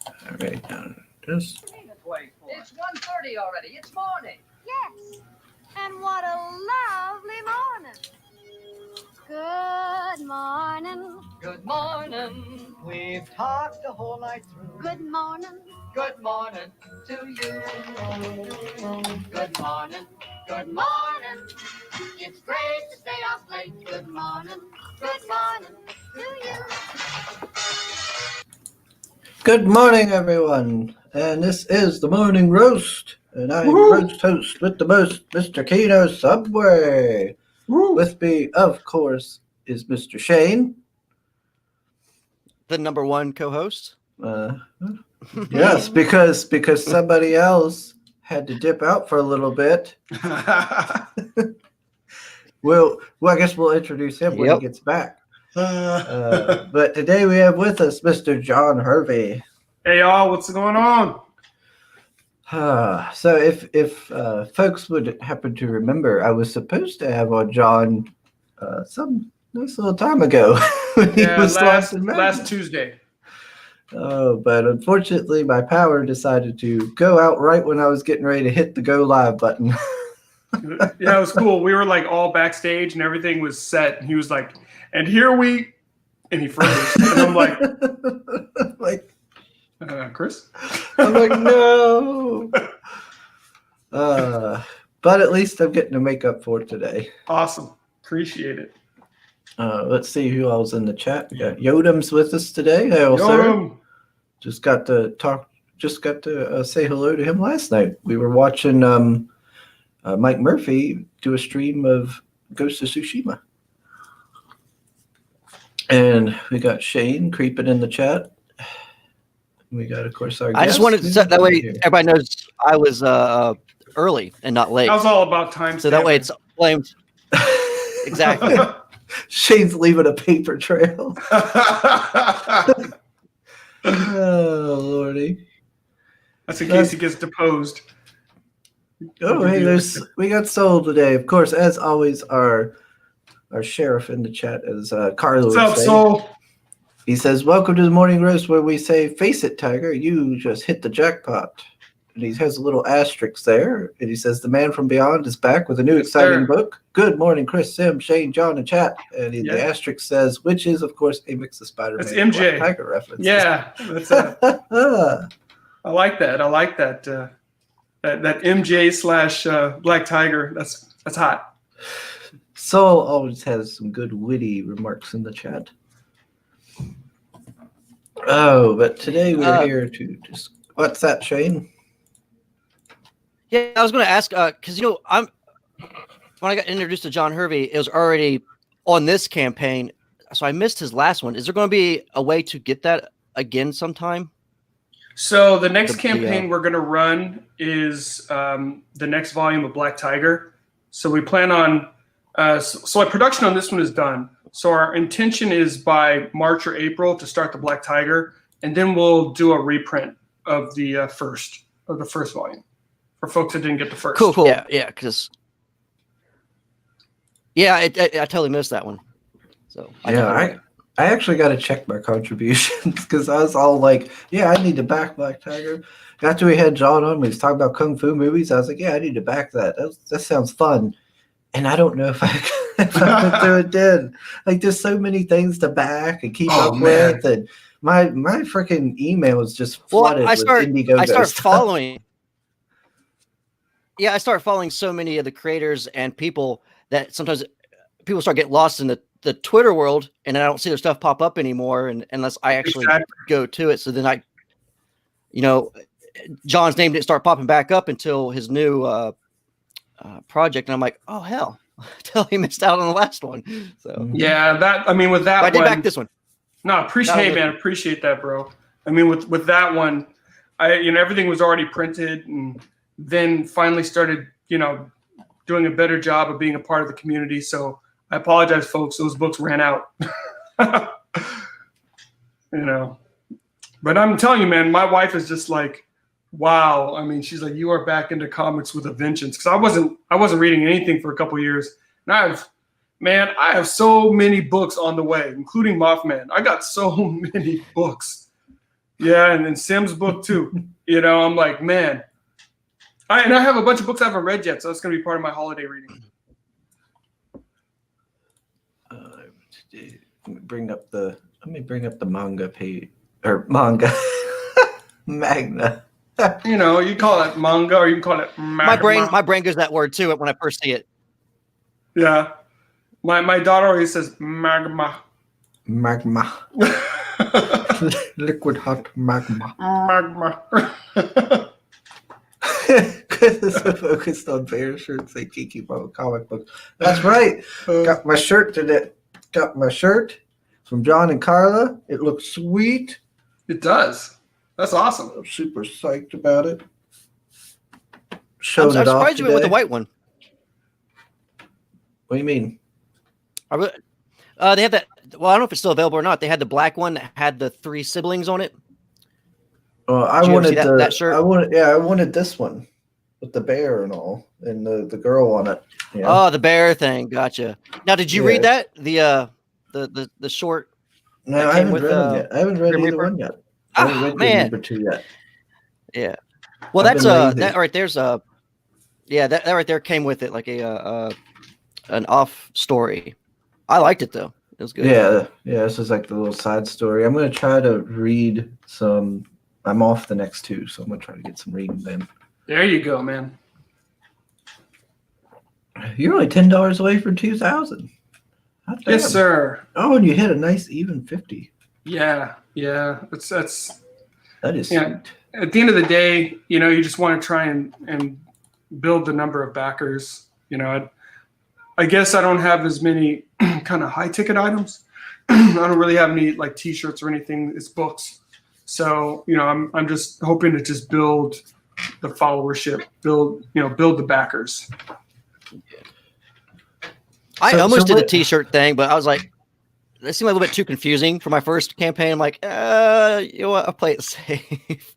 All right, now this. It's 1:30 already. It's morning. Yes. And what a lovely morning. Good morning. Good morning. We've talked the whole night through. Good morning. Good morning to you. Good morning. Good morning. It's great to stay up late. Good morning. Good morning to you. Good morning, everyone, and this is the Morning Roast, and I'm roast host with the most, Mr. Keno Subway. With me, of course, is Mr. Shane. The number one co-host? Yes, because somebody else had to dip out for a little bit. Well, I guess we'll introduce him when he gets back. But today we have with us Mr. John Hervey. Hey y'all, what's going on? So if folks would happen to remember, I was supposed to have on John some nice little time ago when he was last Tuesday. Oh, but unfortunately my power decided to go out right when I was getting ready to hit the go live button. Yeah, it was cool. We were like all backstage and everything was set. And he was like, and he froze. And I'm like, Chris? I'm like, no. But at least I'm getting to make up for it today. Awesome. Appreciate it. Let's see who else in the chat. We got Yodam's with us today. Hey, sir. Just got to say hello to him last night. We were watching Mike Murphy do a stream of Ghost of Tsushima. And we got Shane creeping in the chat. We got, of course, our guest. I just wanted to set that way everybody knows I was early and not late. That was all about time. So that way it's blamed. Exactly. Shane's leaving a paper trail. Oh, Lordy. That's in case he gets deposed. Oh, hey, we got Soul today. Of course, as always, our sheriff in the chat is Carlo. What's up, Soul? He says, welcome to the Morning Roast where we say, face it, Tiger, you just hit the jackpot. And he has a little asterisk there. And he says, the man from beyond is back with a new exciting book. Good morning, Chris, Sim, Shane, John, and chat. And the asterisk says, which is, of course, a mix of Spider-Man. That's MJ. Tiger references. Yeah. That's I like that. I like that. That MJ / Black Tiger. That's hot. Soul always has some good witty remarks in the chat. Oh, but today we're here to just. What's that, Shane? Yeah, I was going to ask because when I got introduced to John Hervey, it was already on this campaign, so I missed his last one. Is there going to be a way to get that again sometime? So the next campaign we're going to run is the next volume of Black Tiger. So we plan on so our production on this one is done. So our intention is by March or April to start the Black Tiger, and then we'll do a reprint of the first volume for folks that didn't get the first. Cool. Yeah, because I totally missed that one. So I actually got to check my contributions because I was all like, yeah, I need to back Black Tiger. After we had John on, we was talking about Kung Fu movies. I was like, yeah, I need to back that. That sounds fun. And I don't know if I went through it then. Like, there's so many things to back and keep up with. And my freaking email is just flooded with Indiegogo I start stuff. following. Yeah, I start following so many of the creators and people that sometimes people start getting lost in the Twitter world, and I don't see their stuff pop up anymore, and unless I actually go to it. So then John's name didn't start popping back up until his new project, and I'm like, oh hell, till he missed out on the last one. So yeah, with that, I did back this one. No, appreciate that, bro. I mean, with that one, everything was already printed, and then finally started, doing a better job of being a part of the community. So I apologize, folks. Those books ran out. But I'm telling you, man, my wife is just like, wow. I mean, she's like, you are back into comics with a vengeance. Because I wasn't reading anything for a couple of years. And I have so many books on the way, including Mothman. I got so many books. Yeah, and then Sim's book too. You know, I'm like, man. And I have a bunch of books I haven't read yet, so that's going to be part of my holiday reading. Let me bring up the manga page or manga Magna. You know, you call it manga or you can call it magma. My brain goes that word too when I first see it. Yeah. My daughter always says magma. Magma. Liquid hot magma. Magma. Because it's so focused on bear shirts, they can't keep up with comic books. That's right. Got my shirt today. Got my shirt from John and Carla. It looks sweet. It does. That's awesome. I'm super psyched about it. I'm Showed it off surprised you went with the today. white one. What do you mean? They have that. Well, I don't know if it's still available or not. They had the black one that had the 3 siblings on it. I Did you ever wanted see that shirt? I wanted this one with the bear and all, and the girl on it. Yeah. Oh, the bear thing. Gotcha. Now, did you read that? The short. No, that I came haven't with, read them yet. I haven't read Grim either Reaper? one yet. I haven't read Grim Man. Reaper 2 yet. Yeah. Well, I've that's been lazy. that right there's a. Yeah, that right there came with it like an off story. I liked it though. It was good. Yeah. This is like the little side story. I'm gonna try to read some. I'm off the next 2, so I'm gonna try to get some reading then. There you go, man. You're only $10 away from 2,000. Yes, sir. Oh, and you hit a nice even 50. Yeah. That's That is Yeah. sweet. At the end of the day, you know, you just want to try and build the number of backers. You know, I guess I don't have as many kind of high ticket items. I don't really have any like T-shirts or anything. It's books. So, you know, I'm just hoping to just build the followership, build the backers. I almost did the what- T-shirt thing, but I was like, that seemed a little bit too confusing for my first campaign. I'm like, you know what? I'll play it safe.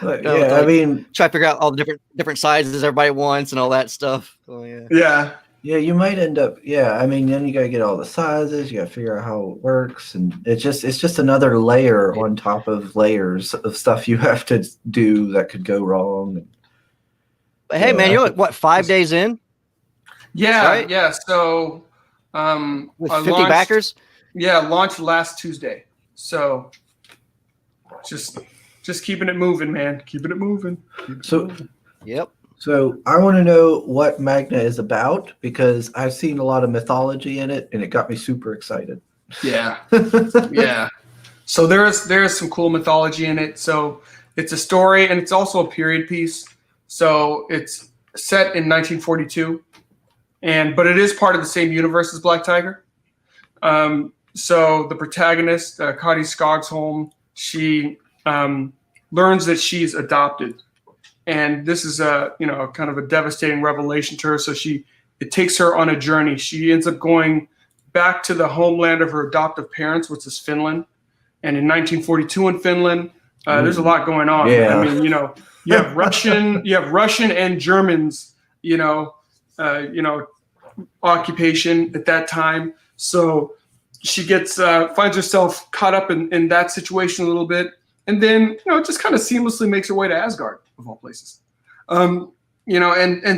But, No, yeah, I like- mean, Try to figure out all the different sizes everybody wants and all that stuff. Oh yeah. Yeah. yeah, you might end up. Yeah, I mean, then you gotta get all the sizes. You gotta figure out how it works, and it's just another layer on top of layers of stuff you have to do that could go wrong. But hey, Yeah, man, you know what? 5 days in Yeah. Right? Yeah. So, with I 50 launched- backers. Yeah, launched last Tuesday. So, just keeping it moving, man. Keeping it moving. So, Yep. so I want to know what Magna is about because I've seen a lot of mythology in it, and it got me super excited. Yeah. Yeah. So there's some cool mythology in it. So it's a story and it's also a period piece. So it's set in 1942, but it is part of the same universe as Black Tiger. So the protagonist, Cody Skogsholm, she learns that she's adopted, and this is a kind of a devastating revelation to her. So it takes her on a journey. She ends up going back to the homeland of her adoptive parents, which is Finland. And in 1942 in Finland, there's a lot going on. Yeah. I mean, you have Russian and Germans, occupation at that time. So she finds herself caught up in that situation a little bit, and then just kind of seamlessly makes her way to Asgard, of all places. And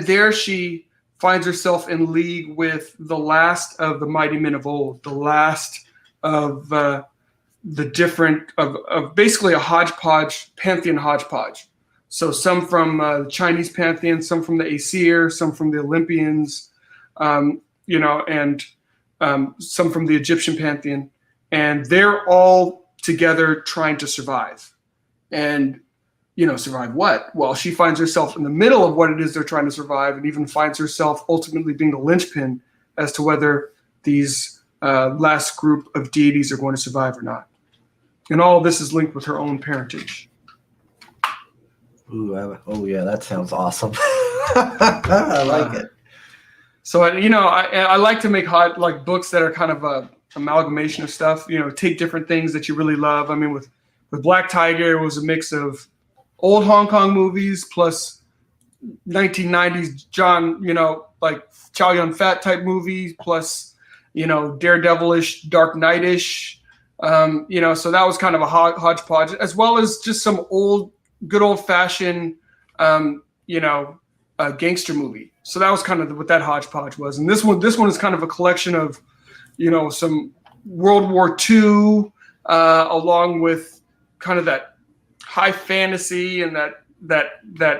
there she finds herself in league with the last of the mighty men of old, the last of the different of basically a hodgepodge, pantheon hodgepodge. So some from the Chinese pantheon, some from the Aesir, some from the Olympians, and some from the Egyptian pantheon, and they're all together trying to survive. And survive what? Well, she finds herself in the middle of what it is they're trying to survive, and even finds herself ultimately being the linchpin as to whether these last group of deities are going to survive or not. And all of this is linked with her own parentage. Ooh, oh yeah, that sounds awesome. I like it. So I like to make books that are kind of a amalgamation of stuff. Take different things that you really love. I mean, with Black Tiger, it was a mix of old Hong Kong movies plus 1990s like Chow Yun Fat type movies plus Daredevilish, Dark Knight-ish So that was kind of a hodgepodge, as well as just some good old fashioned, gangster movie. So that was kind of what that hodgepodge was. And this one is kind of a collection of, some World War II, along with kind of that high fantasy and that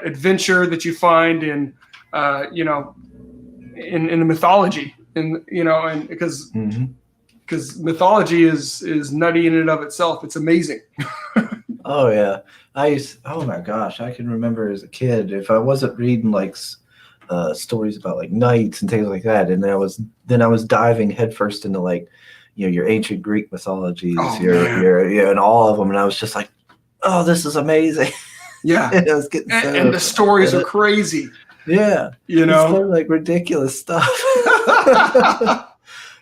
adventure that you find in the mythology, and because mythology is nutty in and of itself. It's amazing. Oh yeah, oh my gosh, I can remember as a kid, if I wasn't reading like stories about like knights and things like that, and I was diving headfirst into like your ancient Greek mythologies, and all of them, and I was just like, oh, this is amazing. Yeah. And I was getting and the stories are crazy. Yeah. It's kind of like ridiculous stuff.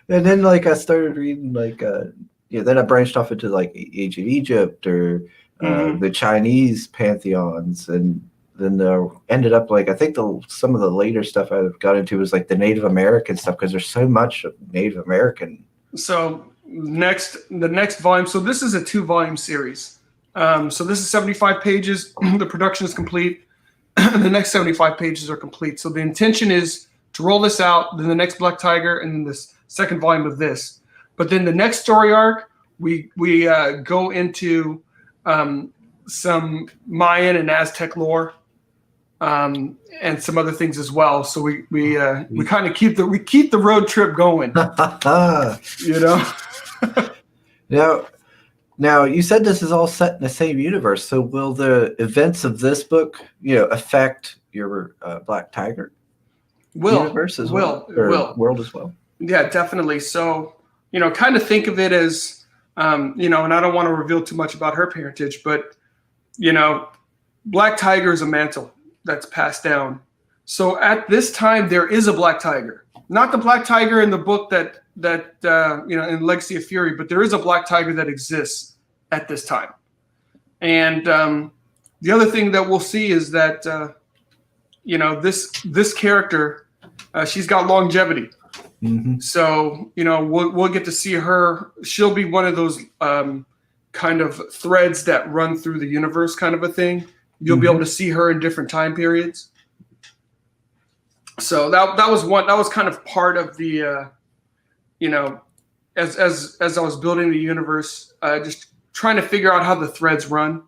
And then like I started reading like then I branched off into like ancient Egypt or the Chinese pantheons, and then ended up like I think some of the later stuff I got into was like the Native American stuff, because there's so much of Native American. So the next volume. So this is a 2-volume series. So this is 75 pages. The production is complete. The next 75 pages are complete. So the intention is to roll this out, then the next Black Tiger, and then this second volume of this. But then the next story arc, we go into some Mayan and Aztec lore, and some other things as well. So we kind of keep the road trip going. Now, you said this is all set in the same universe. So will the events of this book, affect your Black Tiger universe as well? World as well? Yeah, definitely. So, kind of think of it as, and I don't want to reveal too much about her parentage, but, Black Tiger is a mantle that's passed down. So at this time, there is a Black Tiger. Not the Black Tiger in the book that in Legacy of Fury, but there is a Black Tiger that exists at this time. And the other thing that we'll see is that this character, she's got longevity. So we'll get to see her. She'll be one of those kind of threads that run through the universe, kind of a thing. You'll be able to see her in different time periods. So that was kind of part of the as I was building the universe, just trying to figure out how the threads run.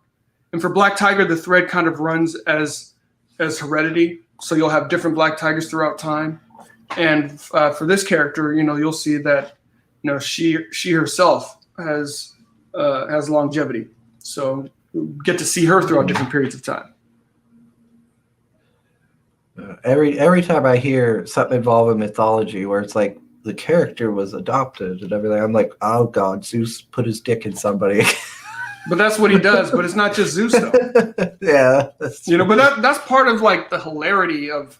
And for Black Tiger, the thread kind of runs as heredity. So you'll have different Black Tigers throughout time. And for this character, you'll see that she herself has longevity. So you get to see her throughout different periods of time. Every time I hear something involving mythology where it's like the character was adopted and everything, I'm like, oh God, Zeus put his dick in somebody. But that's what he does. But it's not just Zeus, though. Yeah, but that's part of like the hilarity of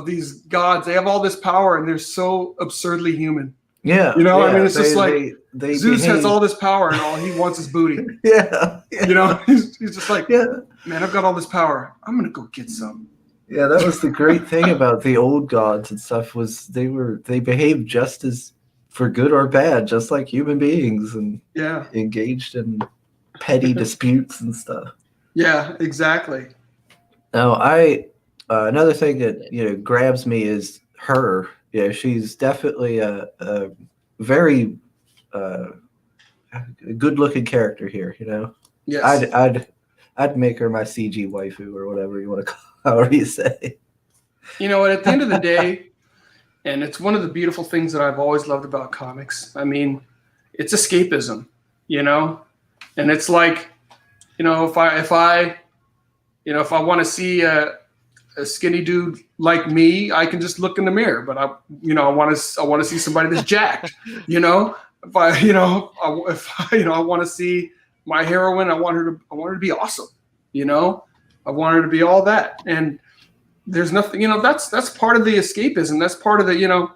these gods. They have all this power and they're so absurdly human. Yeah, I mean, it's just like Zeus has all this power and all he wants is booty. Yeah. He's just like, man, I've got all this power. I'm gonna go get some. Yeah, that was the great thing about the old gods and stuff, was they behaved just as, for good or bad, just like human beings, and engaged in petty disputes and stuff. Yeah, exactly. Now, another thing that grabs me is her. Yeah, she's definitely a very good-looking character here. Yes. I'd make her my CG waifu, or whatever you want to call. However you say. At the end of the day, and it's one of the beautiful things that I've always loved about comics. I mean, it's escapism, and it's like, if I want to see a skinny dude like me, I can just look in the mirror. But I want to see somebody that's jacked. If I want to see my heroine, I want her to be awesome. I want her to be all that. And there's nothing, that's part of the escapism. That's part of the,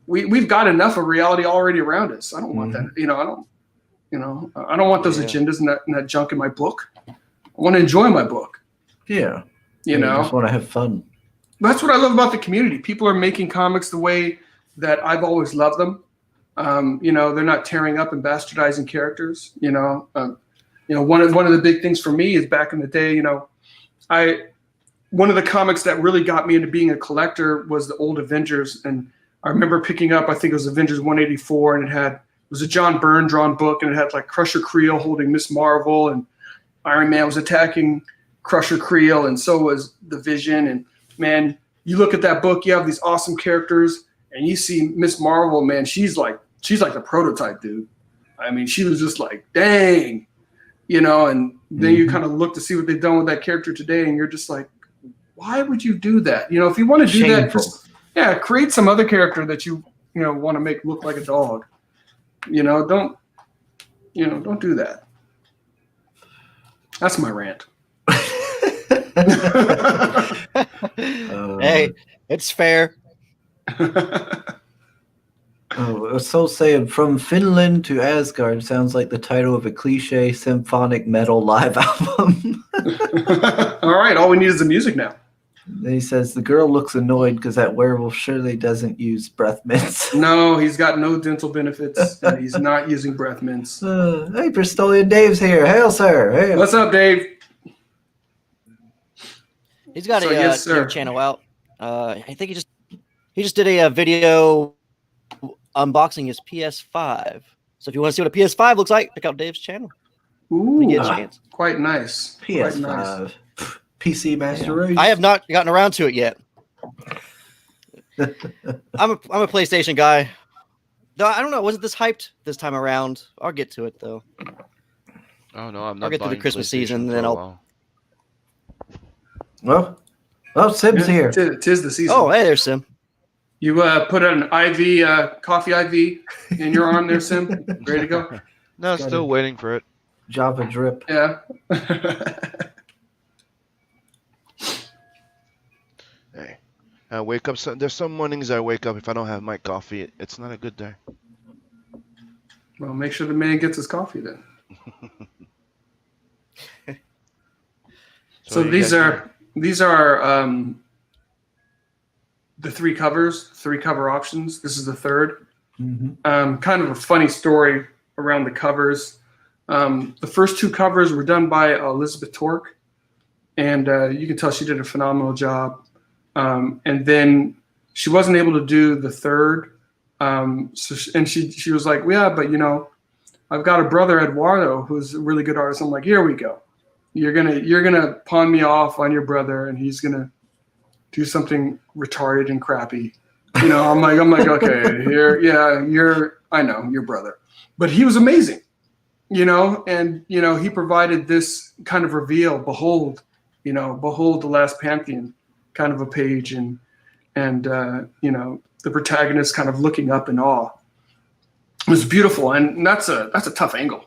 we've got enough of reality already around us. I don't want that. I don't want those agendas and that junk in my book. I want to enjoy my book. Yeah. I just want to have fun. That's what I love about the community. People are making comics the way that I've always loved them. They're not tearing up and bastardizing characters. One of the big things for me is back in the day. One of the comics that really got me into being a collector was the old Avengers, and I remember picking up, I think it was Avengers 184, and it was a John Byrne drawn book, and it had like Crusher Creel holding Miss Marvel, and Iron Man was attacking Crusher Creel, and so was the Vision. And man, you look at that book, you have these awesome characters, and you see Miss Marvel, man, she's like the prototype, dude. I mean, she was just like, dang, and then you kind of look to see what they've done with that character today, and you're just like, why would you do that? If you want to do that, just create some other character that you want to make look like a dog. Don't do that. That's my rant. Hey, it's fair. So saying from Finland to Asgard sounds like the title of a cliche symphonic metal live album. All right, all we need is the music now. Then he says the girl looks annoyed because that werewolf surely doesn't use breath mints. No, he's got no dental benefits, and he's not using breath mints. Hey, Bristolian Dave's here. Hail, sir. Hail. What's up, Dave? He's got a new channel out. I think he just did a video unboxing his PS5. So if you want to see what a PS5 looks like, check out Dave's channel. Ooh, get a chance. Quite nice. PS5. Quite nice. PC Master Race. I have not gotten around to it yet. I'm a PlayStation guy. Though I don't know, wasn't this hyped this time around? I'll get to it though. Oh no, I'm not. I'll get through the Christmas season, and then I'll. Well, Sim's here. Tis the season. Oh, hey, there's Sim. You put an IV, coffee IV in your arm there, Sim? Ready to go? No, still waiting for it. Java drip. Yeah. Hey, I wake up. There's some mornings I wake up, if I don't have my coffee, it's not a good day. Well, make sure the man gets his coffee then. So these are the three cover options. This is the third. Mm-hmm. Kind of a funny story around the covers. The first two covers were done by Elizabeth Torque, and you can tell she did a phenomenal job. And then she wasn't able to do the third. She was like, yeah, but I've got a brother, Eduardo, who's a really good artist. I'm like, here we go. You're gonna pawn me off on your brother, and he's gonna do something retarded and crappy. I'm like, okay, I know your brother, but he was amazing, and he provided this kind of reveal. Behold the Last Pantheon, kind of a page, and the protagonist kind of looking up in awe. It was beautiful, and that's a tough angle.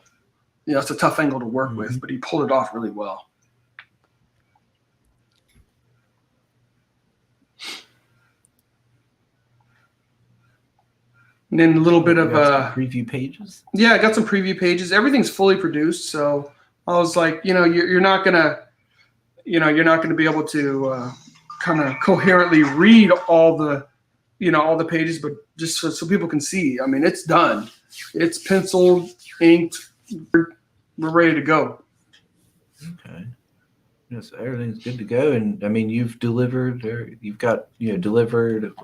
It's a tough angle to work with, but he pulled it off really well. And then a little bit of preview pages. Yeah, I got some preview pages. Everything's fully produced, so I was like, you're not gonna be able to kind of coherently read all the pages, but just so people can see. I mean, it's done. It's penciled, inked. We're ready to go. Okay. Yes, everything's good to go, and I mean, you've delivered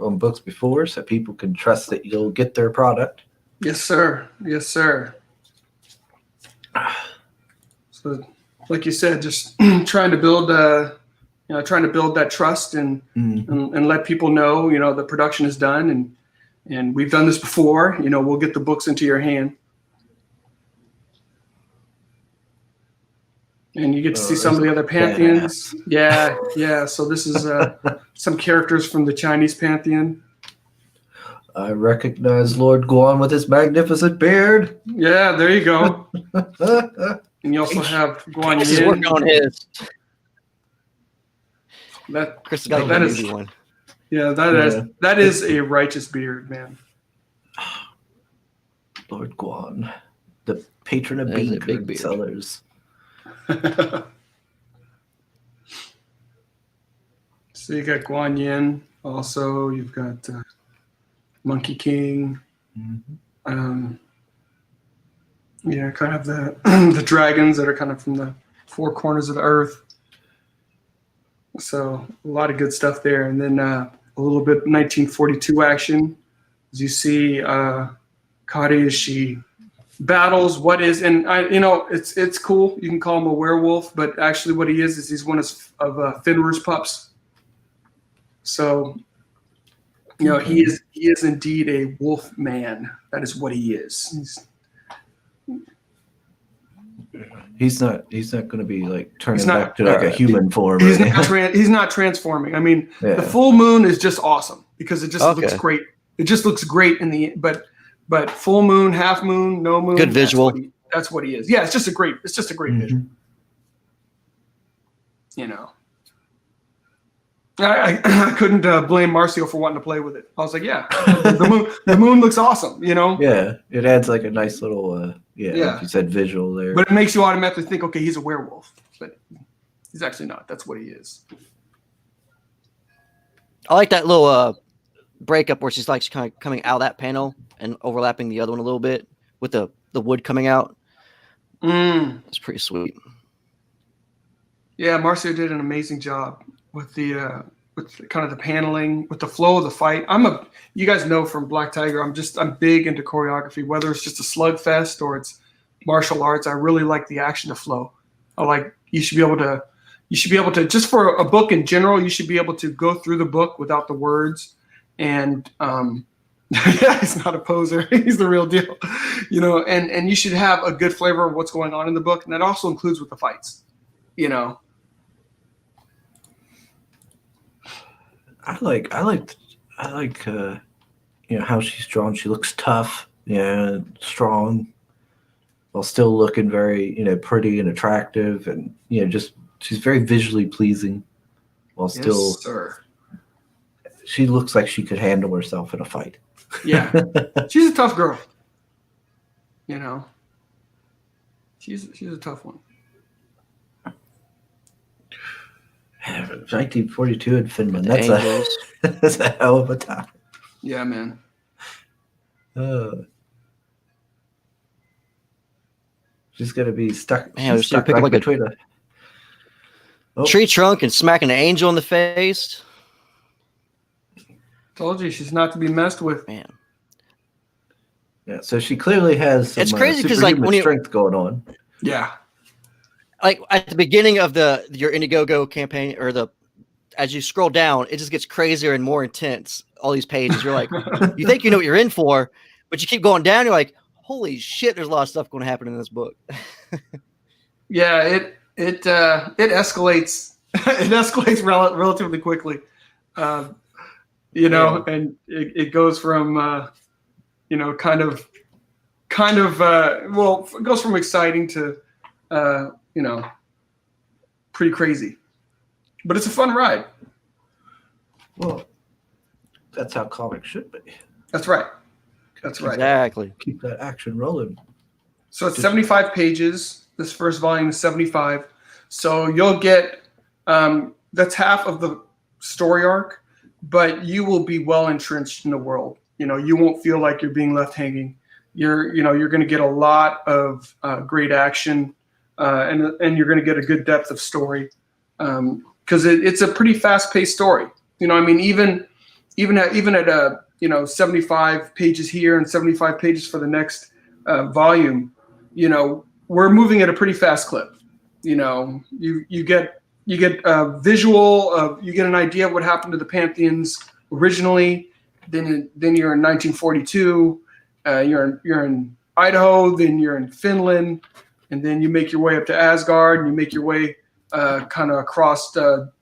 on books before, so people can trust that you'll get their product. Yes, sir. Yes, sir. So, like you said, just trying to build that trust and let people know, the production is done, and we've done this before. We'll get the books into your hand. And you get to see some of the other pantheons. Yeah. So this is some characters from the Chinese pantheon. I recognize Lord Guan with his magnificent beard. Yeah, there you go. And you also have Guan Yin. He's working on his. Chris got that is one. Yeah, that is a righteous beard, man. Lord Guan, the patron of bean sellers. So you got Guan Yin. Also, you've got Monkey King. Mm-hmm. Yeah, kind of the the dragons that are kind of from the four corners of the earth. So a lot of good stuff there, and then a little bit 1942 action. As you see, Kari as she battles what is, and it's cool. You can call him a werewolf, but actually what he is he's one of Fenrir's pups. So he is indeed a wolf man. That is what he is. He's not going to be like turning He's not- back to like a human form. He's not transforming. I mean, Yeah. the full moon is just awesome because it just Okay. looks great. It just looks great in the but full moon, half moon, no moon. Good visual. That's what he is. Yeah, it's just a great visual. I couldn't blame Marcio for wanting to play with it. I was like, yeah, the moon looks awesome. Yeah, it adds like a nice little Yeah. like you said, visual there. But it makes you automatically think, okay, he's a werewolf, but he's actually not. That's what he is. I like that little breakup where she's like kind of coming out of that panel and overlapping the other one a little bit with the wood coming out. It's pretty sweet. Yeah, Marcio did an amazing job with the kind of the paneling, with the flow of the fight. You guys know from Black Tiger, I'm big into choreography, whether it's just a slugfest or it's martial arts. I really like the action to flow. You should be able to, just for a book in general, you should be able to go through the book without the words. And yeah, he's not a poser. He's the real deal. And you should have a good flavor of what's going on in the book. And that also includes with the fights, I like how she's drawn. She looks tough, strong, while still looking very, pretty and attractive, and just she's very visually pleasing, while still. Yes, sir. She looks like she could handle herself in a fight. Yeah, she's a tough girl. She's a tough one. 1942 in Finland. The Angels. That's a hell of a time. Yeah, man. She's gonna be stuck. Man, she's she stuck pick up right like a between a tree trunk and smacking an angel in the face. Told you she's not to be messed with. Man, Yeah, so she clearly has some It's crazy 'cause, like, superhuman when you- strength going on. Yeah. like at the beginning of your Indiegogo campaign, or as you scroll down, it just gets crazier and more intense. All these pages, you're like, you think you know what you're in for, but you keep going down. You're like, holy shit, there's a lot of stuff going to happen in this book. Yeah, it escalates. It escalates relatively quickly. And it goes from it goes from exciting to pretty crazy, but it's a fun ride. Well, that's how comics should be. That's right. That's right. Exactly. Keep that action rolling. So it's 75 pages. This first volume is 75. So you'll get that's half of the story arc, but you will be well entrenched in the world. You won't feel like you're being left hanging. You're going to get a lot of great action, and you're going to get a good depth of story, because it's a pretty fast-paced story. Even at 75 pages here and 75 pages for the next volume, we're moving at a pretty fast clip. You get a visual of, you get an idea of what happened to the Pantheons originally. Then you're in 1942. You're in Idaho. Then you're in Finland, and then you make your way up to Asgard, and you make your way kind of across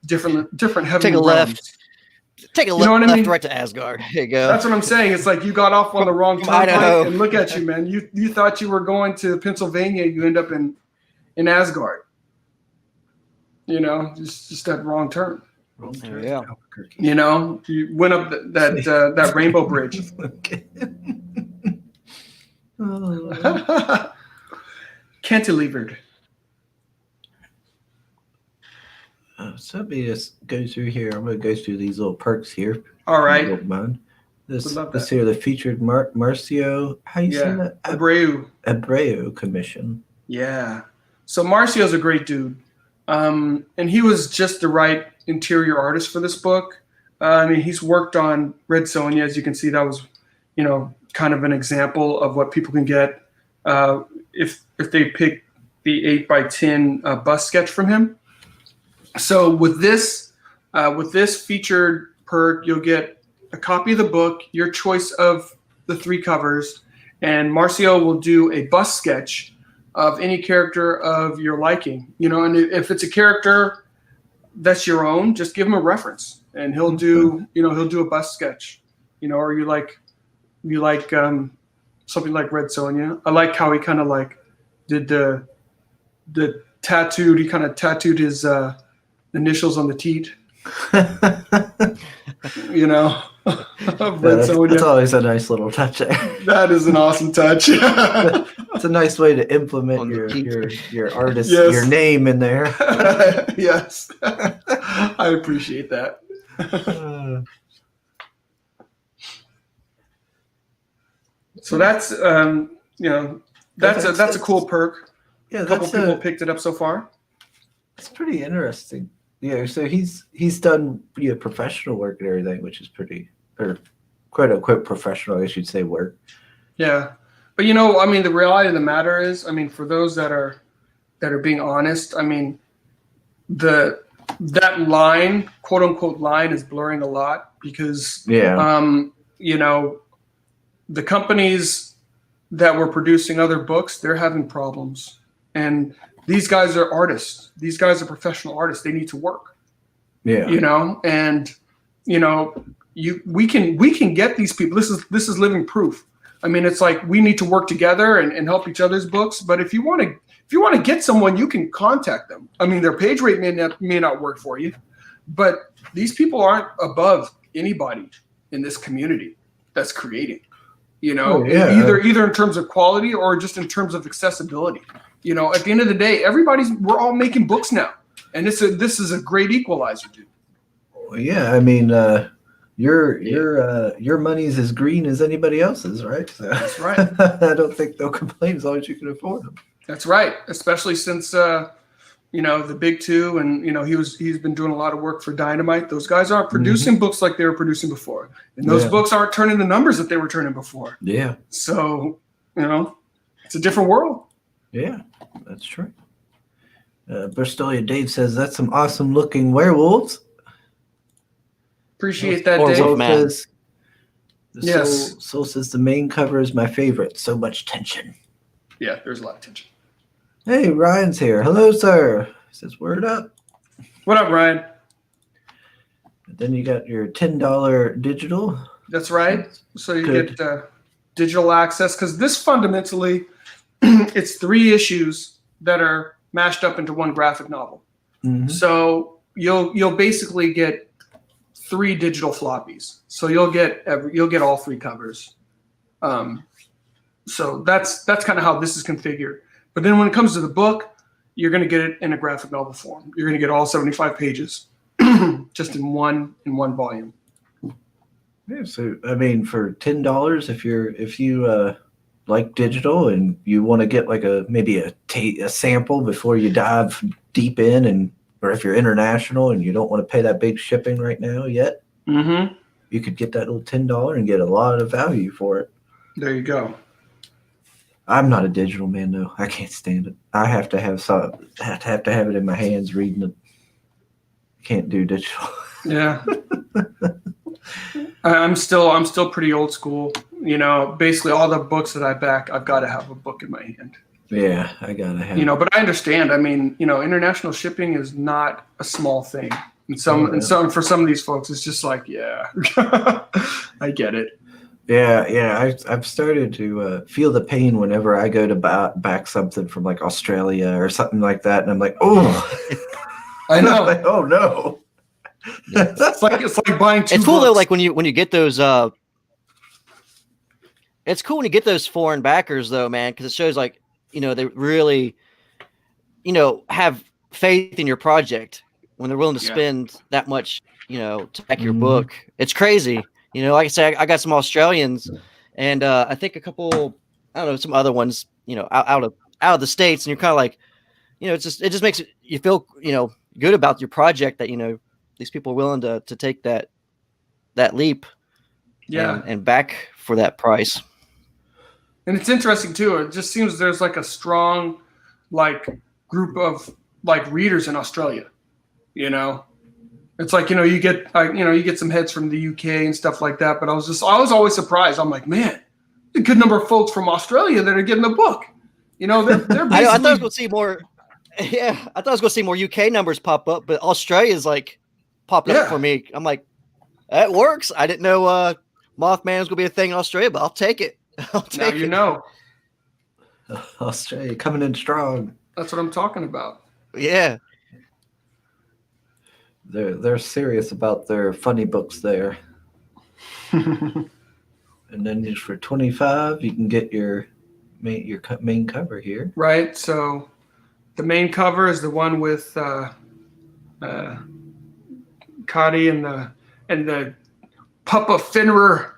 different heavenly Take a realms. left. Take a You know what I left mean? right to Asgard. There you go. That's what I'm saying. It's like you got off on the wrong From Idaho. turnpike, and look at you, man. You thought you were going to Pennsylvania. You end up in Asgard. Just that wrong turn. Wrong There turn, we go. Albuquerque. You went up that rainbow bridge. Okay. Oh. Cantilevered. So let me just go through here. I'm going to go through these little perks here. All if you right. don't mind. This Would love this that. here, the featured Marcio. How you say Yeah, that? Abreu. Abreu commission. Yeah. So Marcio's a great dude. And he was just the right interior artist for this book. I mean, he's worked on Red Sonja, as you can see. That was, kind of an example of what people can get if they pick the 8x10 bust sketch from him. So with this featured perk, you'll get a copy of the book, your choice of the 3 covers, and Marcio will do a bust sketch of any character of your liking. And if it's a character that's your own, just give him a reference, and he'll do a bust sketch. Or you like something like Red Sonja. I like how he kind of like did the tattooed. He kind of tattooed his initials on the teat. Of Red Sonja. That's always a nice little touch there. That is an awesome touch. It's a nice way to implement your artist, your name in there. Yes. I appreciate that. So that's that's a cool perk. Yeah, a couple people picked it up so far. It's pretty interesting. Yeah, so he's done professional work and everything, which is pretty, or quote unquote professional, I should say, work. Yeah, but the reality of the matter is, for those that are being honest, that line, quote unquote line, is blurring a lot because the companies that were producing other books, they're having problems, and these guys are artists. These guys are professional artists. They need to work. Yeah. We can get these people. This is living proof. It's like we need to work together and help each other's books. But if you want to get someone, you can contact them. Their page rate may not work for you, but these people aren't above anybody in this community that's creating. Either in terms of quality or just in terms of accessibility. At the end of the day, we're all making books now, and this is a great equalizer, dude. Yeah, your money's as green as anybody else's, right? So, that's right. I don't think they'll complain as long as you can afford them. That's right, especially since the big two, and he's been doing a lot of work for Dynamite. Those guys aren't producing books like they were producing before, and those books aren't turning the numbers that they were turning before. Yeah. So it's a different world. Yeah, that's true. Bristolia Dave says that's some awesome looking werewolves. Appreciate that, Dave. Soul says the main cover is my favorite. So much tension. Yeah, there's a lot of tension. Hey, Ryan's here. Hello, sir. He says, word up. What up, Ryan? Then you got your $10 digital. That's right. So you get digital access, because this fundamentally, it's 3 issues that are mashed up into one graphic novel. Mm-hmm. So you'll basically get 3 digital floppies. So you'll get all 3 covers. So that's kind of how this is configured. But then when it comes to the book, you're going to get it in a graphic novel form. You're going to get all 75 pages, just in one volume. Yeah. So for $10, if you like digital and you want to get like maybe a sample before you dive deep in, or if you're international and you don't want to pay that big shipping right now yet, you could get that little $10 and get a lot of value for it. There you go. I'm not a digital man though. I can't stand it. I have to have it in my hands reading it. Can't do digital. Yeah. I'm still pretty old school. Basically all the books that I back, I've got to have a book in my hand. Yeah, I gotta have. But I understand. International shipping is not a small thing. And for some of these folks, it's just like, yeah, I get it. Yeah. I've started to feel the pain whenever I go to back something from like Australia or something like that, and I'm like, oh, I know. Like, oh no. It's like buying 2 It's cool books. though, like when you get those. It's cool when you get those foreign backers though, man, because it shows like they really, have faith in your project when they're willing to spend that much, to back your book. It's crazy. Like I say, I got some Australians, and I think a couple, I don't know, some other ones, out of the States, and you're kind of like, it just makes you feel, good about your project that, these people are willing to take that leap, and back for that price. And it's interesting too. It just seems there's like a strong, group of readers in Australia. It's like you get some heads from the UK and stuff like that. But I was always surprised. I'm like, man, a good number of folks from Australia that are getting the book. They're basically. I thought I was going to see more. Yeah, I thought I was going to see more UK numbers pop up, but Australia's popped up for me. I'm like, that works. I didn't know Mothman was going to be a thing in Australia, but I'll take it. Now you know. Australia coming in strong. That's what I'm talking about. Yeah. They're serious about their funny books there. And then just for $25, you can get your main cover here. Right. So the main cover is the one with Cody and the Papa Finnerer.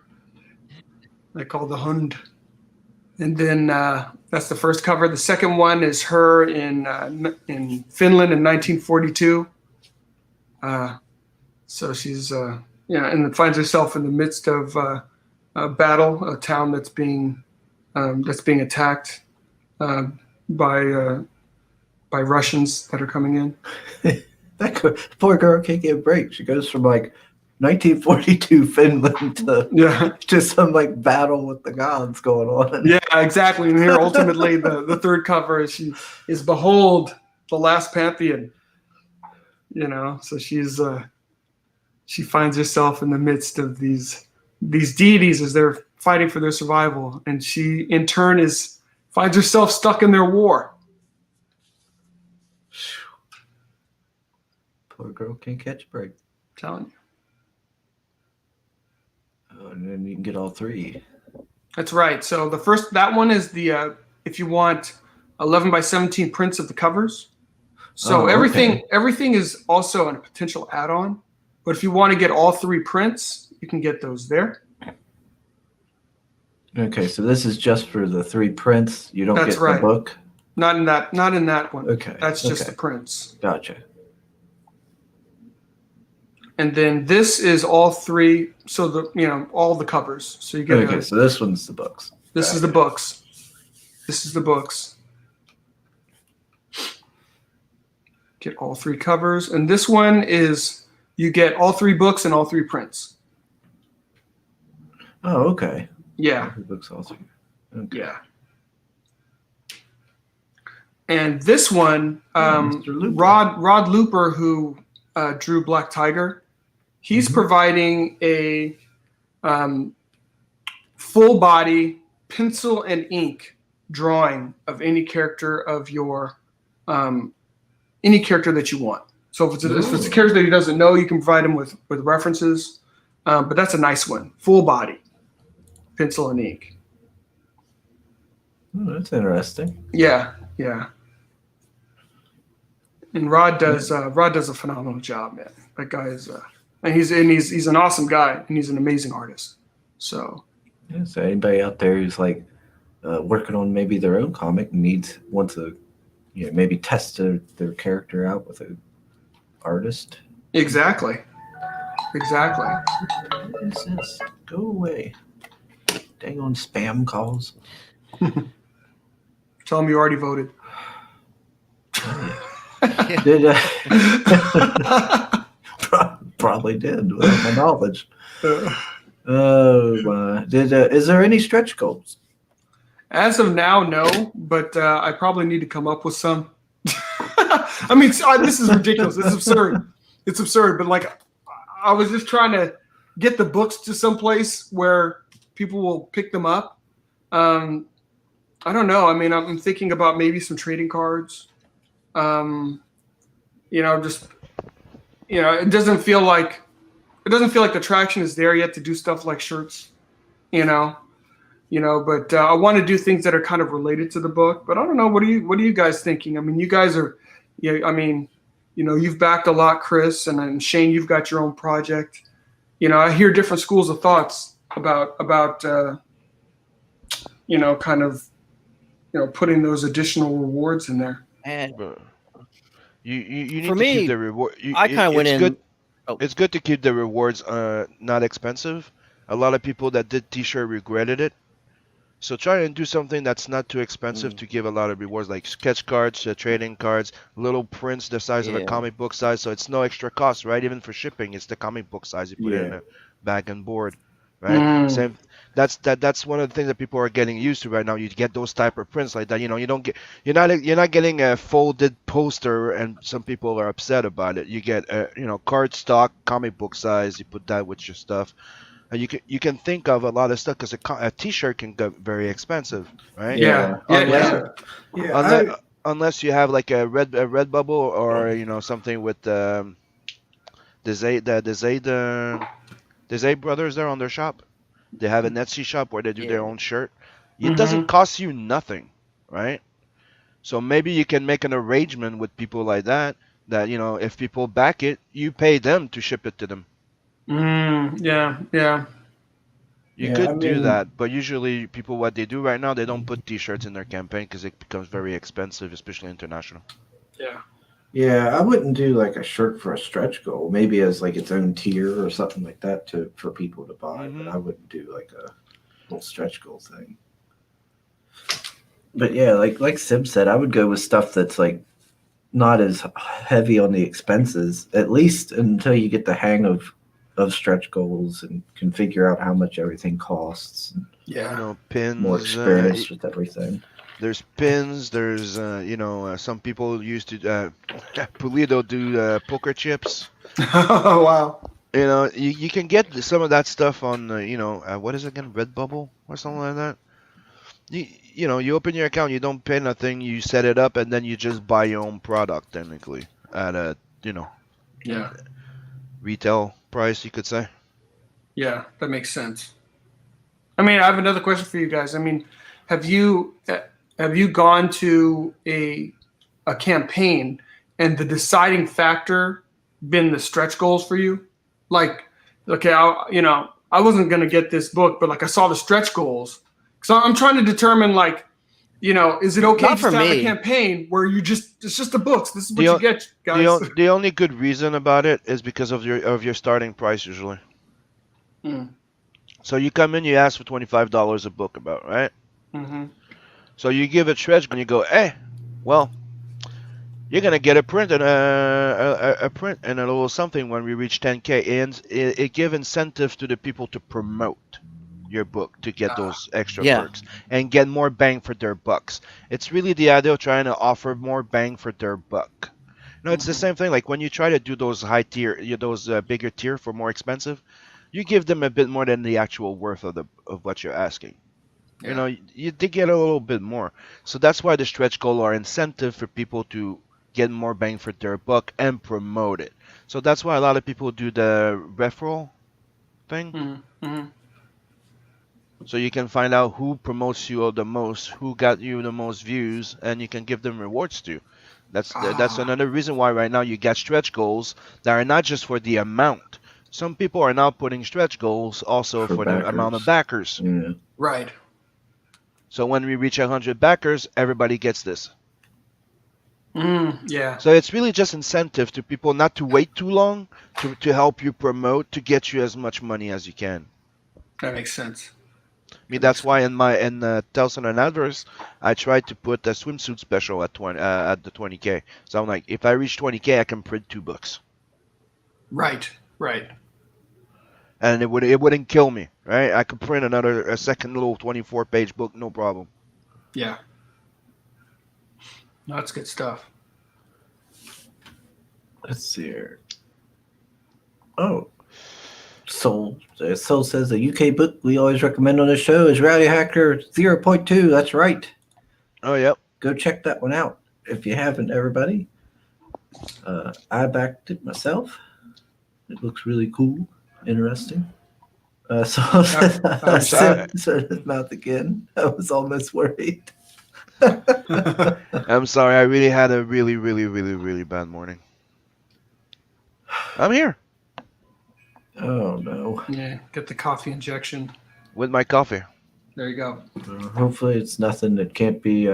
They call the Hund. And then that's the first cover. The second one is her in Finland in 1942. So she's and finds herself in the midst of a battle, a town that's being attacked by Russians that are coming in. Poor girl can't get a break. She goes from 1942 Finland to some battle with the gods going on. Yeah, exactly. And here ultimately the third cover is Behold the Last Pantheon. So she finds herself in the midst of these deities as they're fighting for their survival, and she in turn finds herself stuck in their war. Poor girl can't catch a break. I'm telling you. And then you can get all three. That's right. So that one is the if you want 11 by 17 prints of the covers. So everything is also a potential add-on. But if you want to get all three prints, you can get those there. Okay, so this is just for the three prints. You don't get the book? Not in that one. Okay. That's just the prints. Gotcha. And then this is all three, so all the covers. So you get so this one's the books. This is the books. This is the books. Get all three covers. And this one is you get all three books and all three prints. Oh, okay. Yeah. All three books, all three. Okay. Yeah. And this one, Rod Looper, who drew Black Tiger, he's providing a full body pencil and ink drawing of any character of your any character that you want. So if it's a character that he doesn't know, you can provide him with references. But that's a nice one, full body pencil and ink. Oh, that's interesting. Yeah. And Rod does a phenomenal job, man. That guy is and he's an awesome guy, and he's an amazing artist. So anybody out there who's working on maybe their own comic wants to maybe test their character out with an artist. Exactly. What is this? Go away. Dang on spam calls. Tell him you already voted. Did probably did without my knowledge. Is there any stretch goals? As of now, no, but I probably need to come up with some. I mean, this is ridiculous. It's absurd. It's absurd. But I was just trying to get the books to some place where people will pick them up. I don't know. I mean, I'm thinking about maybe some trading cards. It doesn't feel like the traction is there yet to do stuff like shirts, but I want to do things that are kind of related to the book. But I don't know. What are you guys thinking? I mean, you guys are, you've backed a lot, Chris, and then Shane, you've got your own project. I hear different schools of thoughts about kind of putting those additional rewards in there. And But you need for to keep me, the reward. I kind of went It's good. in. Oh, It's good to keep the rewards not expensive. A lot of people that did T-shirt regretted it. So try and do something that's not too expensive to give a lot of rewards, like sketch cards, trading cards, little prints the size of a yeah. comic book size, so it's no extra cost, right? Even for shipping, it's the comic book size. You put it in Yeah. a bag and board, right? Mm. Same. That's one of the things that people are getting used to right now. You get those type of prints like that. You don't get you're not getting a folded poster, and some people are upset about it. You get card stock, comic book size. You put that with your stuff. You can think of a lot of stuff because a T-shirt can get very expensive, right? Yeah. Unless Yeah. unless you have like a red bubble or something with the Zayd brothers there on their shop. They have an Etsy shop where they do their Yeah. own shirt. It Mhm. doesn't cost you nothing, right? So maybe you can make an arrangement with people like that. That if people back it, you pay them to ship it to them. Yeah. You Yeah, I could do mean, that, but usually people what they do right now they don't put T-shirts in their campaign because it becomes very expensive, especially international. Yeah. yeah, I wouldn't do like a shirt for a stretch goal. Maybe as like its own tier or something like that for people to buy. But I wouldn't do like a little stretch goal thing. But yeah, like Sim said, I would go with stuff that's like not as heavy on the expenses, at least until you get the hang of stretch goals and can figure out how much everything costs. And Yeah. Pins. more experience with everything. There's pins. There's some people used to Pulido do poker chips. Oh wow. You can get some of that stuff on what is it again, Redbubble or something like that. You open your account, you don't pay nothing, you set it up, and then you just buy your own product technically at a Yeah. retail price, you could say. Yeah, that makes sense. I mean, I have another question for you guys. I mean, have you gone to a campaign and the deciding factor been the stretch goals for you? Like, okay, I wasn't gonna get this book, but like I saw the stretch goals, so I'm trying to determine like, is it okay Not just for to have a me. campaign where it's just the books? This is what The you o- get, guys. The only good reason about it is because of your starting price usually. Mm. So you come in, you ask for $25 a book about, right? Mm-hmm. So you give it stretch and you go, hey, well, you're gonna get a print and a print and a little something when we reach 10K, and it give incentive to the people to promote your book to get those extra Yeah. perks and get more bang for their bucks. It's really the idea of trying to offer more bang for their buck. It's the same thing. Like when you try to do those high tier, those bigger tier for more expensive, you give them a bit more than the actual worth of what you're asking. Yeah. They get a little bit more. So that's why the stretch goal are incentive for people to get more bang for their buck and promote it. So that's why a lot of people do the referral thing. Mm-hmm. So you can find out who promotes you the most, who got you the most views, and you can give them rewards to. That's another reason why right now you get stretch goals that are not just for the amount. Some people are now putting stretch goals also for the amount of backers. Yeah. Right. So when we reach 100 backers, everybody gets this. Yeah. So it's really just incentive to people not to wait too long to help you promote, to get you as much money as you can. That makes sense. I mean, that's why in Telson and Adverse, I tried to put a swimsuit special at the 20K. So I'm like, if I reach 20K, I can print 2 books. Right. And it wouldn't kill me, right? I could print a second little 24-page book, no problem. Yeah. No, that's good stuff. Let's see here. Oh, Soul says the UK book we always recommend on the show is Rowdy Hacker 0.2. That's right. Oh, yep. Go check that one out if you haven't, everybody. I backed it myself. It looks really cool, interesting. So I'm sorry. started his mouth again. I was almost worried. I'm sorry. I really had a really, really, really, really bad morning. I'm here. Oh no. Yeah, get the coffee injection. With my coffee. There you go. Hopefully, it's nothing that can't be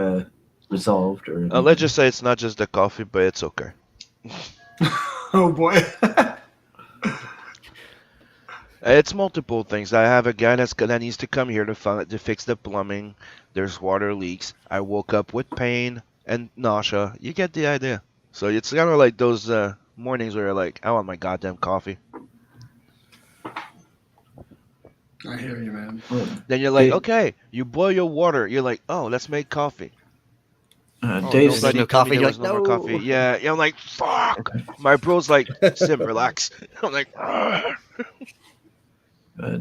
resolved or. Let's just say it's not just the coffee, but it's okay. Oh boy. It's multiple things. I have a guy that needs to come here to fix the plumbing. There's water leaks. I woke up with pain and nausea. You get the idea. So it's kind of like those mornings where you're like, I want my goddamn coffee. I hear you, man. Then you're like, okay, you boil your water. You're like, oh, let's make coffee. Dave's Nobody no told coffee. me there You're was like, no more no. coffee. Yeah, I'm like, fuck. My bro's like, Sim, relax. I'm like,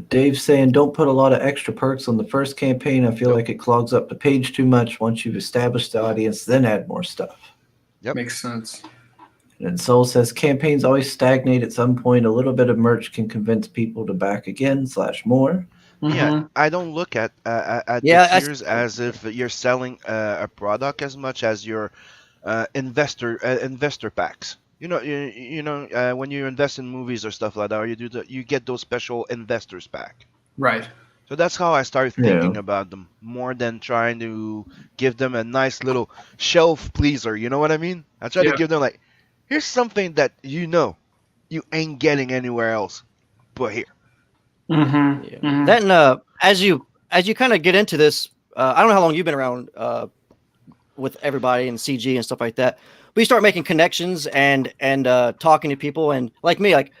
Dave's saying, don't put a lot of extra perks on the first campaign. I feel like it clogs up the page too much. Once you've established the audience, then add more stuff. Yep. Makes sense. And Soul says, campaigns always stagnate at some point. A little bit of merch can convince people to back again / more. Yeah, I don't look at the tiers as if you're selling a product as much as your investor packs. You know, when you invest in movies or stuff like that, or you get those special investors pack. Right. So that's how I started thinking about them, more than trying to give them a nice little shelf pleaser. You know what I mean? I try to give them like, here's something that you ain't getting anywhere else, but here. Mm-hmm. Yeah. Mm-hmm. Then as you kind of get into this, I don't know how long you've been around with everybody and CG and stuff like that, but you start making connections and talking to people, and like me, like,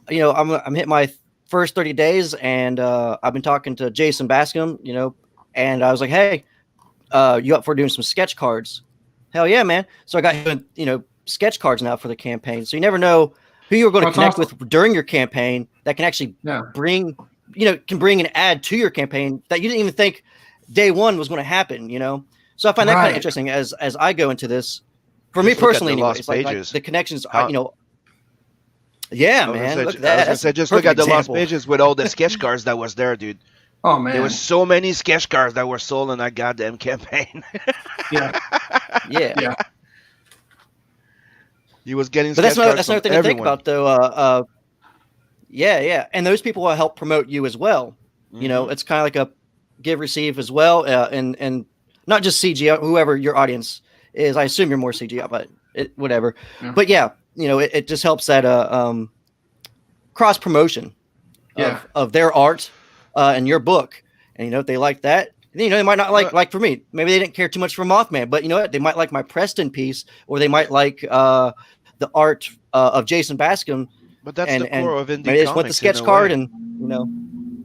you know, I'm hitting my first 30 days, and I've been talking to Jason Bascom, you know, and I was like, hey, you up for doing some sketch cards? Hell yeah, man. So I got him, you know, sketch cards now for the campaign. So you never know who you're going to connect with during your campaign that can actually bring and add to your campaign that you didn't even think day one was going to happen, you know? So I find that kind of interesting as I go into this. For me personally, anyways, like the connections, you know. Yeah, man. Look at that. I was gonna say, just look at the lost pages with all the sketch cards that was there, dude. Oh man, there was so many sketch cards that were sold in that goddamn campaign. yeah. He was getting. But that's another thing everyone. to think about, though. Yeah, and those people will help promote you as well. You know, it's kind of like a give receive as well, and not just CG, whoever your audience is. I assume you're more CG, but whatever. Yeah. But yeah, you know, it just helps that cross promotion of their art and your book, and you know, if they like that, you know, they might not like for me. Maybe they didn't care too much for Mothman, but you know what? They might like my Preston piece, or they might like the art of Jason Bascom. But that's the core of indie comics. Maybe they just want the sketch card, and you know.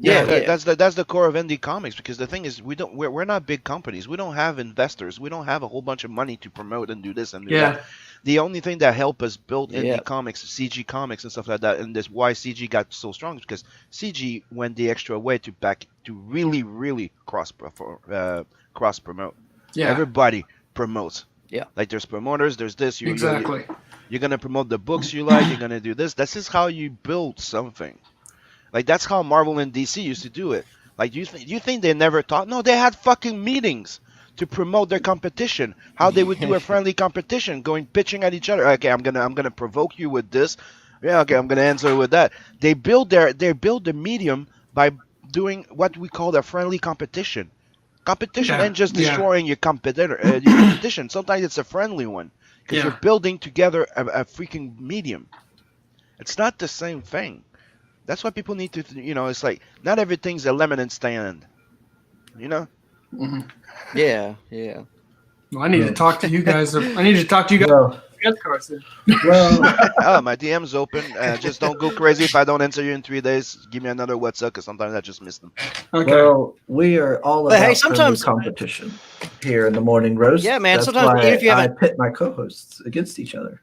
That's the core of indie comics, because the thing is, we're not big companies. We don't have investors. We don't have a whole bunch of money to promote and do this and do that. The only thing that helped us build indie comics, CG comics and stuff like that, and this why CG got so strong, is because CG went the extra way to really cross promote. Yeah. Everybody promotes. Yeah. Like there's promoters, there's this. Exactly. You're gonna promote the books you like. You're gonna do this. This is how you build something. Like that's how Marvel and DC used to do it. Like you think they never thought? No, they had fucking meetings to promote their competition. How they would do a friendly competition, pitching at each other. Okay, I'm gonna provoke you with this. Yeah, okay, I'm gonna answer with that. They build the medium by doing what we call a friendly competition. Competition ain't just destroying your competitor. Your competition. Sometimes it's a friendly one because you're building together a freaking medium. It's not the same thing. That's why people need to, you know, it's like not everything's a lemonade stand, you know? Mm-hmm. Yeah. Well, I need to talk to you guys. Well, my DM's open. Just don't go crazy if I don't answer you in 3 days. Give me another what's up, because sometimes I just miss them. Okay. Well, we are all about sometimes competition here in the Morning Roast. Yeah, man. That's Sometimes why even if you I haven't pit my co-hosts against each other.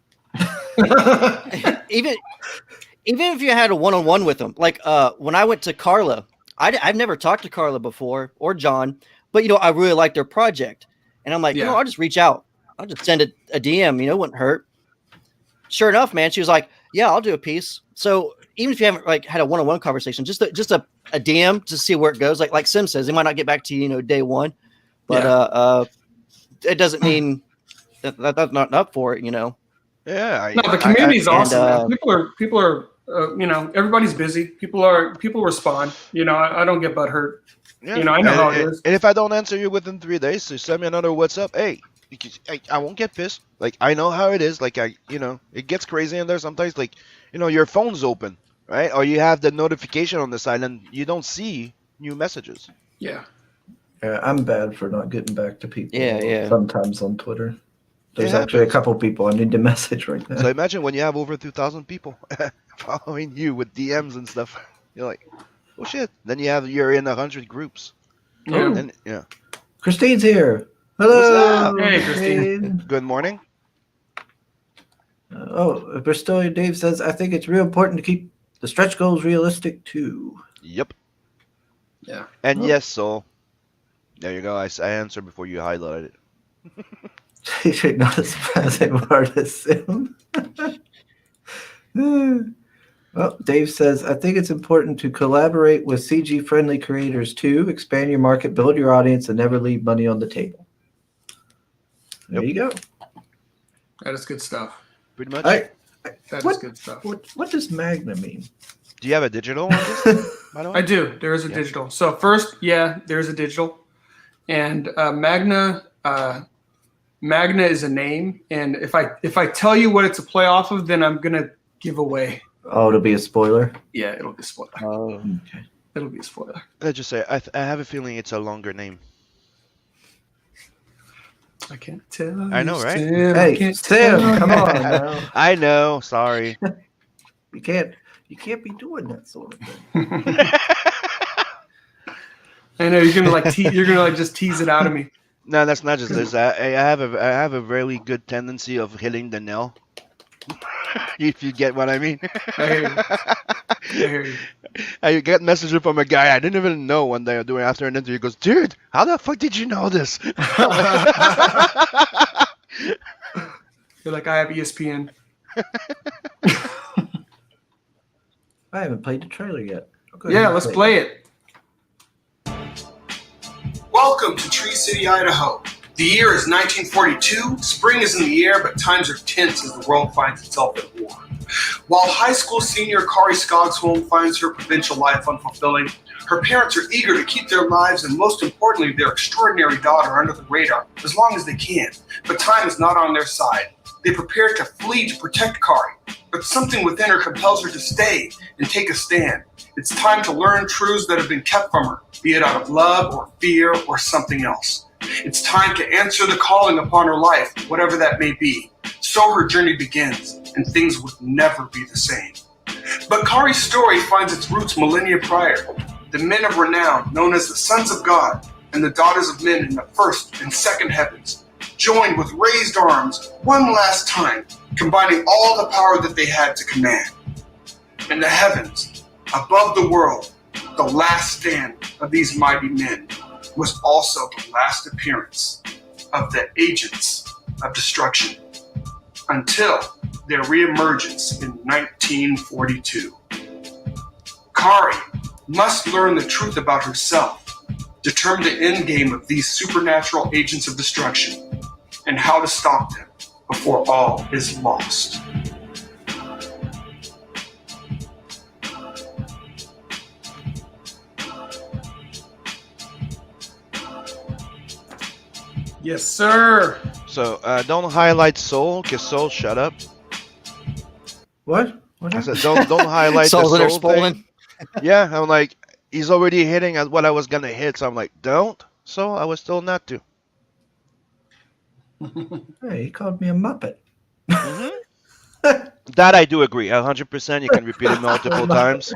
Even if you had a one-on-one with them, like when I went to Carla, I've never talked to Carla before or John, but you know, I really like their project, and I'm like, you know, I'll just reach out, I'll just send it a DM, you know, it wouldn't hurt. Sure enough, man, she was like, yeah, I'll do a piece. So even if you haven't like had a one-on-one conversation, just a DM to see where it goes. Like Sim says, they might not get back to you, you know, day one, but it doesn't mean that that's not up for it, you know. Yeah, no, the community's awesome. People are everybody's busy. People respond. I don't get butthurt. Yeah. I know how it is. And if I don't answer you within 3 days, so send me another WhatsApp. Hey, I won't get pissed. Like, I know how it is. Like, it gets crazy in there sometimes. Like, your phone's open, right? Or you have the notification on the side and you don't see new messages. Yeah. Yeah, I'm bad for not getting back to people. Yeah. Sometimes on Twitter. There's It actually a happens. couple people I need to message right now. So imagine when you have over 2,000 people following you with DMs and stuff. You're like, oh shit. Then you're in 100 groups. Yeah. And yeah. Christine's here. Hello. Hey, Christine. Good morning. Bristolian Dave says, I think it's real important to keep the stretch goals realistic too. Yep. Yeah. And Oh. yes, so there you go. I answered before you highlighted it. Not a surprising word to assume. Well, Dave says, I think it's important to collaborate with CG-friendly creators too, expand your market, build your audience, and never leave money on the table. There you go. That is good stuff. Pretty much. That is What? good stuff. What does Magna mean? Do you have a digital on this, by the way? I do. There is a digital. So first, there's a digital, and Magna is a name. And if I tell you what it's a play off of, then I'm gonna give away. Oh, it'll be a spoiler? Yeah, it'll be a spoiler. Oh. Okay. It'll be a spoiler. Let's just say I have a feeling it's a longer name. I can't tell. I know, right? Sam, I Hey, can't Sam, tell. come on now. I know. Sorry. You can't be doing that sort of thing. I know you're gonna just tease it out of me. No, that's not just this. I have a really good tendency of hitting the nail. If you get what I mean. I hear you. I get messages from a guy I didn't even know one day doing after an interview. He goes, dude, how the fuck did you know this? You're like, I have ESPN. I haven't played the trailer yet. I'll go ahead Yeah, and let's play it. Welcome to Tree City, Idaho. The year is 1942. Spring is in the air, but times are tense as the world finds itself at war. While high school senior Kari Skogsholm finds her provincial life unfulfilling, her parents are eager to keep their lives and, most importantly, their extraordinary daughter under the radar as long as they can. But time is not on their side. They prepare to flee to protect Kari, but something within her compels her to stay and take a stand. It's time to learn truths that have been kept from her, be it out of love or fear or something else. It's time to answer the calling upon her life, whatever that may be. So her journey begins, and things would never be the same. But Kari's story finds its roots millennia prior. The men of renown, known as the sons of God, and the daughters of men in the first and second heavens, joined with raised arms one last time, combining all the power that they had to command. In the heavens, above the world, the last stand of these mighty men was also the last appearance of the agents of destruction, until their reemergence in 1942. Kari must learn the truth about herself, determine the end game of these supernatural agents of destruction, and how to stop them before all is lost. Yes, sir. So don't highlight Soul, cause Soul shut up. What? What I happened? said don't highlight Souls the that are Soul swollen. thing. Yeah, I'm like, he's already hitting at what I was gonna hit, so I'm like, don't. So I was told not to. Hey, he called me a Muppet. Hmm That I do agree, 100%. You can repeat it multiple times.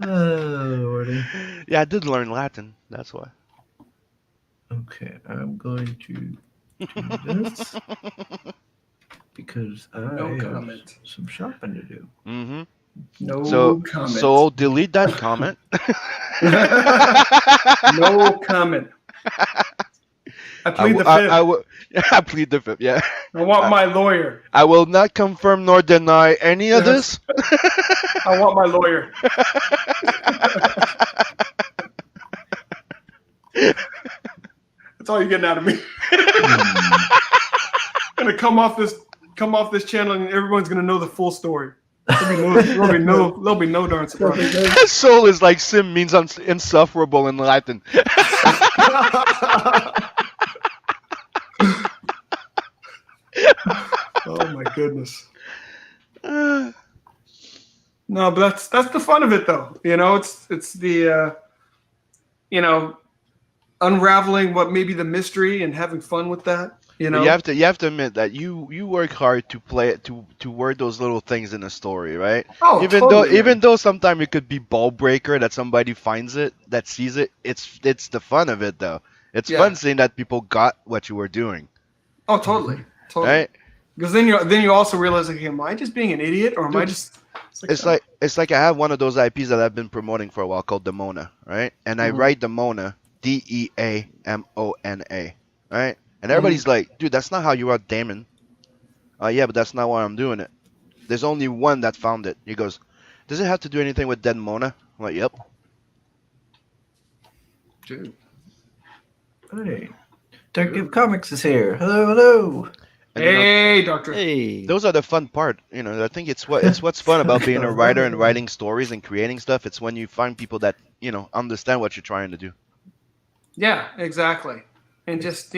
Oh, Lordy. Yeah, I did learn Latin. That's why. Okay, I'm going to do this because I No have comment. some shopping to do. Hmm No So, comment. so delete that comment. No comment. I plead the fifth. I plead the fifth. Yeah, I want my lawyer. I will not confirm nor deny any of this. I want my lawyer. That's all you're getting out of me. Gonna come off this come off this channel and everyone's gonna know the full story. There'll be no darn surprise. Soul is like Sim means insufferable in Latin. Oh my goodness. No, but that's the fun of it, though. You know, it's the unraveling what may be the mystery and having fun with that. You know, you have to admit that you work hard to play it to word those little things in a story, right? Oh, Even though sometimes it could be ball breaker that somebody finds it, that sees it, it's the fun of it though. It's fun seeing that people got what you were doing. Oh, totally. Right? Because then you also realize, like, am I just being an idiot, or am I just? It's like I have one of those IPs that I've been promoting for a while called Demona, right? And I write Demona, Deamona, right? And everybody's like, dude, that's not how you wrote Damon. Yeah, but that's not why I'm doing it. There's only one that found it. He goes, does it have to do anything with Dead Mona? I'm like, yep. Dude. Hey, Detective Comics is here. Hello. And, Hey, Doctor. Hey. those are the fun part. You know, I think it's what's fun about being a writer and writing stories and creating stuff. It's when you find people that, understand what you're trying to do. Yeah, exactly. And just,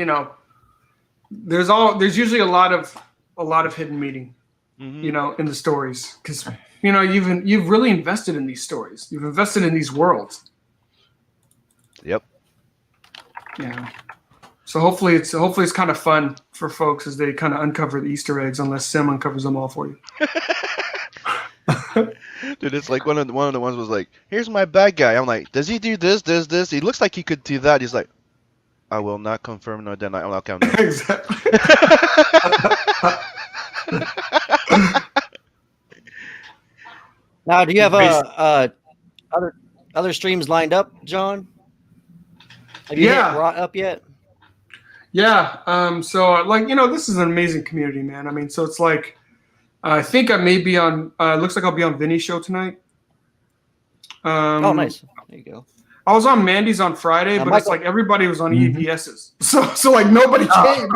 there's usually a lot of hidden meaning, in the stories, because you've really invested in these stories. You've invested in these worlds. Yep. Yeah. So hopefully it's kind of fun for folks as they kind of uncover the Easter eggs, unless Sim uncovers them all for you. Dude, it's like one of the ones was like, here's my bad guy. I'm like, does he do this? He looks like he could do that. He's like, I will not confirm nor deny. I'm like, okay, Exactly. Now, do you have other streams lined up, John? Have you hit Rot up yet? Yeah. So this is an amazing community, man. I mean, so it's like, I think I may be on. Looks like I'll be on Vinny's show tonight. Um, Nice. There you go. I was on Mandy's on Friday, but it's like everybody was on Mhm. EVS's. So like nobody came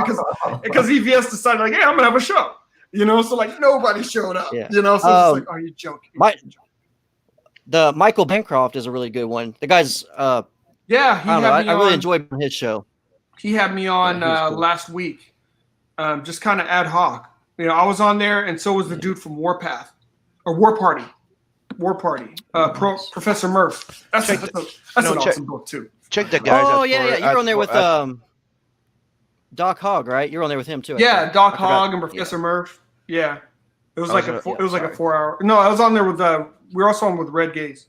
because EVS decided, like, hey, I'm gonna have a show. So like nobody showed up. Yeah. So it's just like, are you joking? The Michael Bancroft is a really good one. The guy's Yeah, I really enjoyed his show. He had me on cool. last week, just kind of ad hoc. I was on there, and so was the dude from Warpath or War Party. Professor Murph. That's an awesome book too. check the guys. Oh yeah. You're on there with Doc Hogg, right? You're on there with him too. Yeah, Doc Hogg and Professor Murph. Yeah, it was like a 4-hour. No, I was on there with. We were also on with Red Gaze.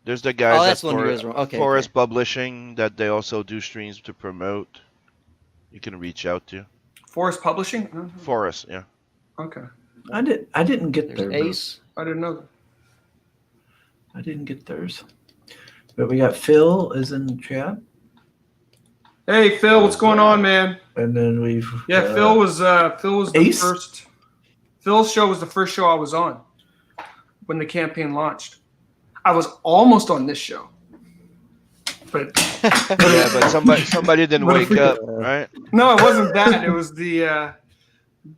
There's the guys that's at the one you guys were. Okay. Forest Publishing that they also do streams to promote. You can reach out to Forest Publishing. Forest, yeah. Okay, I didn't get There's theirs. Ace. I didn't know that. I didn't get theirs. But we got Phil is in the chat, Hey Phil, what's going on, man? and then we've Phil was the Ace? first. Phil's show was the first show I was on when the campaign launched. I was almost on this show, but Yeah, but somebody didn't wake up, right? no, it wasn't that. It was the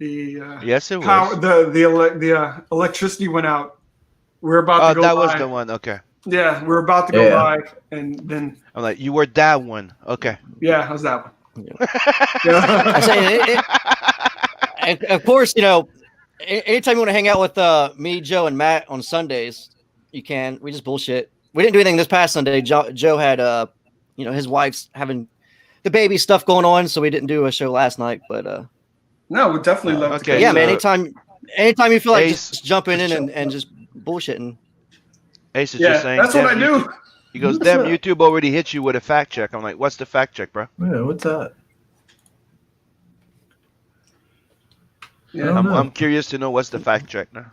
Yes, it was. power. The electricity went out. We were about to go that live. was the one. Okay. Yeah, we were about to go live, and then I'm like, you were that one. Okay. yeah, how's that one? I say and of course, anytime you want to hang out with me, Joe, and Matt on Sundays, you can. We just bullshit. We didn't do anything this past Sunday. Joe had his wife's having the baby stuff going on, so we didn't do a show last night. But No, we definitely love. okay. yeah, man. so- Anytime you feel like Ace- just jumping in and just bullshitting. Ace is Yeah, just saying. that's what I "Damn, do. He goes, damn, YouTube already hit you with a fact check. I'm like, what's the fact check, bro? Yeah, what's that? Yeah. I'm curious to know what's the fact check now.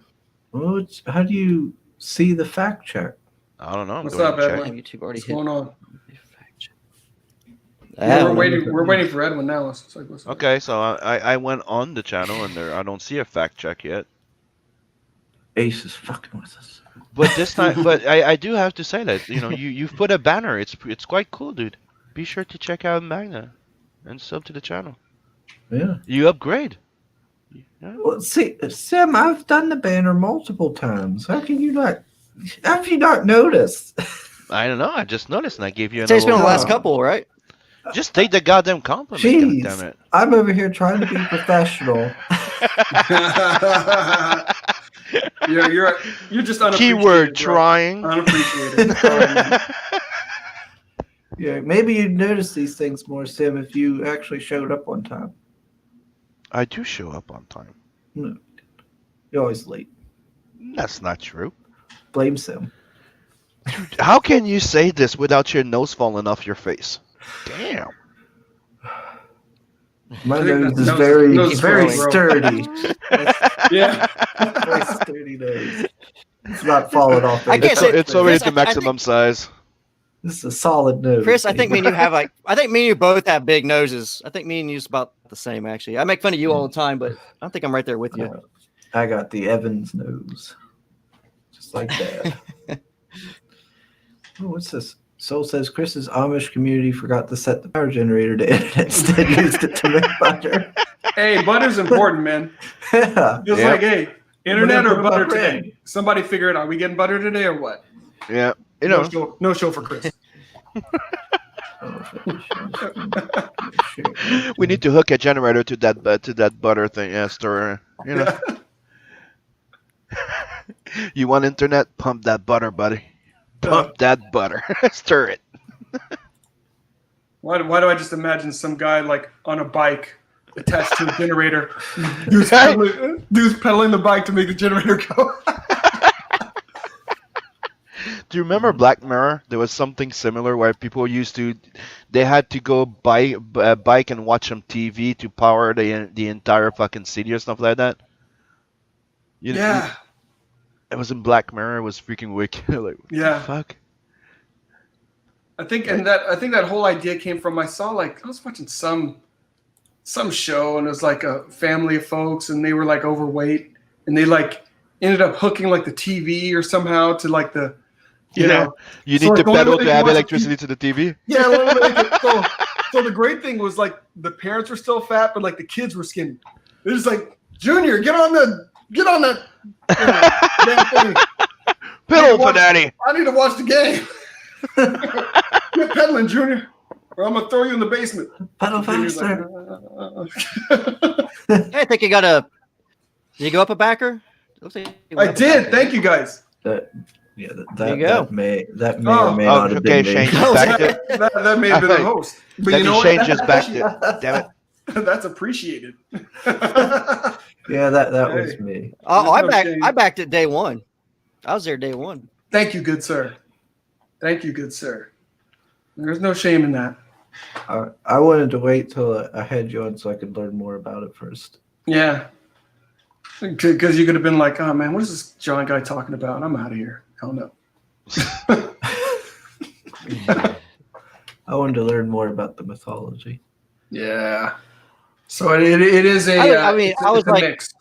Well, how do you see the fact check? I don't know. I'm What's going up, to check. Edwin? YouTube already What's hit. going on? Yeah, we're waiting. We're waiting for Edwin now. It's like, what's up? Okay, so I went on the channel and I don't see a fact check yet. Ace is fucking with us. But this time, but I do have to say that you've put a banner. It's quite cool, dude. Be sure to check out Magna and sub to the channel. Yeah. You upgrade. Well, see, Sim, I've done the banner multiple times. How can you not? How have you not noticed? I don't know. I just noticed, and I gave you Say it's been on the little- last couple, right? Just take the goddamn compliment. Jeez, Goddammit. I'm over here trying to be professional. You're just unappreciated. Keyword bro. trying. Unappreciated. Sorry, man. Yeah, maybe you'd notice these things more, Sim, if you actually showed up on time. I do show up on time. No, you're always late. That's not true. Blame Sim. How can you say this without your nose falling off your face? Damn. My I think nose that is nose- very, nose is very growing, bro. sturdy. Yeah. Very sturdy nose. It's not falling off. I can't It's, say- it's already Chris, the I think- maximum size. This is a solid nose. Chris, I think me and you have I think me and you both have big noses. I think me and you's about the same actually. I make fun of you all the time, but I think I'm right there with you. I got the Evans nose. Just like that. Oh, what's this? Soul says Chris's Amish community forgot to set the power generator to internet, instead used it to make butter. Hey, butter's important, man. Yeah. Just Yeah. like, hey, internet or butter bread. today? Somebody figure it out. We getting butter today or what? Yeah. You know, No show for Chris. we need to hook a generator to that butter thing, Esther. You know. You want internet? Pump that butter, buddy. Pump that butter. Stir it. Why do I just imagine some guy like on a bike attached to a generator, dude's pedaling the bike to make the generator go? Do you remember Black Mirror? There was something similar where people they had to go buy a bike and watch some TV to power the entire fucking city or stuff like that. Yeah. It was in Black Mirror. It was freaking wicked. Like, what Yeah. the fuck? I think that whole idea came from I was watching some show, and it was like a family of folks, and they were like overweight, and they like ended up hooking like the TV or somehow to like the you know. You So, need like, to the only pedal way to they have watch electricity to the TV. Yeah, so the great thing was like the parents were still fat, but like the kids were skinny. They're just like, Junior, get on that damn thing. Pedal for daddy. I need to watch the game. Quit pedaling, Junior, or I'm gonna throw you in the basement. Pedal Junior's like, faster. Hey, I think you got a. Did you go up a backer? Looks like you went I up a did. backer. Thank you guys. That There you go. that may Oh, or may not have okay, been Shane, me. just back it. That may have been the host. But Let you me know Shane what? just backed it. Damn it. That's appreciated. Yeah, that was Hey. me. Oh, There's no shame. I backed it day one. I was there day one. Thank you, good sir. Thank you, good sir. There's no shame in that. I wanted to wait till I had you on so I could learn more about it first. Yeah. Because you could have been like, oh man, what is this John guy talking about? I'm out of here. Hell no. I wanted to learn more about the mythology. Yeah. So it is a. I mean, it's I was it's a like- mix.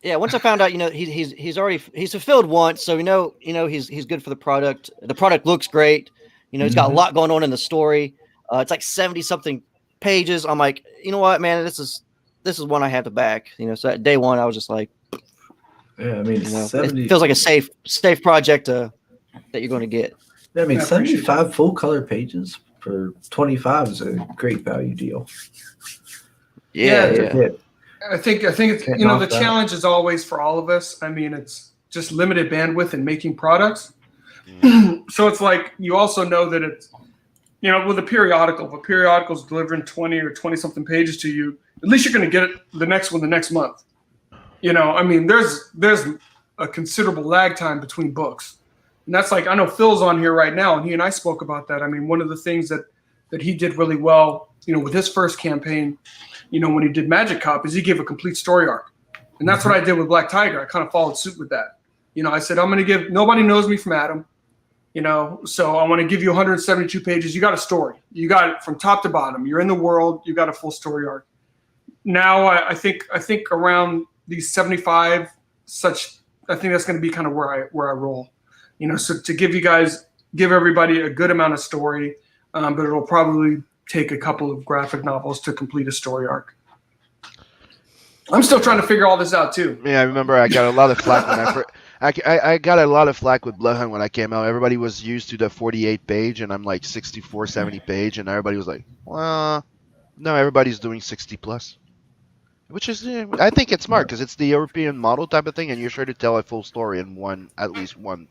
Yeah, once I found out, he's already fulfilled once, so he's good for the product. The product looks great. He's got a lot going on in the story. It's like 70 something pages. I'm like, you know what, man, this is one I have to back. So at day one, I was just like, Yeah, I mean, 70. it feels like a safe project that you're going to get. I mean, I appreciate 75 full color pages for 25 is a great value deal. Yeah. Yeah. I think it's Can't the knock that. challenge is always for all of us. I mean, it's just limited bandwidth in making products. So it's like you also know that it's with a periodical, if a periodical is delivering 20 or 20 something pages to you, at least you're going to get it the next month. I mean, there's a considerable lag time between books. And that's like, I know Phil's on here right now, and he and I spoke about that. I mean, one of the things that he did really well, with his first campaign, when he did Magic Cop, is he gave a complete story arc. And that's what I did with Black Tiger. I kind of followed suit with that. I said, I'm going to give, nobody knows me from Adam, so I want to give you 172 pages. You got a story. You got it from top to bottom. You're in the world. You got a full story arc. Now I think around these 75, I think that's going to be kind of where I roll. So to give everybody a good amount of story, but it'll probably take a couple of graphic novels to complete a story arc. I'm still trying to figure all this out too. Yeah, I remember I got a lot of flack when I got a lot of flack with Bloodhound when I came out. Everybody was used to the 48 page, and I'm like 64, 70 page, and everybody was like, well, no, everybody's doing 60 plus. Which is, I think it's smart because it's the European model type of thing, and you're sure to tell a full story in at least one.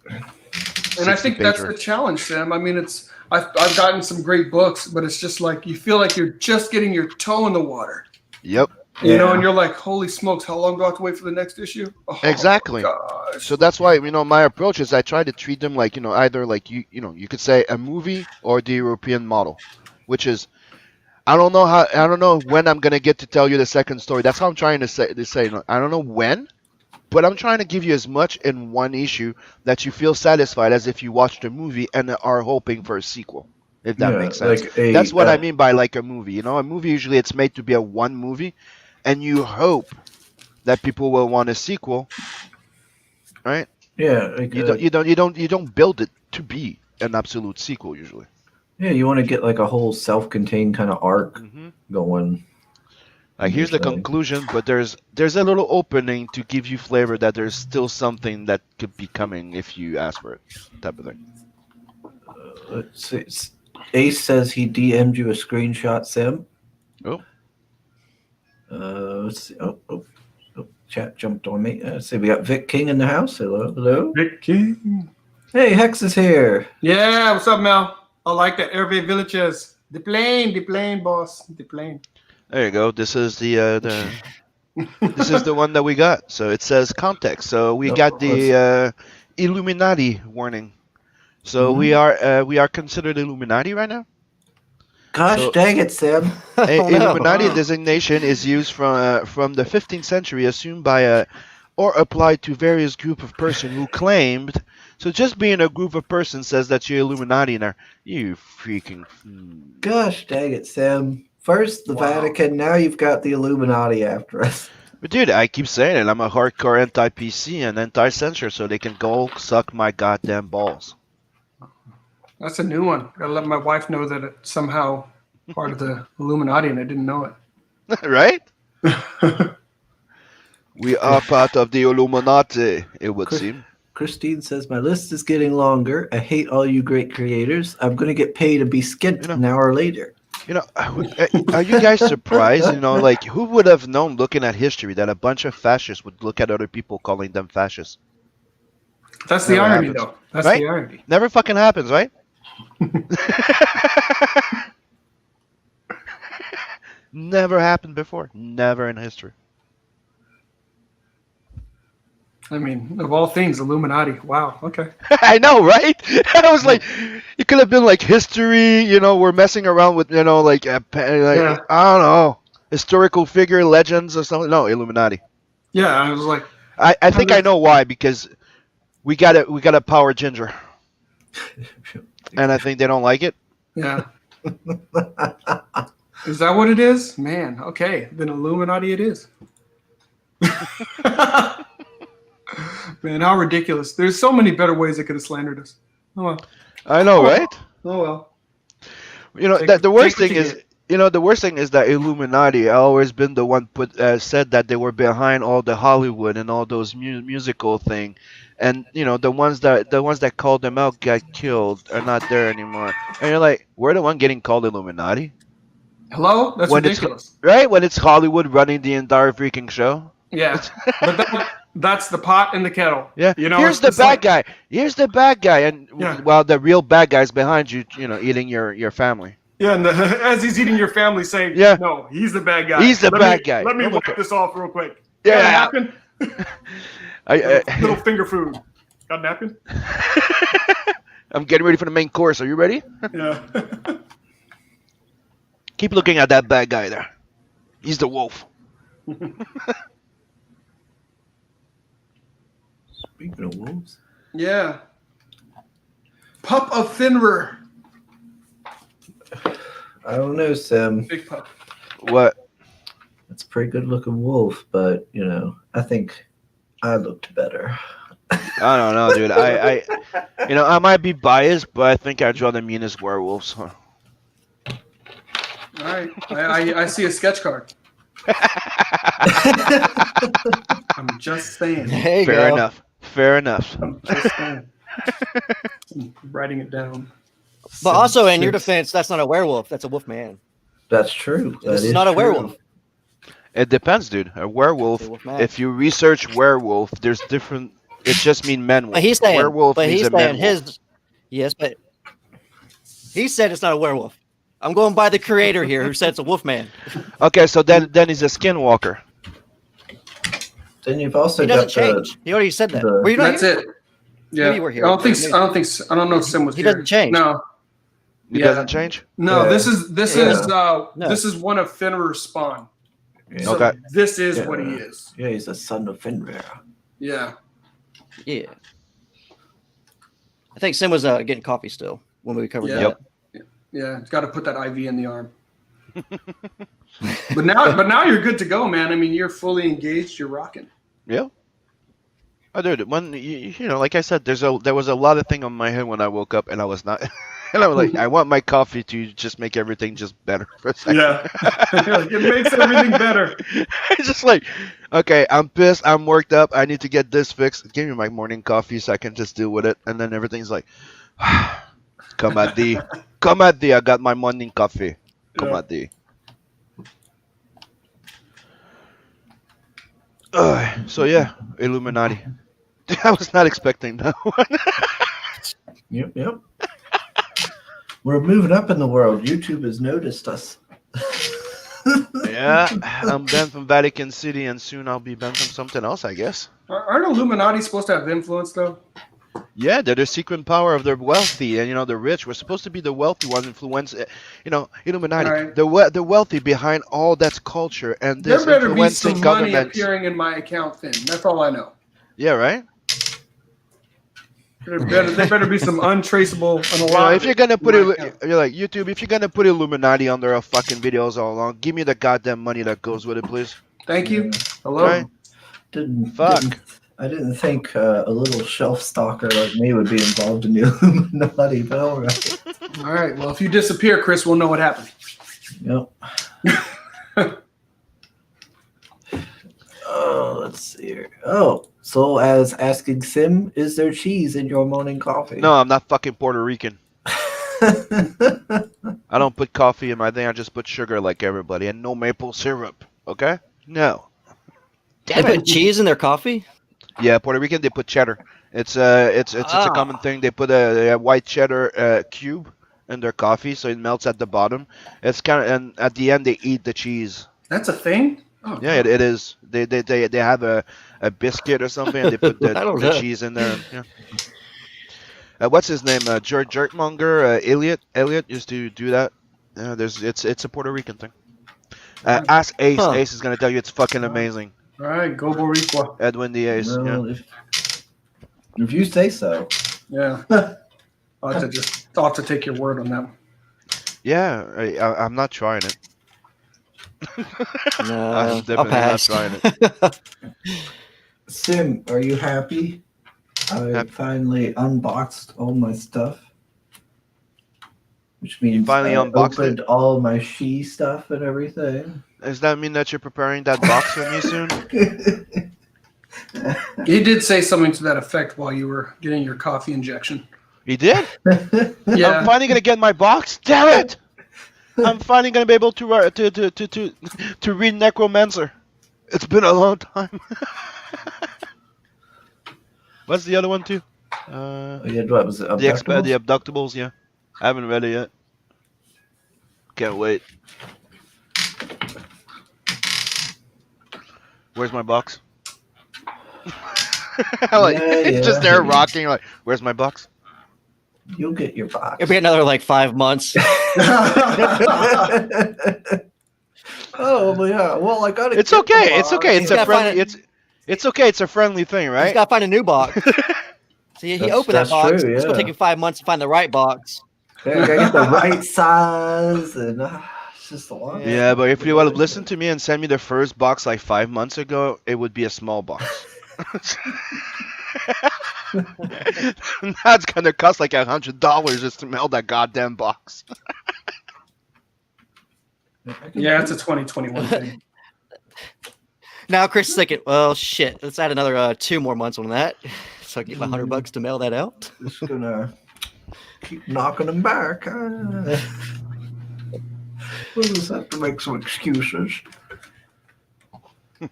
And I think that's the challenge, Sam. I mean, I've gotten some great books, but it's just like you feel like you're just getting your toe in the water. Yep. You know, and you're like, holy smokes, how long do I have to wait for the next issue? Oh, exactly. So that's why, my approach is I try to treat them like, either like you could say a movie or the European model, which is, I don't know when I'm gonna get to tell you the second story. That's how I'm trying to say. I don't know when, but I'm trying to give you as much in one issue that you feel satisfied as if you watched a movie and are hoping for a sequel. If that makes sense. That's what I mean by like a movie. A movie usually it's made to be a one movie, and you hope that people will want a sequel, right? Yeah. You don't build it to be an absolute sequel usually. Yeah, you want to get like a whole self-contained kind of arc going. Like here's the conclusion, but there's a little opening to give you flavor that there's still something that could be coming if you ask for it, type of thing. Let's see. Ace says he DM'd you a screenshot, Sam. Oh. Let's see. Oh, chat jumped on me. Let's see. We got Vic King in the house. Hello. Vic King. Hey, Hex is here. Yeah, what's up, Mel? I like that. Hervey Villages. The plane, boss. The plane. There you go. This is the this is the one that we got. So it says context. So we got the Illuminati warning. So we are considered Illuminati right now. Gosh dang it, Sam. Illuminati designation is used from the 15th century, assumed by or applied to various group of persons who claimed. So just being a group of persons says that you're Illuminati now. You freaking. Gosh dang it, Sam. First the Vatican, now you've got the Illuminati after us. But dude, I keep saying it. I'm a hardcore anti-PC and anti-censor, so they can go suck my goddamn balls. That's a new one. Gotta let my wife know that it's somehow part of the Illuminati and I didn't know it. Right? We are part of the Illuminati, it would seem. Christine says, my list is getting longer. I hate all you great creators. I'm going to get paid to be skint an hour later. Are you guys surprised? Like, who would have known looking at history that a bunch of fascists would look at other people calling them fascists? That's the irony, though. That's the irony. Never fucking happens, right? Never happened before. Never in history. I mean, of all things, Illuminati. Wow. Okay. I know, right? I was like, it could have been like history. We're messing around with, I don't know, historical figure, legends or something. No, Illuminati. Yeah, I was like, I think I know why, because we got a power ginger, and I think they don't like it. Yeah. Is that what it is? Man. Okay, then Illuminati it is. Man, how ridiculous. There's so many better ways they could have slandered us. Oh, well. I know, right? Oh, well. The worst thing is, the worst thing is that Illuminati always been the one said that they were behind all the Hollywood and all those musical thing. And, the ones that called them out got killed are not there anymore. And you're like, we're the one getting called Illuminati? Hello? That's ridiculous. Right? When it's Hollywood running the entire freaking show? Yeah. But that's the pot and the kettle. Yeah. Here's the bad guy. Here's the bad guy. And while the real bad guy's behind you, eating your family. Yeah, and as he's eating your family saying, no, he's the bad guy. He's the bad guy. Let me wipe this off real quick. Yeah. Got a napkin? Little finger food. Got a napkin? I'm getting ready for the main course. Are you ready? Yeah. Keep looking at that bad guy there. He's the wolf. Speaking of wolves. Yeah. Pup of Finrer. I don't know, Sam. Big pup. What? It's a pretty good looking wolf, but I think I looked better. I don't know, dude. I might be biased, but I think I draw the meanest werewolves. Huh? All right. I see a sketch card. I'm just saying. There you Fair go. enough. Fair enough. I'm just saying. I'm writing it down. But also, in your Six. defense, that's not a werewolf. That's a wolf man. That's true. This is not a werewolf. It depends, dude. A werewolf. It's a wolf man. If you research werewolf, there's different. It just means men wolf. But he's saying, werewolf but means he's a man saying wolf. his. Yes, but he said it's not a werewolf. I'm going by the creator here, who said it's a wolf man. Okay, so then he's a skinwalker. Then you've also He got doesn't change. He already said that. the- Were you not That's here? it. Yeah. Maybe you were here. I don't know if Sim was He here. doesn't change. No. He Yeah. doesn't change. No, Yeah. this is No. this is one of Fenrir's spawn. Yeah. So Okay. this is Yeah. what he is. Yeah, he's the son of Fenrir. Yeah. Yeah. I think Sim was getting coffee still when we covered Yeah. that. Yep. Yeah. Got to put that IV in the arm. but now you're good to go, man. I mean, you're fully engaged. You're rocking. Yeah. I did. When you know, like I said, there was a lot of thing on my head when I woke up, and I was not. And I was like, I want my coffee to just make everything just better for a second. Yeah. Like, it makes everything better. It's just like, okay, I'm pissed, I'm worked up, I need to get this fixed. Give me my morning coffee so I can just deal with it, and then everything's like, come at thee, I got my morning coffee, come Yeah. at thee. So yeah, Illuminati. I was not expecting that one. Yep. We're moving up in the world. YouTube has noticed us. Yeah, I'm banned from Vatican City, and soon I'll be banned from something else, I guess. Aren't Illuminati supposed to have influence though? Yeah, they're the secret power of the wealthy, and the rich. We're supposed to be the wealthy ones, influence. Illuminati. Right. The wealthy behind all that's culture and this There better be influencing some money governments. appearing in my account then. That's all I know. Yeah, right. There better be some untraceable, If you're gonna put my it, account. you're like YouTube. If you're gonna put Illuminati under our fucking videos all along, give me the goddamn money that goes with it, please. Thank you. Hello. Right. Fuck. I didn't think a little shelf stalker like me would be involved in the Illuminati, but all right. All right. Well, if you disappear, Chris, we'll know what happened. Yep. Oh, let's see here. Oh, so as asking Sim, is there cheese in your morning coffee? No, I'm not fucking Puerto Rican. I don't put coffee in my thing. I just put sugar like everybody, and no maple syrup. Okay? No. They put cheese in their coffee? Yeah, Puerto Rican, they put cheddar. It's a common thing. They put a white cheddar cube in their coffee, so it melts at the bottom. It's and at the end they eat the cheese. That's a thing. Oh, Yeah, it is. They have a biscuit or something, and they put I don't the know. cheese in there. Yeah. What's his name? George Jerkmonger. Elliot used to do that. Yeah, it's a Puerto Rican thing. Ask Ace. Huh. Ace is gonna tell you it's fucking amazing. All right. Go Boricua. Edwin the Ace. Well, if you say so. Yeah. I'll have to take your word on that one. Yeah, I'm not trying it. No, I'm I'll definitely not pass. trying it. Sim, are you happy? I Happy. finally unboxed all my stuff. Which means finally I unboxed opened all my she stuff and everything. Does that mean that you're preparing that box for me soon? He did say something to that effect while you were getting your coffee injection. He did? Yeah. I'm finally gonna get my box. Damn it! I'm finally gonna be able to read Necromancer. It's been a long time. What's the other one too? Yeah, what was it? The Abductables. Yeah, I haven't read it yet. Can't wait. Where's my box? It's just there rocking. Like, where's my box? You'll get your box. It'll be another like 5 months. Oh, but yeah. Well, I got it. It's okay. It's okay. It's He's a gotta find friendly. It's okay. It's a friendly thing, He's right? got to find a new box. See, he That's- opened that that's box. true, It's going to yeah. take him 5 months to find the right box. Yeah, I gotta get the right size, and it's just a lot. Yeah, but if you would have listened to me and sent me the first box like 5 months ago, it would be a small box. That's gonna cost like $100 just to mail that goddamn box. Yeah, it's a 2021 thing. Now Chris is thinking, well, shit, let's add another 2 more months on that, so I can get my $100 to mail that out. Just gonna keep knocking them back. We'll just have to make some excuses.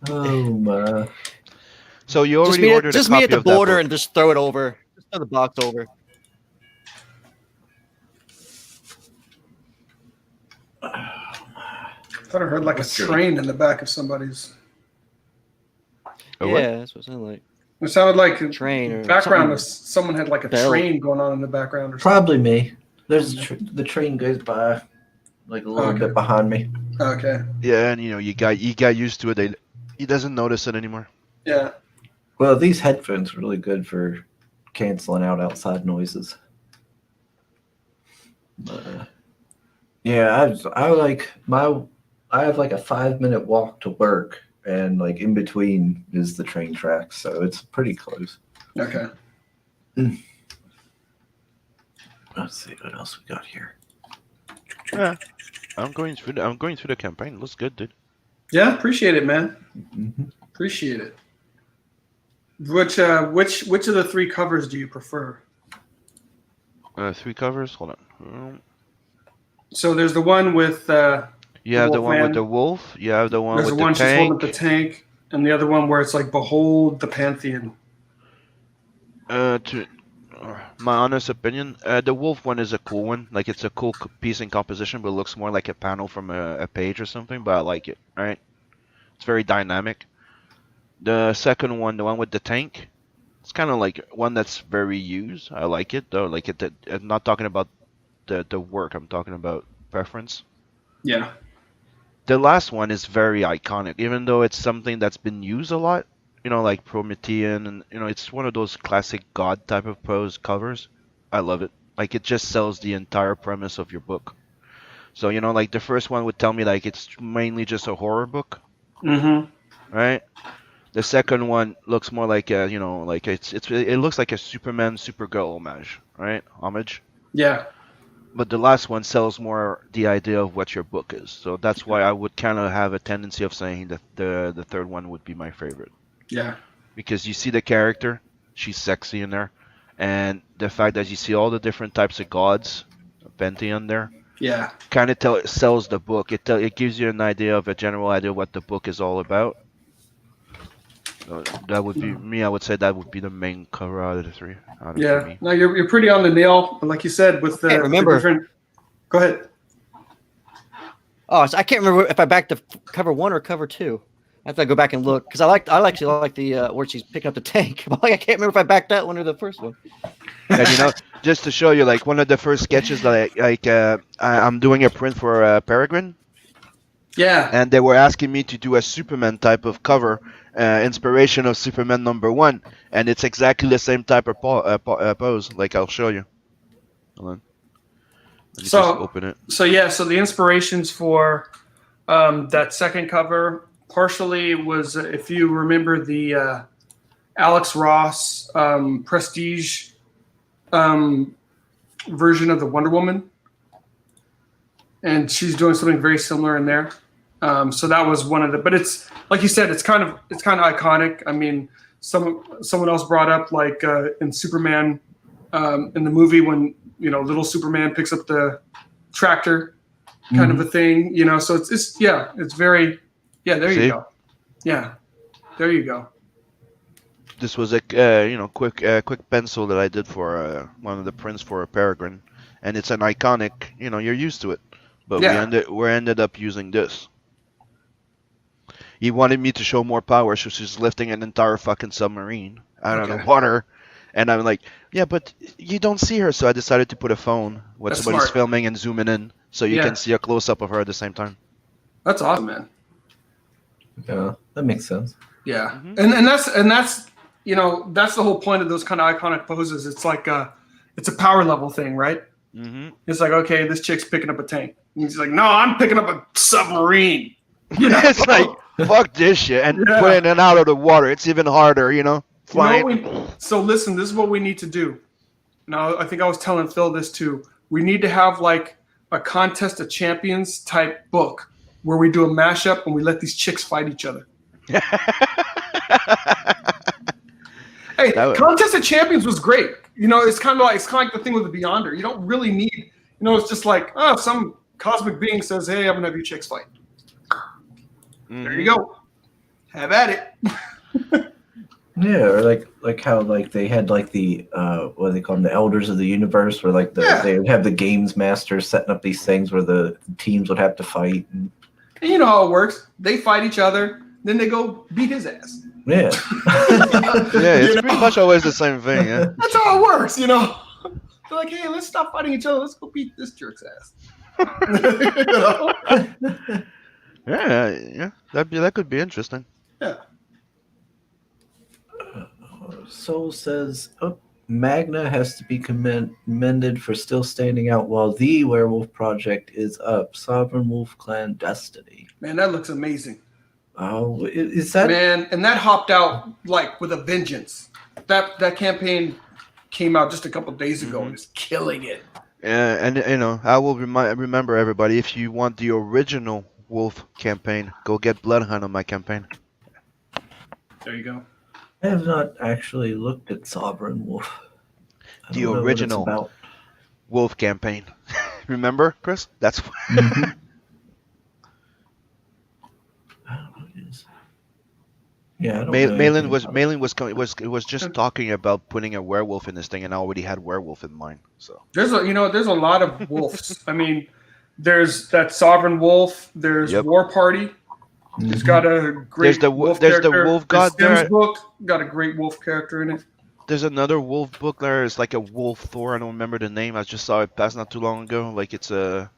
Oh my! So you Just already meet, ordered just a meet copy at the of that border book. and just throw it over. Just throw the box over. I thought I heard like a train in the back of somebody's. A what? Yeah, that's what it sounded like. It sounded like a Train or background of something. someone had like a Bell. train going on in the background or something. Probably me. There's the train goes by like a little Okay. bit behind me. Okay. Yeah, and you got used to it. He doesn't notice it anymore. Yeah. Well, these headphones are really good for canceling out outside noises. Yeah, I have like a 5-minute walk to work, and like in between is the train tracks, so it's pretty close. Okay. Let's see what else we got here. Yeah. I'm going through the campaign. It looks good, dude. Yeah, appreciate it, man. Mm-hmm. Appreciate it. Which of the 3 covers do you prefer? 3 covers. Hold on. So there's the one with You have the one with Wolfman. the wolf. You have the one there's with the one the she's holding up tank. the tank, and the other one where it's like behold the Pantheon. To my honest opinion, the wolf one is a cool one. Like it's a cool piece in composition, but it looks more like a panel from a page or something. But I like it. Right? It's very dynamic. The second one, the one with the tank, it's kind of like one that's very used. I like it though. Like it. I'm not talking about the work. I'm talking about preference. Yeah. The last one is very iconic, even though it's something that's been used a lot. Like Promethean, and it's one of those classic god type of pose covers. I love it. Like it just sells the entire premise of your book. So like the first one would tell me like it's mainly just a horror book, Mm-hmm. right? The second one looks more like a, like it looks like a Superman Supergirl homage. Yeah. But the last one sells more the idea of what your book is. So that's why I would kind of have a tendency of saying that the third one would be my favorite. Yeah. Because you see the character, she's sexy in there, and the fact that you see all the different types of gods, Pantheon there, Yeah. kind of sells the book. It gives you a general idea of what the book is all about. That would be me. I would say that would be the main cover out of the 3. For Yeah. me. No, you're pretty on the nail. But like you said, with the, Hey, remember- the different. Go ahead. Oh, so I can't remember if I backed the cover 1 or cover 2. I have to go back and look because I actually like the where she's picking up the tank. But I can't remember if I backed that one or the first one. And just to show you, like one of the first sketches that I'm doing a print for Peregrine, Yeah. and they were asking me to do a Superman type of cover, inspiration of Superman #1, and it's exactly the same type of pose. Like I'll show you. Hold on. Let me So- just open it. So yeah. So the inspirations for that second cover partially was, if you remember, the Alex Ross Prestige version of the Wonder Woman, and she's doing something very similar in there. So that was one of the. But it's like you said, it's kind of iconic. I mean, someone else brought up like in Superman in the movie when little Superman picks up the tractor, kind of a thing. So it's very. Yeah, there See? you go. Yeah, there you go. This was a quick pencil that I did for one of the prints for a Peregrine, and it's an iconic. You're used to it, but Yeah. we ended up using this. He wanted me to show more power, so she's lifting an entire fucking submarine out of the Okay. water, and I'm like, yeah, but you don't see her, so I decided to put a phone when That's somebody's smart. filming and zooming in, so you Yeah. can see a close up of her at the same time. That's awesome, man. Yeah, that makes sense. Yeah, Mhm. and that's that's the whole point of those kind of iconic poses. It's like it's a power level thing, right? Mm-hmm. It's like, okay, this chick's picking up a tank. And he's like, no, I'm picking up a submarine. You know? It's like, fuck this shit, and Yeah. putting it out of the water, it's even harder, flying. So listen, this is what we need to do. Now, I think I was telling Phil this too. We need to have like a contest of champions type book where we do a mashup and we let these chicks fight each other. Hey, Contest of Champions was great. You know, it's kind of like the thing with the Beyonder. You don't really need, you know, it's just like, oh, some cosmic being says, hey, I'm gonna have you chicks fight. There you go. Have at it. Yeah, or like how like they had like the what do they call them, the Elders of the Universe, where like they would have the games masters setting up these things where the teams would have to fight. And you know how it works. They fight each other, then they go beat his ass. Yeah. Yeah, it's pretty much always the same thing. Yeah. That's how it works, you know. They're like, hey, let's stop fighting each other. Let's go beat this jerk's ass. You know? Yeah. That could be interesting. Yeah. Soul says, Magna has to be commended for still standing out while the Werewolf Project is up. Sovereign Wolf Clan Destiny. Man, that looks amazing. Oh, is that... Man, and that hopped out like with a vengeance. That campaign came out just a couple days ago and is killing it. Yeah, and you know, I will remember everybody, if you want the original Wolf campaign, go get Bloodhound on my campaign. There you go. I have not actually looked at Sovereign Wolf. The original Wolf campaign. Remember, Chris? That's Mm-hmm. I don't know what it is. Yeah, I don't know. Malin was just talking about putting a werewolf in this thing, and I already had werewolf in mind. So there's a lot of wolves. I mean, there's that Sovereign Wolf. There's War Party. It's got a great wolf character. There's the wolf god there. Book got a great wolf character in it. There's another wolf book there. It's like a wolf Thor. I don't remember the name. I just saw it pass not too long ago. Like it's a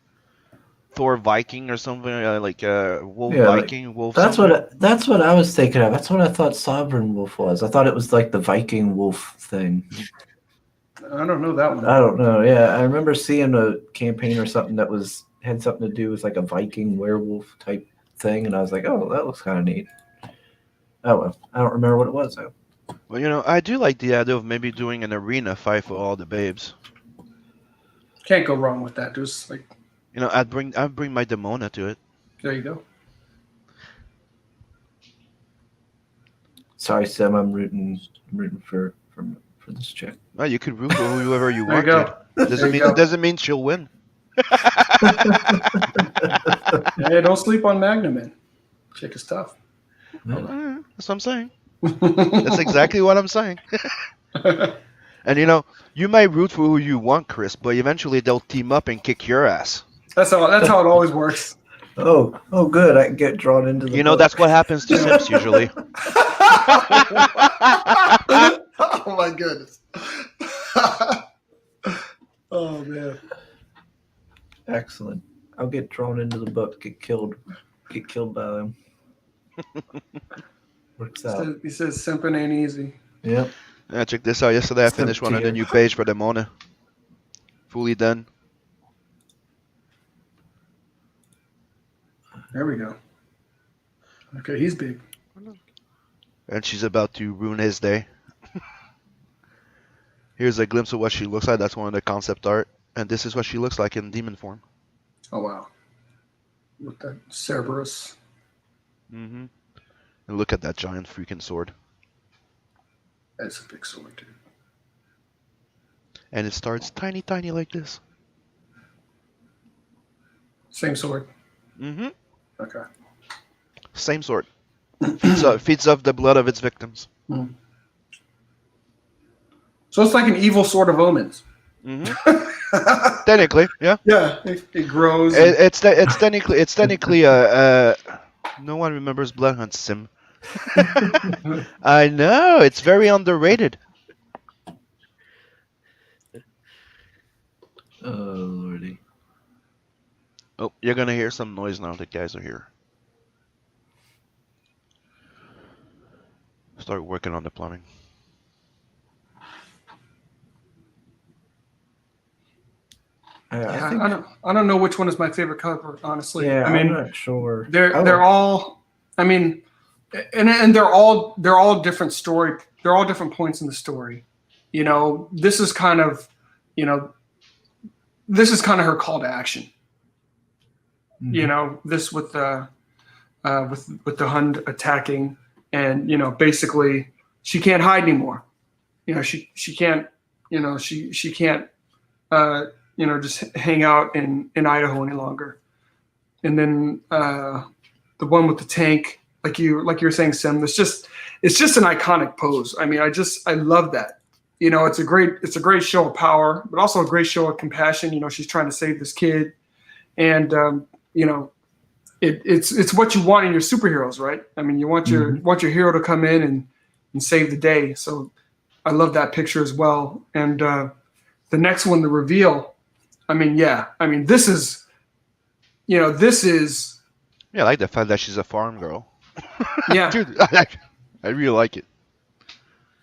Thor Viking or something. Like a wolf Viking wolf. That's what I was thinking of. That's what I thought Sovereign Wolf was. I thought it was like the Viking wolf thing. I don't know that one. I don't know. Yeah, I remember seeing a campaign or something that had something to do with like a Viking werewolf type thing, and I was like, oh, that looks kind of neat. Oh well, I don't remember what it was though. Well, you know, I do like the idea of maybe doing an arena fight for all the babes. Can't go wrong with that. Just like, you know, I'd bring my Demona to it. There you go. Sorry, Sam, I'm rooting for this chick. Oh, you could root for whoever you want. Doesn't mean she'll win. Hey, don't sleep on Magna, man. Chick is tough. Yeah. That's what I'm saying. That's exactly what I'm saying. And you know, you might root for who you want, Chris, but eventually they'll team up and kick your ass. That's how it always works. Oh, good. I can get drawn into the. You know, that's what happens to Sims usually. Oh my goodness. Oh man. Excellent. I'll get drawn into the book, get killed by them. Works out. He says simping ain't easy. Yep. Yeah, check this out. Yesterday I finished one of the new page for Demona. Fully done. There we go. Okay, he's big. And she's about to ruin his day. Here's a glimpse of what she looks like. That's one of the concept art. And this is what she looks like in demon form. Oh, wow. With that Cerberus. Mm-hmm. And look at that giant freaking sword. That's a big sword, dude. And it starts tiny like this. Same sword? Mm-hmm. Okay. Same sword. Feeds off the blood of its victims. Mm. So it's like an evil sword of omens. Mm-hmm. Technically, yeah. Yeah, it grows. It's technically no one remembers Bloodhunt Sim. I know, it's very underrated. Oh lordy. Oh, you're gonna hear some noise now. The guys are here. Start working on the plumbing. I don't know which one is my favorite cover, honestly. Yeah, I mean, I'm not sure. They're all. I mean, and they're all different story. They're all different points in the story. You know, this is kind of her call to action. You know, this with the Hun attacking, and you know, basically she can't hide anymore. You know, she can't. You know, she can't. You know, just hang out in Idaho any longer. And then the one with the tank, like you were saying, Sim, it's just an iconic pose. I mean, I love that. You know, it's a great show of power, but also a great show of compassion. You know, she's trying to save this kid, and you know, it's what you want in your superheroes, right? I mean, you want your hero to come in and save the day. So I love that picture as well. And the next one, the reveal. I mean, yeah. I mean, this is. Yeah, I like the fact that she's a farm girl. Yeah, Dude, I really like it.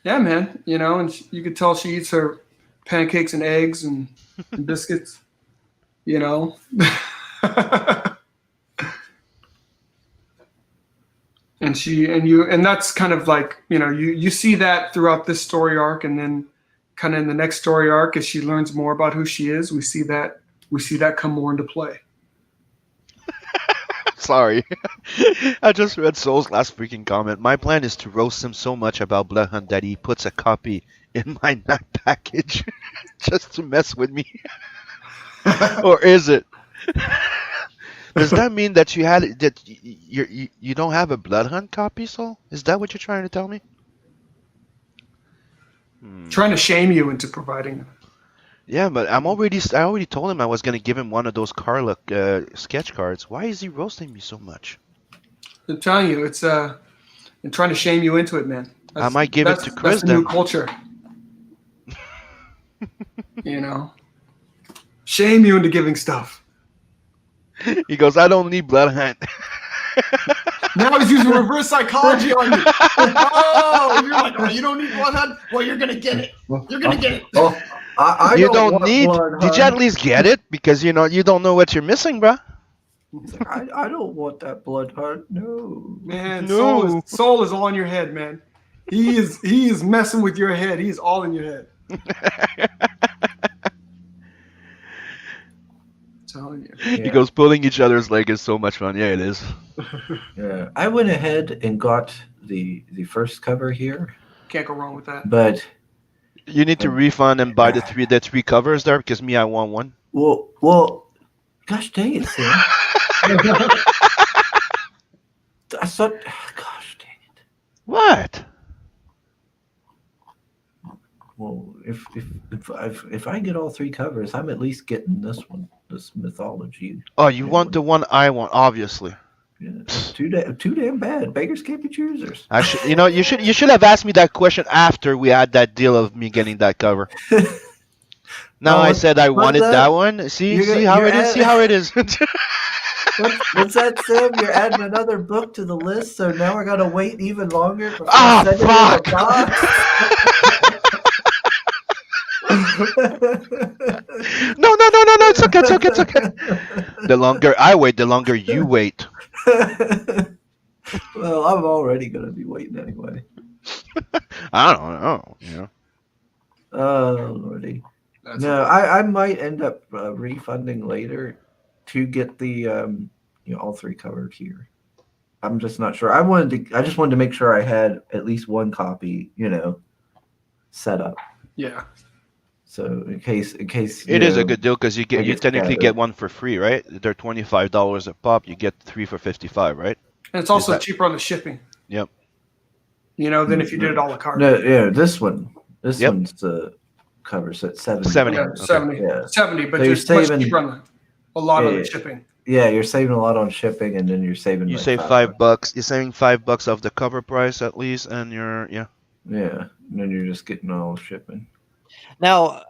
yeah, man. You know, and you could tell she eats her pancakes and eggs and biscuits. You know. And that's kind of like, you know, you see that throughout this story arc, and then kind of in the next story arc, as she learns more about who she is, we see that come more into play. Sorry. I just read Soul's last freaking comment. My plan is to roast him so much about Blood Hunt that he puts a copy in my night package just to mess with me. Or is it? Does that mean that you don't have a Blood Hunt copy, Soul? Is that what you're trying to tell me? Trying to shame you into providing. Yeah, but I already told him I was gonna give him one of those Carla sketch cards. Why is he roasting me so much? I'm telling you, it's I'm trying to shame you into it, man. I might give it to Chris that's the then. new culture. You know, shame you into giving stuff. He goes, I don't need Blood Hunt. Now he's using reverse psychology on you. Oh, you're like, oh, you don't need Blood Hunt? Well, you're gonna get it. You're gonna get it. Oh, I You don't want need. Blood Did you Hunt. at least get it? Because you don't know what you're missing, bruh. I don't want that Blood Hunt. No. Man, No. soul is all in your head, man. He is messing with your head. He's all in your head. Telling you. Yeah. He goes, pulling each other's leg is so much fun. Yeah, it is. Yeah. I went ahead and got the first cover here, Can't go wrong with that. but You need to refund and buy the three covers there because I want one. well, gosh dang it, Sam. I thought, gosh dang it. What? Well, if I get all three covers, I'm at least getting this one, this mythology. Oh, you want the one I want, obviously. Yeah, too damn bad. Beggars can't be choosers. I should, you should have asked me that question after we had that deal of me getting that cover. Now I said I wanted that one. See how it is. See how it is. What's that, Sam? You're adding another book to the list, so now we're gonna wait even longer. Before Ah, sending fuck! it in a box? No, it's okay. The longer I wait, the longer you wait. Well, I'm already gonna be waiting anyway. I don't know. Oh lordy. No, I might end up refunding later to get the all three covered here. I'm just not sure. I just wanted to make sure I had at least one copy, set up. Yeah. So in case It is a good deal because you technically scattered. get one for free, right? They're $25 a pop. You get 3 for $55, right? And it's also cheaper on the shipping. Yep. Than if you did it a la carte. No, yeah, this one. This Yep. one's the cover set 70. 70. Yeah, Okay. 70. Yeah. 70, but So you're just much saving- cheaper on a lot on Yeah. the shipping. Yeah, you're saving a lot on shipping, and then you're saving. You like save $5. You're saving $5 of the cover price at least, and Yeah, and then you're just getting all shipping. Now,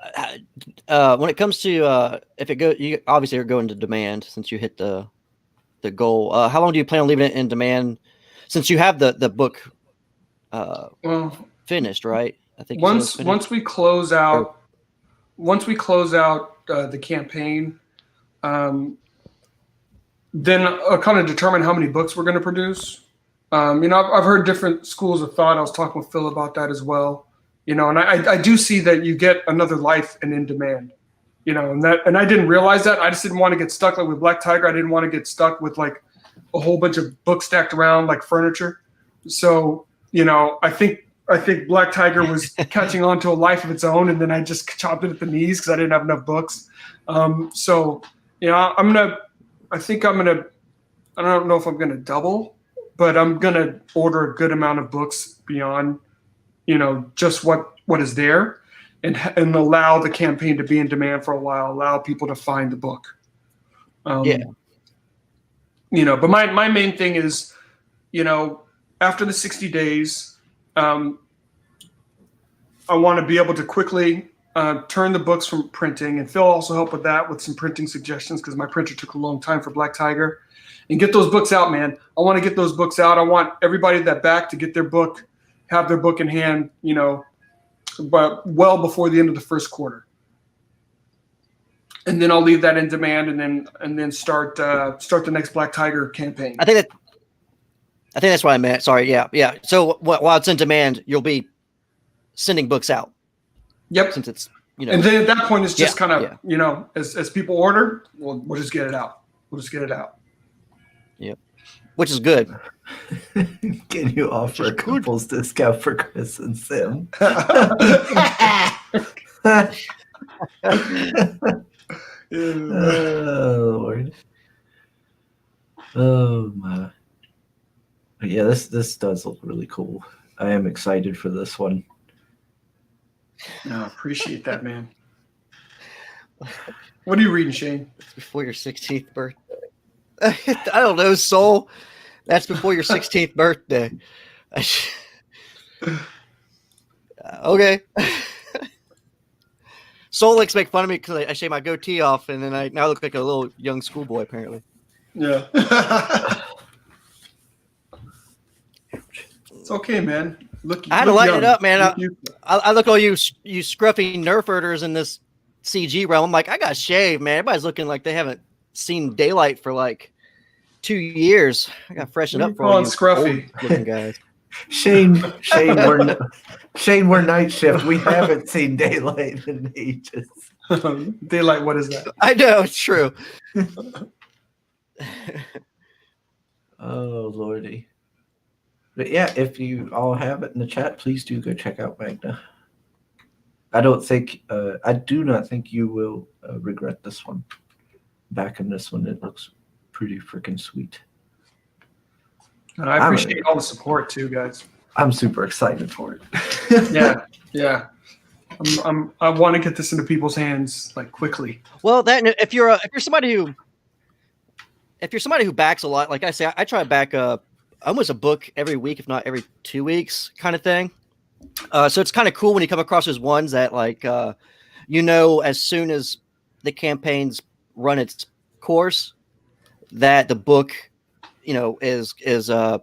when it comes to if it go, you obviously are going to demand since you hit the goal. How long do you plan on leaving it in demand? Since you have the book Well, finished, right? I think you said it was finished. once we close out the campaign, then I'll kind of determine how many books we're going to produce. I've heard different schools of thought. I was talking with Phil about that as well. And I do see that you get another life and in demand. and I didn't realize that. I just didn't want to get stuck like with Black Tiger. I didn't want to get stuck with like a whole bunch of books stacked around like furniture. So, I think Black Tiger was catching on to a life of its own, and then I just chopped it at the knees because I didn't have enough books. So, I don't know if I'm gonna double, but I'm gonna order a good amount of books beyond, just what is there, and allow the campaign to be in demand for a while, allow people to find the book. But my main thing is, after the 60 days, I want to be able to quickly turn the books from printing, and Phil also helped with that with some printing suggestions because my printer took a long time for Black Tiger, and get those books out, man. I want to get those books out. I want everybody that back to get their book, have their book in hand, but well before the end of the first quarter. And then I'll leave that in demand, and then start the next Black Tiger campaign. I think that's what I meant. Sorry, yeah. So while it's in demand, you'll be sending books out. Yep. Since it's and then at that point, it's just kind of as people order, we'll just get it out. Yep. Which is good. Can you offer a couples discount for Chris and Sim? Oh Lord. Oh my. Yeah, this does look really cool. I am excited for this one. No, appreciate that, man. What are you reading, Shane? It's before your 16th birthday. I don't know, Soul. That's before your 16th birthday. Okay. Soul likes to make fun of me because I shave my goatee off, and then I now look like a little young schoolboy, apparently. Yeah. It's okay, man. I had to lighten it up, man. I look at all you scruffy nerf herders in this CG realm. I'm like, I got shaved, man. Everybody's looking like they haven't seen daylight for like 2 years. I got freshened up for all you scruffy looking guys. Shane, we're night shift. We haven't seen daylight in ages. Daylight, what is that? I know, it's true. Oh Lordy. But yeah, if you all have it in the chat, please do go check out Magna. I do not think you will regret this one. Back in this one, it looks pretty freaking sweet. And I appreciate all the support too, guys. I'm super excited for it. Yeah. I want to get this into people's hands like quickly. Well, if you're somebody who backs a lot, like I say, I try to back almost a book every week, if not every 2 weeks, kind of thing. So it's kind of cool when you come across those ones that as soon as the campaign's run its course, that the book, is going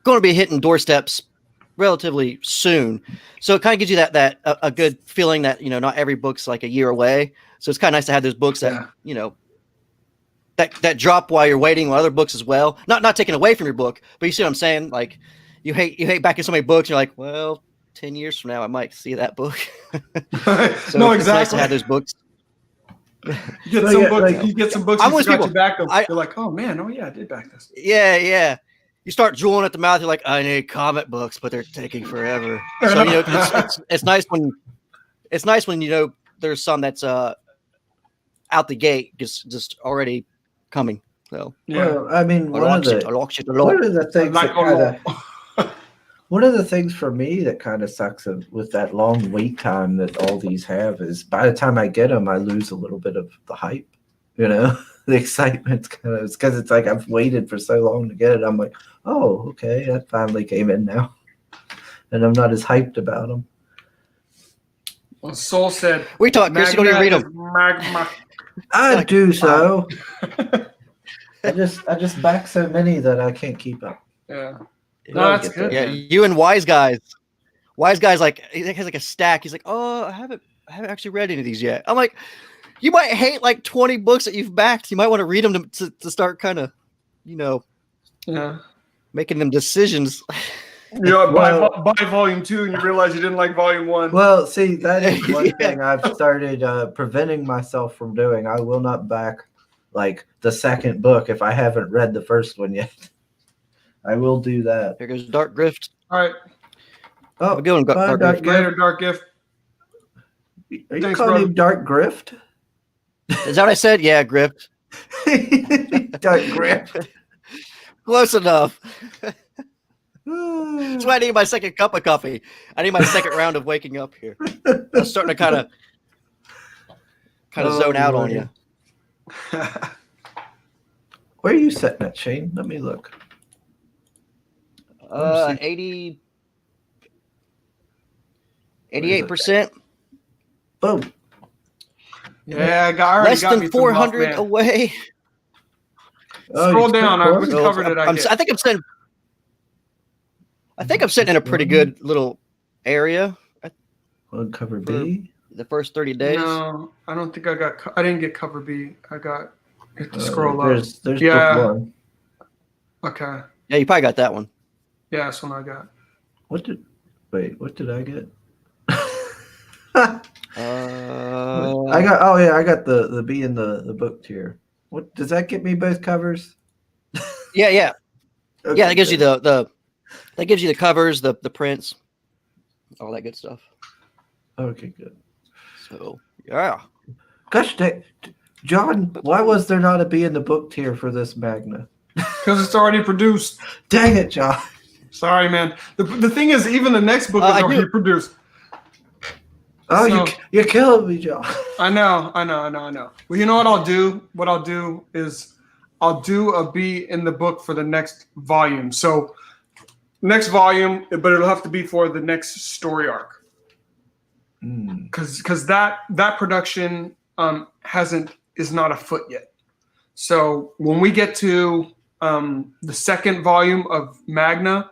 to be hitting doorsteps relatively soon. So it kind of gives you that a good feeling that not every book's like a year away. So it's kind of nice to have those books that that drop while you're waiting on other books as well. Not taking away from your book, but you see what I'm saying? Like you hate backing so many books. You're like, well, 10 years from now, I might see that book. So no, it's exactly. nice to have those books. You get some books. You back them. You're like, oh man, I did back this. Yeah. You start drooling at the mouth. You're like, I need comic books, but they're taking forever. So it's nice when there's some that's out the gate just already coming. So yeah, well, I mean, one of the things for me that kind of sucks with that long wait time that all these have is by the time I get them, I lose a little bit of the hype. The excitement's it's because it's like I've waited for so long to get it. I'm like, oh, okay, that finally came in now, and I'm not as hyped about them. Well, Soul said, "We talk, Chris. You don't even read them." I do so. I just back so many that I can't keep up. Yeah. No, that's good. Yeah, you and Wise Guys. Wise Guys he has like a stack. He's like, oh, I haven't actually read any of these yet. I'm like, you might hate like 20 books that you've backed. You might want to read them to start kind of, making them decisions. buy volume 2 and you realize you didn't like volume 1. Well, see, that is one Yeah. thing I've started preventing myself from doing. I will not back like the second book if I haven't read the first one yet. I will do that. Here goes Dark Grift. All right. Oh, Have a good one, bye, Dark Dark Grift. Later, Dark Gift. Are you Thanks, calling brother. him Dark Grift? Is that what I said? Yeah, Grift. Dark Grift. Close enough. That's why I need my second cup of coffee. I need my second round of waking up here. I'm starting to kind of Oh, zone out on Lordy. you. Where are you setting that, Shane? Let me look. 80, 88%. Boom. Yeah, I already Less got than me some 400 Mothman. away. Oh, Scroll you down. took Which one? cover did I get? I think I'm sitting in a pretty good little area On cover B. the first 30 days. No, I don't think I got. I didn't get cover B. I got. You have to scroll up. There's Yeah. book one. Okay. Yeah, you probably got that one. Yeah, that's one I got. What did I get? I got the B in the book tier. What does that get me both covers? Yeah. Okay, Yeah, that gives you good. that gives you the covers, the prints, all that good stuff. Okay, good. So yeah. Gosh, John, why was there not a B in the book tier for this Magna? Because it's already produced. Dang it, John. Sorry, man. The thing is, even the next book is I already do- produced. Oh, So- you're killing me, John. I know. Well, you know what I'll do? What I'll do is I'll do a B in the book for the next volume. So next volume, but it'll have to be for the next story arc. Because that production is not afoot yet. So when we get to the second volume of Magna,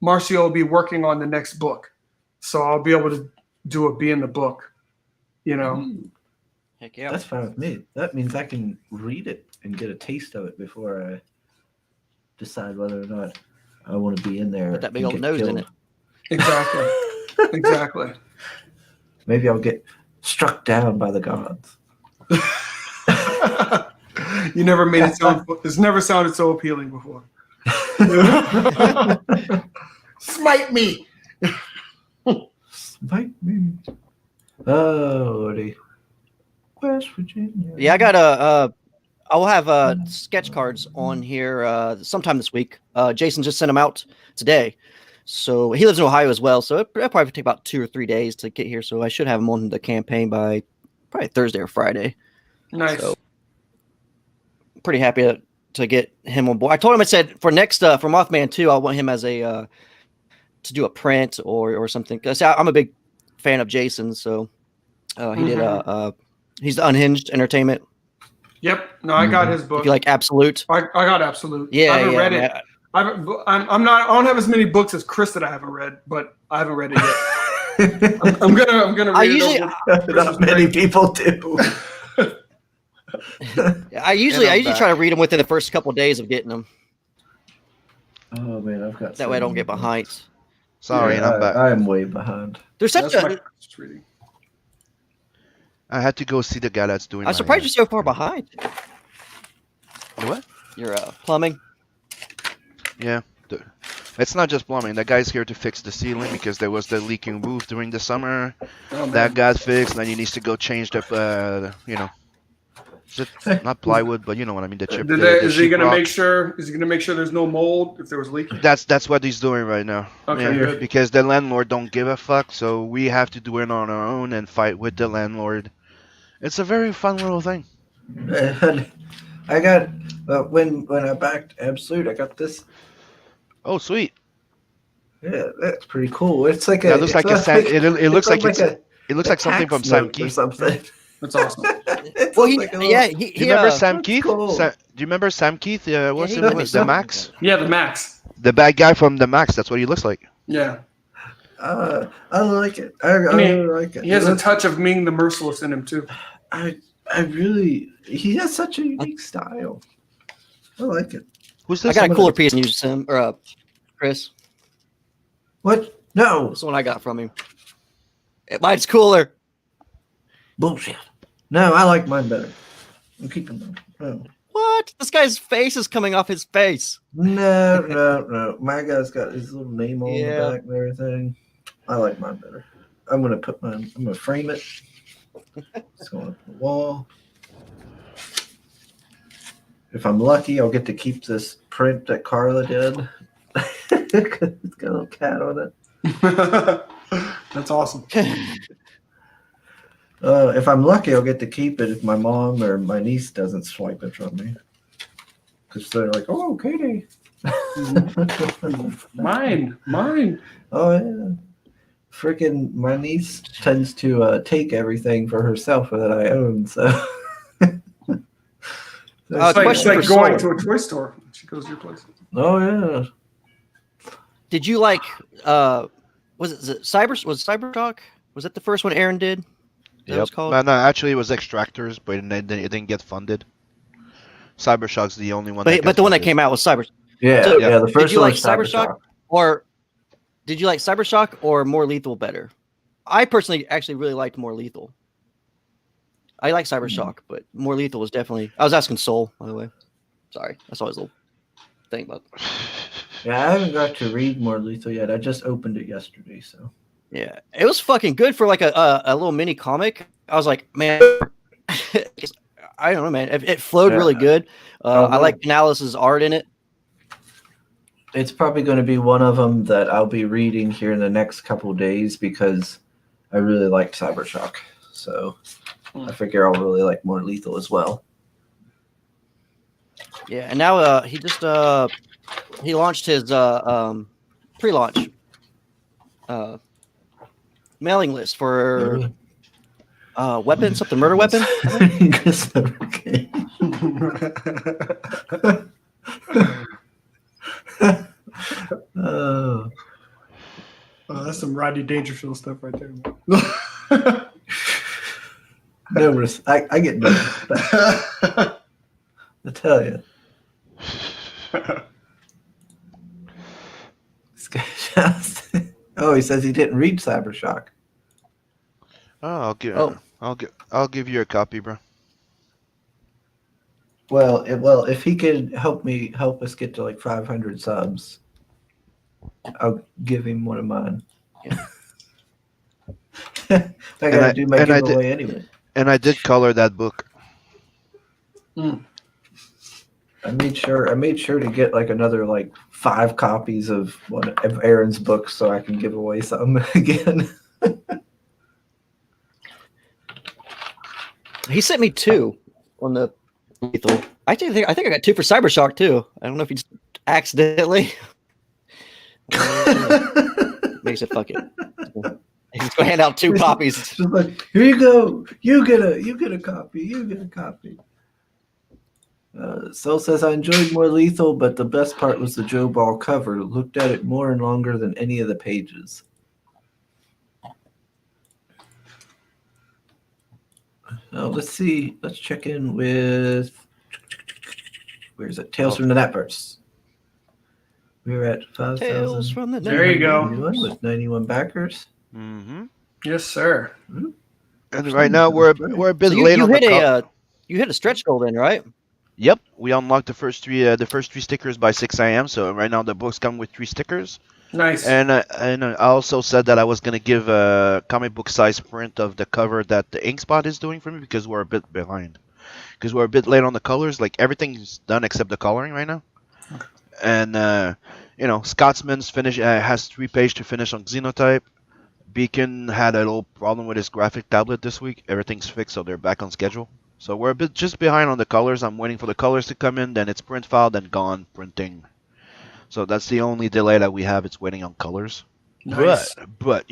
Marcio will be working on the next book. So I'll be able to do a B in the book. You know. Heck yeah. That's fine with me. That means I can read it and get a taste of it before I decide whether or not I want to be in there. Put that big and old get nose in killed. it. Exactly. Exactly. Maybe I'll get struck down by the gods. You never made it sound. It's never sounded so appealing before. Smite me. Smite me. Oh, Lordy. West Virginia. Yeah, I got I will have sketch cards on here sometime this week. Jason just sent them out today. So he lives in Ohio as well. So it'll probably take about 2 or 3 days to get here. So I should have him on the campaign by probably Thursday or Friday. Nice. So pretty happy to get him on board. I told him, I said for next for Mothman 2, I want him as a to do a print or something. Cause I'm a big fan of Jason. So he did he's the Unhinged Entertainment. Yep. No, I got his book. If you like Absolute. I got Absolute. Yeah, I haven't yeah, read man. it. I don't have as many books as Chris that I haven't read, but I haven't read it yet. I'm gonna read usually- it over. Not many people do. I usually try to read them within the first couple of days of getting them. Oh man, I've got That way I don't get behind. Sorry, and I'm back. I'm way behind. There's such That's a. my first reading. I had to go see the guy that's doing. I'm surprised you're so far behind. What? Your plumbing. Yeah. It's not just plumbing. That guy's here to fix the ceiling because there was the leaking roof during the summer. Oh, man. That got fixed. Then he needs to go change the, not plywood, but you know what I mean. The chip. Is he gonna make sure? Is he gonna make sure there's no mold if there was leaking? That's what he's doing right now. Okay, Yeah, good. because the landlord don't give a fuck, so we have to do it on our own and fight with the landlord. It's a very fun little thing. I got when I backed Absolute, I got this. Oh, sweet. Yeah, that's pretty cool. It's like That looks like a Sam. It looks like a it looks like something from tax Sam note or Keith. something. That's awesome. It Well, looks he, like a little- yeah, Do you remember Sam that's Keith? cool. Do you remember Sam Keith? What's he it? might be The something. Max? Yeah, the Max. The bad guy from the Max. That's what he looks like. Yeah, I like it. I mean, really like it. he has a touch of Ming the Merciless in him too. He has such a unique style. I like it. Who's I this? got a cooler piece than you, Sam or Chris. What? No. That's the one I got from him. Mine's cooler. Bullshit. No, I like mine better. I'm keeping them. No. What? This guy's face is coming off his face. No. My guy's got his little name on the Yeah. back and everything. I like mine better. I'm gonna frame it. It's going up the wall. If I'm lucky, I'll get to keep this print that Carla did. It's got a little cat on it. That's awesome. If I'm lucky, I'll get to keep it if my mom or my niece doesn't swipe it from me. Because they're like, oh, Katie. Mine. Oh, yeah. Freaking my niece tends to take everything for herself that I own. So It's Question like for going Soul. to a toy store. She goes to your place. Oh, yeah. Did you like? Was it Cybershock? Was that the first one Aaron did? That was called? No, actually, it was Extractors, but it didn't get funded. Cybershock's the only one. But the one that came out was Cyber. Yeah, So, yeah. The first Did you one like was Cybershock, or did you like Cybershock or More Lethal better? I personally actually really liked More Lethal. I like Cybershock, but More Lethal was definitely. I was asking Soul, by the way. Sorry, that's always a little thing about. Yeah, I haven't got to read More Lethal yet. I just opened it yesterday, so. Yeah, it was fucking good for like a little mini comic. I was like, man, I don't know, man. It flowed really good. I like Canales' art in it. It's probably going to be one of them that I'll be reading here in the next couple of days because I really liked Cybershock. So I figure I'll really like More Lethal as well. Yeah, and now he just he launched his pre-launch mailing list for weapon, something murder weapon. Oh. Oh, that's some Rodney Dangerfield stuff right there. Numerous. I get no respect. I tell you. This guy just, oh, he says he didn't read Cybershock. Oh, I'll give you a copy, bro. Well, if he could help us get to like 500 subs, I'll give him one of mine. Yeah. I gotta do my giveaway anyway. And I did color that book. I made sure to get like another like 5 copies of one of Aaron's books so I can give away some again. He sent me 2 on the Lethal. I think I got 2 for Cybershock too. I don't know if he just accidentally makes it fuck it. He's gonna hand out 2 copies. Just like, here you go. You get a copy. You get a copy. Sol says I enjoyed More Lethal, but the best part was the Joe Ball cover. Looked at it more and longer than any of the pages. Let's see. Let's check in with where's it? Tales from the Netverse. We're at 5,000. Tales from the There you go. With 91 backers. Mm-hmm. Yes, sir. And right now we're a bit late on you hit a stretch goal then, right? Yep, we unlocked the first 3 stickers by 6 a.m. So right now the books come with 3 stickers. Nice. And I also said that I was gonna give a comic book size print of the cover that the Inkspot is doing for me because we're a bit behind. Because we're a bit late on the colors. Like everything's done except the coloring right now. And Scotsman's finish has 3 pages to finish on Xenotype. Beacon had a little problem with his graphic tablet this week. Everything's fixed, so they're back on schedule. So we're a bit just behind on the colors. I'm waiting for the colors to come in, then it's print file, then gone printing. So that's the only delay that we have. It's waiting on colors. Nice. But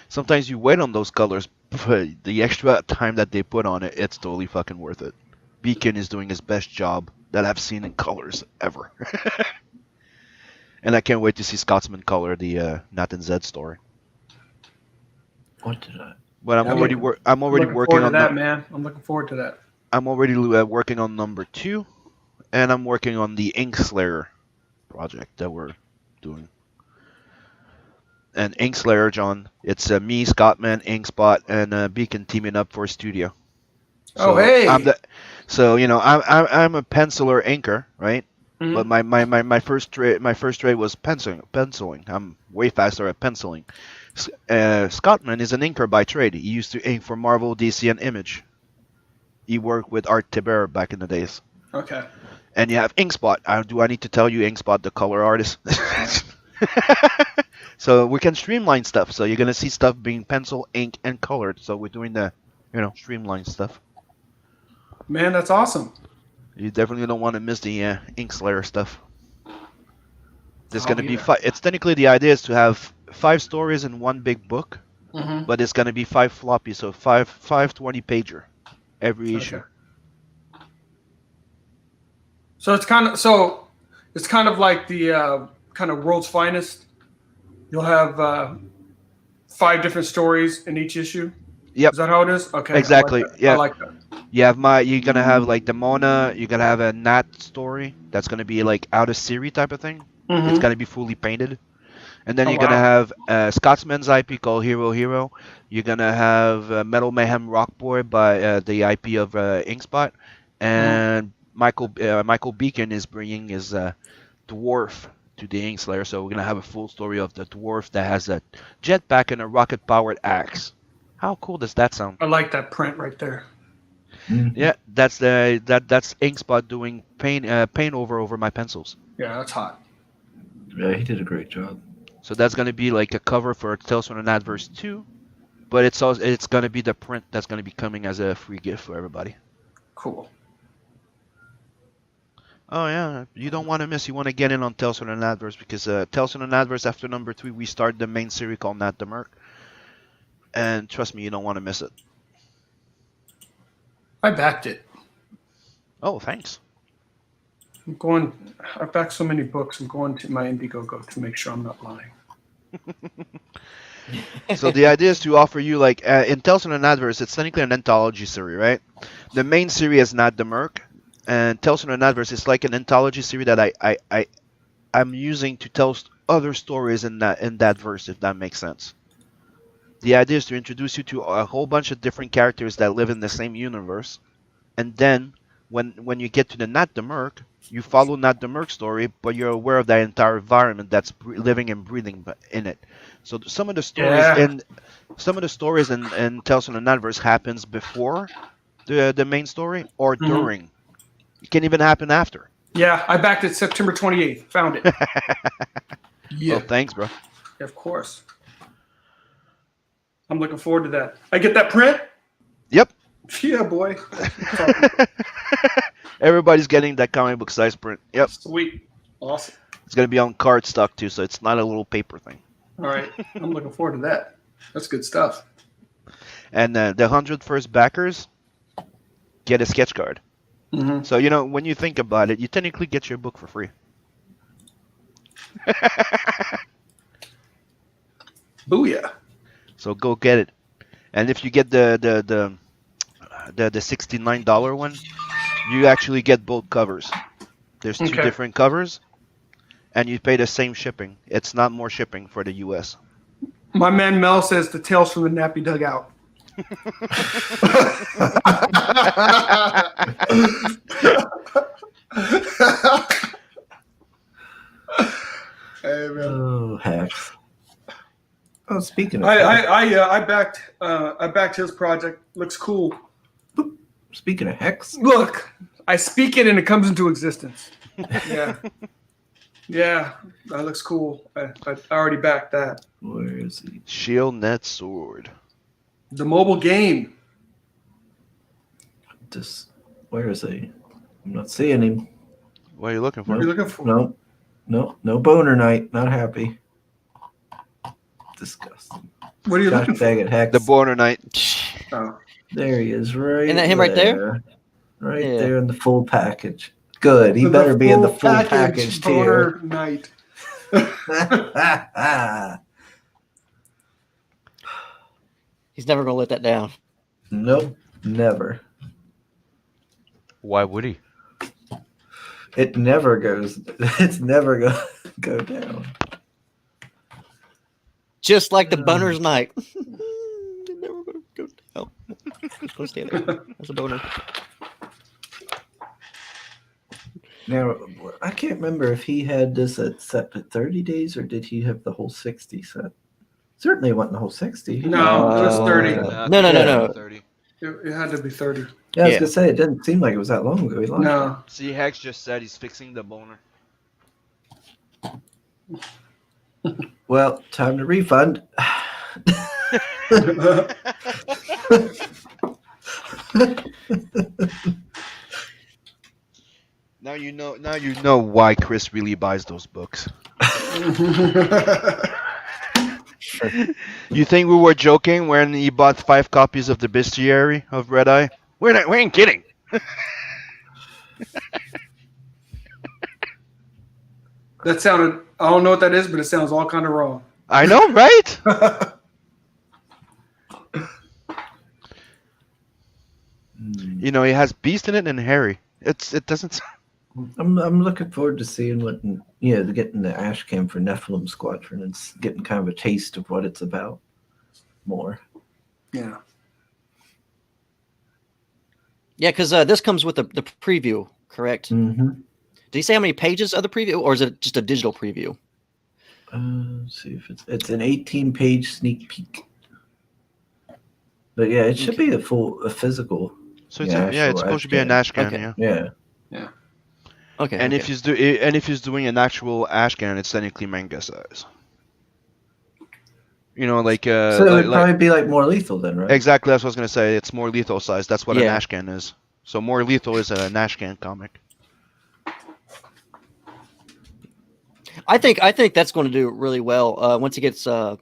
sometimes you wait on those colors, but the extra time that they put on it, it's totally fucking worth it. Beacon is doing his best job that I've seen in colors ever. And I can't wait to see Scotsman color the Nat and Zed story. What did I? But I'm already working on that, man. I'm looking forward to that. I'm already working on number 2, and I'm working on the Ink Slayer project that we're doing. and Inkslayer, John. It's me, Scottman, Inkspot, and Beacon teaming up for a studio. Oh, hey! So I'm a penciler inker, right? Mhm. But my first trade was penciling. I'm way faster at penciling. Scottman is an inker by trade. He used to ink for Marvel, DC, and Image. He worked with Art Tiber back in the days. Okay. And you have Inkspot. Do I need to tell you Inkspot, the color artist? So we can streamline stuff. So you're gonna see stuff being pencil, ink, and colored. So we're doing the, streamline stuff. Man, that's awesome. You definitely don't want to miss the Inkslayer stuff. There's I'll gonna be be there. five. It's technically the idea is to have 5 stories in one big book, Mm-hmm. but it's gonna be 5 floppies, so five 20 pager every issue. So it's kind of like the kind of world's finest. You'll have 5 different stories in each issue. Yep. Is that how it is? Okay. Exactly. I like that. Yeah. I like that. You're gonna have like the Mona. You're gonna have a Nat story that's gonna be like out of series type of thing. Mhm. It's gonna be fully painted. And then Oh, you're gonna wow. have Scotsman's IP called Hero. You're gonna have Metal Mayhem Rock Boy by the IP of Inkspot, and Michael Beacon is bringing his dwarf to the Inkslayer. So we're gonna have a full story of the dwarf that has a jetpack and a rocket-powered axe. How cool does that sound? I like that print right there. Yeah, that's Inkspot doing paint over my pencils. Yeah, that's hot. Yeah, he did a great job. So that's gonna be like a cover for Tales from the Adverse 2, but it's gonna be the print that's gonna be coming as a free gift for everybody. Cool. Oh yeah, you don't want to miss. You want to get in on Tales from the Adverse because Tales from the Adverse after number 3 we start the main series called Nat the Merc, and trust me, you don't want to miss it. I backed it. Oh, thanks. I backed so many books. I'm going to my Indiegogo to make sure I'm not lying. So the idea is to offer you like in Tales from the Adverse, it's technically an anthology series, right? The main series is Nat the Merc, and Tales from the Adverse is like an anthology series that I'm using to tell other stories in that verse, if that makes sense. The idea is to introduce you to a whole bunch of different characters that live in the same universe, and then when you get to the Nat the Merc, you follow Nat the Merc story, but you're aware of that entire environment that's living and breathing in it. So some of the stories in Tales from the Adverse happens before the main story or during. It can even happen after. Yeah, I backed it September 28th. Found it. Yeah. Oh, thanks, bro. Of course. I'm looking forward to that. I get that print? Yep. Yeah, boy. Everybody's getting that comic book size print. Yep. Sweet. Awesome. It's gonna be on cardstock too, so it's not a little paper thing. All right. I'm looking forward to that. That's good stuff. And the 100 first backers get a sketch card. Mm-hmm. So when you think about it, you technically get your book for free. Booyah. So go get it. And if you get the $69 one, you actually get both covers. There's 2 different covers, and you pay the same shipping. It's not more shipping for the US. My man Mel says the Tales from the Nappy Dugout. Hey, man. Oh, hex. Oh, speaking of I backed his project. Looks cool. speaking of hex, Look, I speak it and it comes into existence. Yeah. Yeah, that looks cool. I already backed that. where is he? Shield Net Sword. The mobile game. Where is he? I'm not seeing him. What are you looking for? What are you looking for? No boner night. Not happy. Disgusting. What are you Gosh looking dang for? it, hex. The Border Knight. Oh. There he is, right? Isn't that him right there? Right Yeah. there in the full package. Good. He The better be in the full package tier. Boner Night. He's never gonna let that down. Nope, never. Why would he? It never goes. It's never gonna go down. Just like the boner's night. They're never gonna go to hell. Go stand there. That's a boner. Now, I can't remember if he had this set at 30 days or did he have the whole 60 set? Certainly it wasn't the whole 60. No, it was 30. No. 30. It had to be 30. Yeah, I was Yeah. going to say, it didn't seem like it was that long ago. He launched No. See, Hex just said he's fixing the boner. it. Well, time to refund. Now you know why Chris really buys those books. You think we were joking when he bought 5 copies of the Bestiary of Red Eye? We ain't kidding. That sounded, I don't know what that is, but it sounds all kind of wrong. I know, right? You know, it has Beast in it and Harry. It doesn't. I'm looking forward to seeing what, getting the Ash Cam for Nephilim Squadron and getting kind of a taste of what it's about more. Yeah. Yeah, because this comes with the preview, correct? Mm-hmm. Did he say how many pages of the preview, or is it just a digital preview? Let's see if it's an 18-page sneak peek. But yeah, it should be a physical. So it's supposed to be an Ash Can, Okay. yeah. Yeah. Okay. And if he's doing an actual Ash Can, it's technically manga size. You know, like So it would probably be like more lethal then, right? exactly. That's what I was gonna say. It's more lethal size. That's what an Yeah. Ash Can is. So more lethal is an Ash Can comic. I think that's going to do really well once it gets, more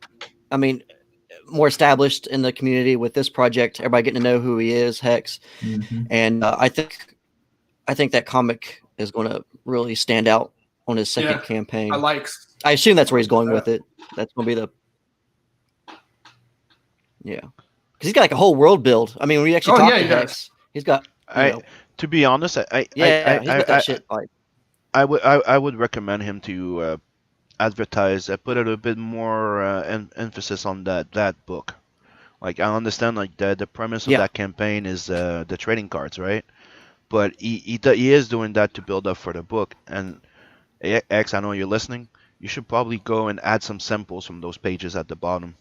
established in the community with this project. Everybody getting to know who he is, Hex, and I think that comic is going to really stand out on his second campaign. I assume that's where he's going with it. That's going to be because he's got like a whole world build. I mean, when we actually talk to Hex, he's got. To be honest, he's got that shit. Like, I would recommend him to advertise, put a little bit more emphasis on that book. Like I understand, like the premise of that campaign is the trading cards, right? But he is doing that to build up for the book. And X, I know you're listening. You should probably go and add some samples from those pages at the bottom.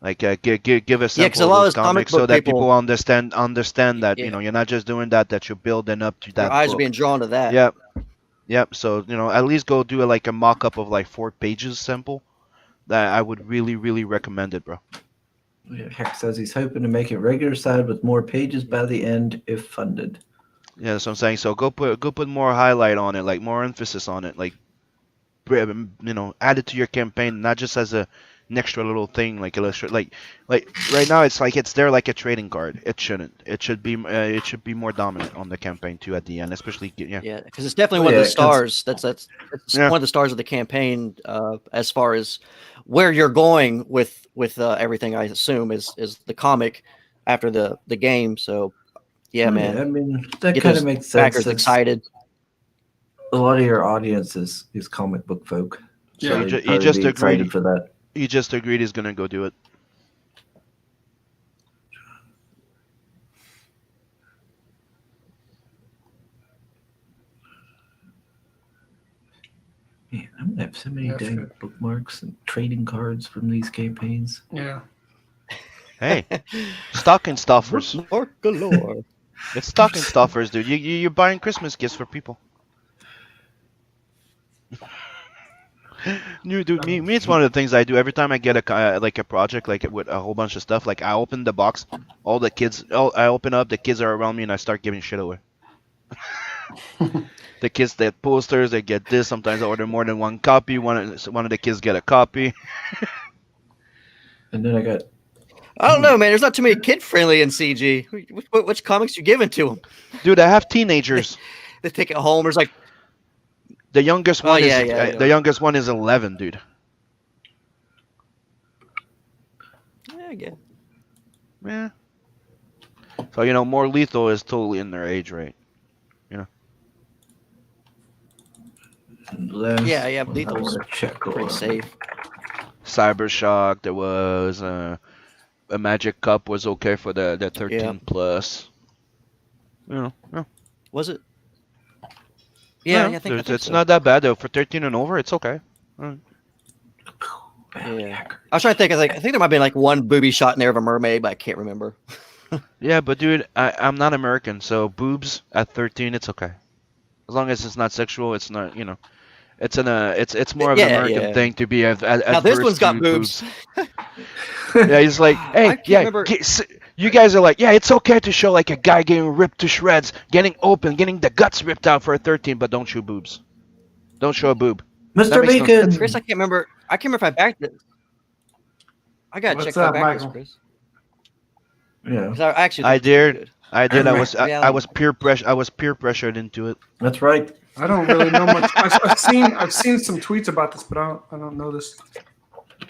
Like give a sample of those comics so that people understand that you're not just doing that you're building up to that. Your eyes book. are being drawn to that. Yep. So at least go do a mock-up of like 4 pages sample. That I would really, really recommend it, bro. Hex says he's hoping to make it regular side with more pages by the end if funded. Yeah, that's what I'm saying. So go put more highlight on it, like more emphasis on it, like add it to your campaign, not just as an extra little thing, like illustrate, like right now it's there like a trading card. It shouldn't. It should be more dominant on the campaign too at the end, especially because it's definitely one of the stars. That's one of the stars of the campaign as far as where you're going with everything. I assume is the comic after the game. So man. I mean that kind of makes sense. Backers excited. A lot of your audience is comic book folk. So so he just agreed for that. He just agreed he's gonna go do it. Man, I'm gonna have so many dang bookmarks and trading cards from these campaigns. Yeah. Hey, stocking stuffers. Bookmark galore. It's stocking stuffers, dude. You're buying Christmas gifts for people. Dude, me, it's one of the things I do every time I get a project like with a whole bunch of stuff. Like I open the box, I open up, the kids are around me, and I start giving shit away. The kids get posters, they get this. Sometimes I order more than one copy. One of the kids get a copy. And then I don't know, man. There's not too many kid-friendly in CG. Which comics you giving to them? Dude, I have teenagers. They take it home. There's like the youngest one the youngest one is 11, dude. Yeah. So more lethal is totally in their age rate. Lethal's Lethal's pretty safe. Cybershock. There was a Magic Cup was okay for the 13 Yeah. plus. Yeah. Was it? Yeah, I think It's so. not that bad though. For 13 and over, it's okay. Yeah. I was trying to think. I think there might be like one booby shot in there of a mermaid, but I can't remember. Yeah, but dude, I'm not American, so boobs at 13, it's okay. As long as it's not sexual, it's not, it's it's more of an Yeah, American yeah. thing to be Now this adverse one's got to boobs. Yeah, he's like, hey, can't yeah, remember. you guys are like, yeah, it's okay to show like a guy getting ripped to shreds, getting open, getting the guts ripped out for a 13, but don't show boobs. Don't show a boob. Mr. That makes no Beacon. sense. Chris, I can't remember. I can't remember if I backed it. I gotta What's check if I up, backed this, Michael? Chris. Yeah, 'Cause I actually. I think it's pretty did. good. I did. I Yeah. was peer pressure. I was peer pressured into it. that's right. I don't really know much. I've seen some tweets about this, but I don't know this.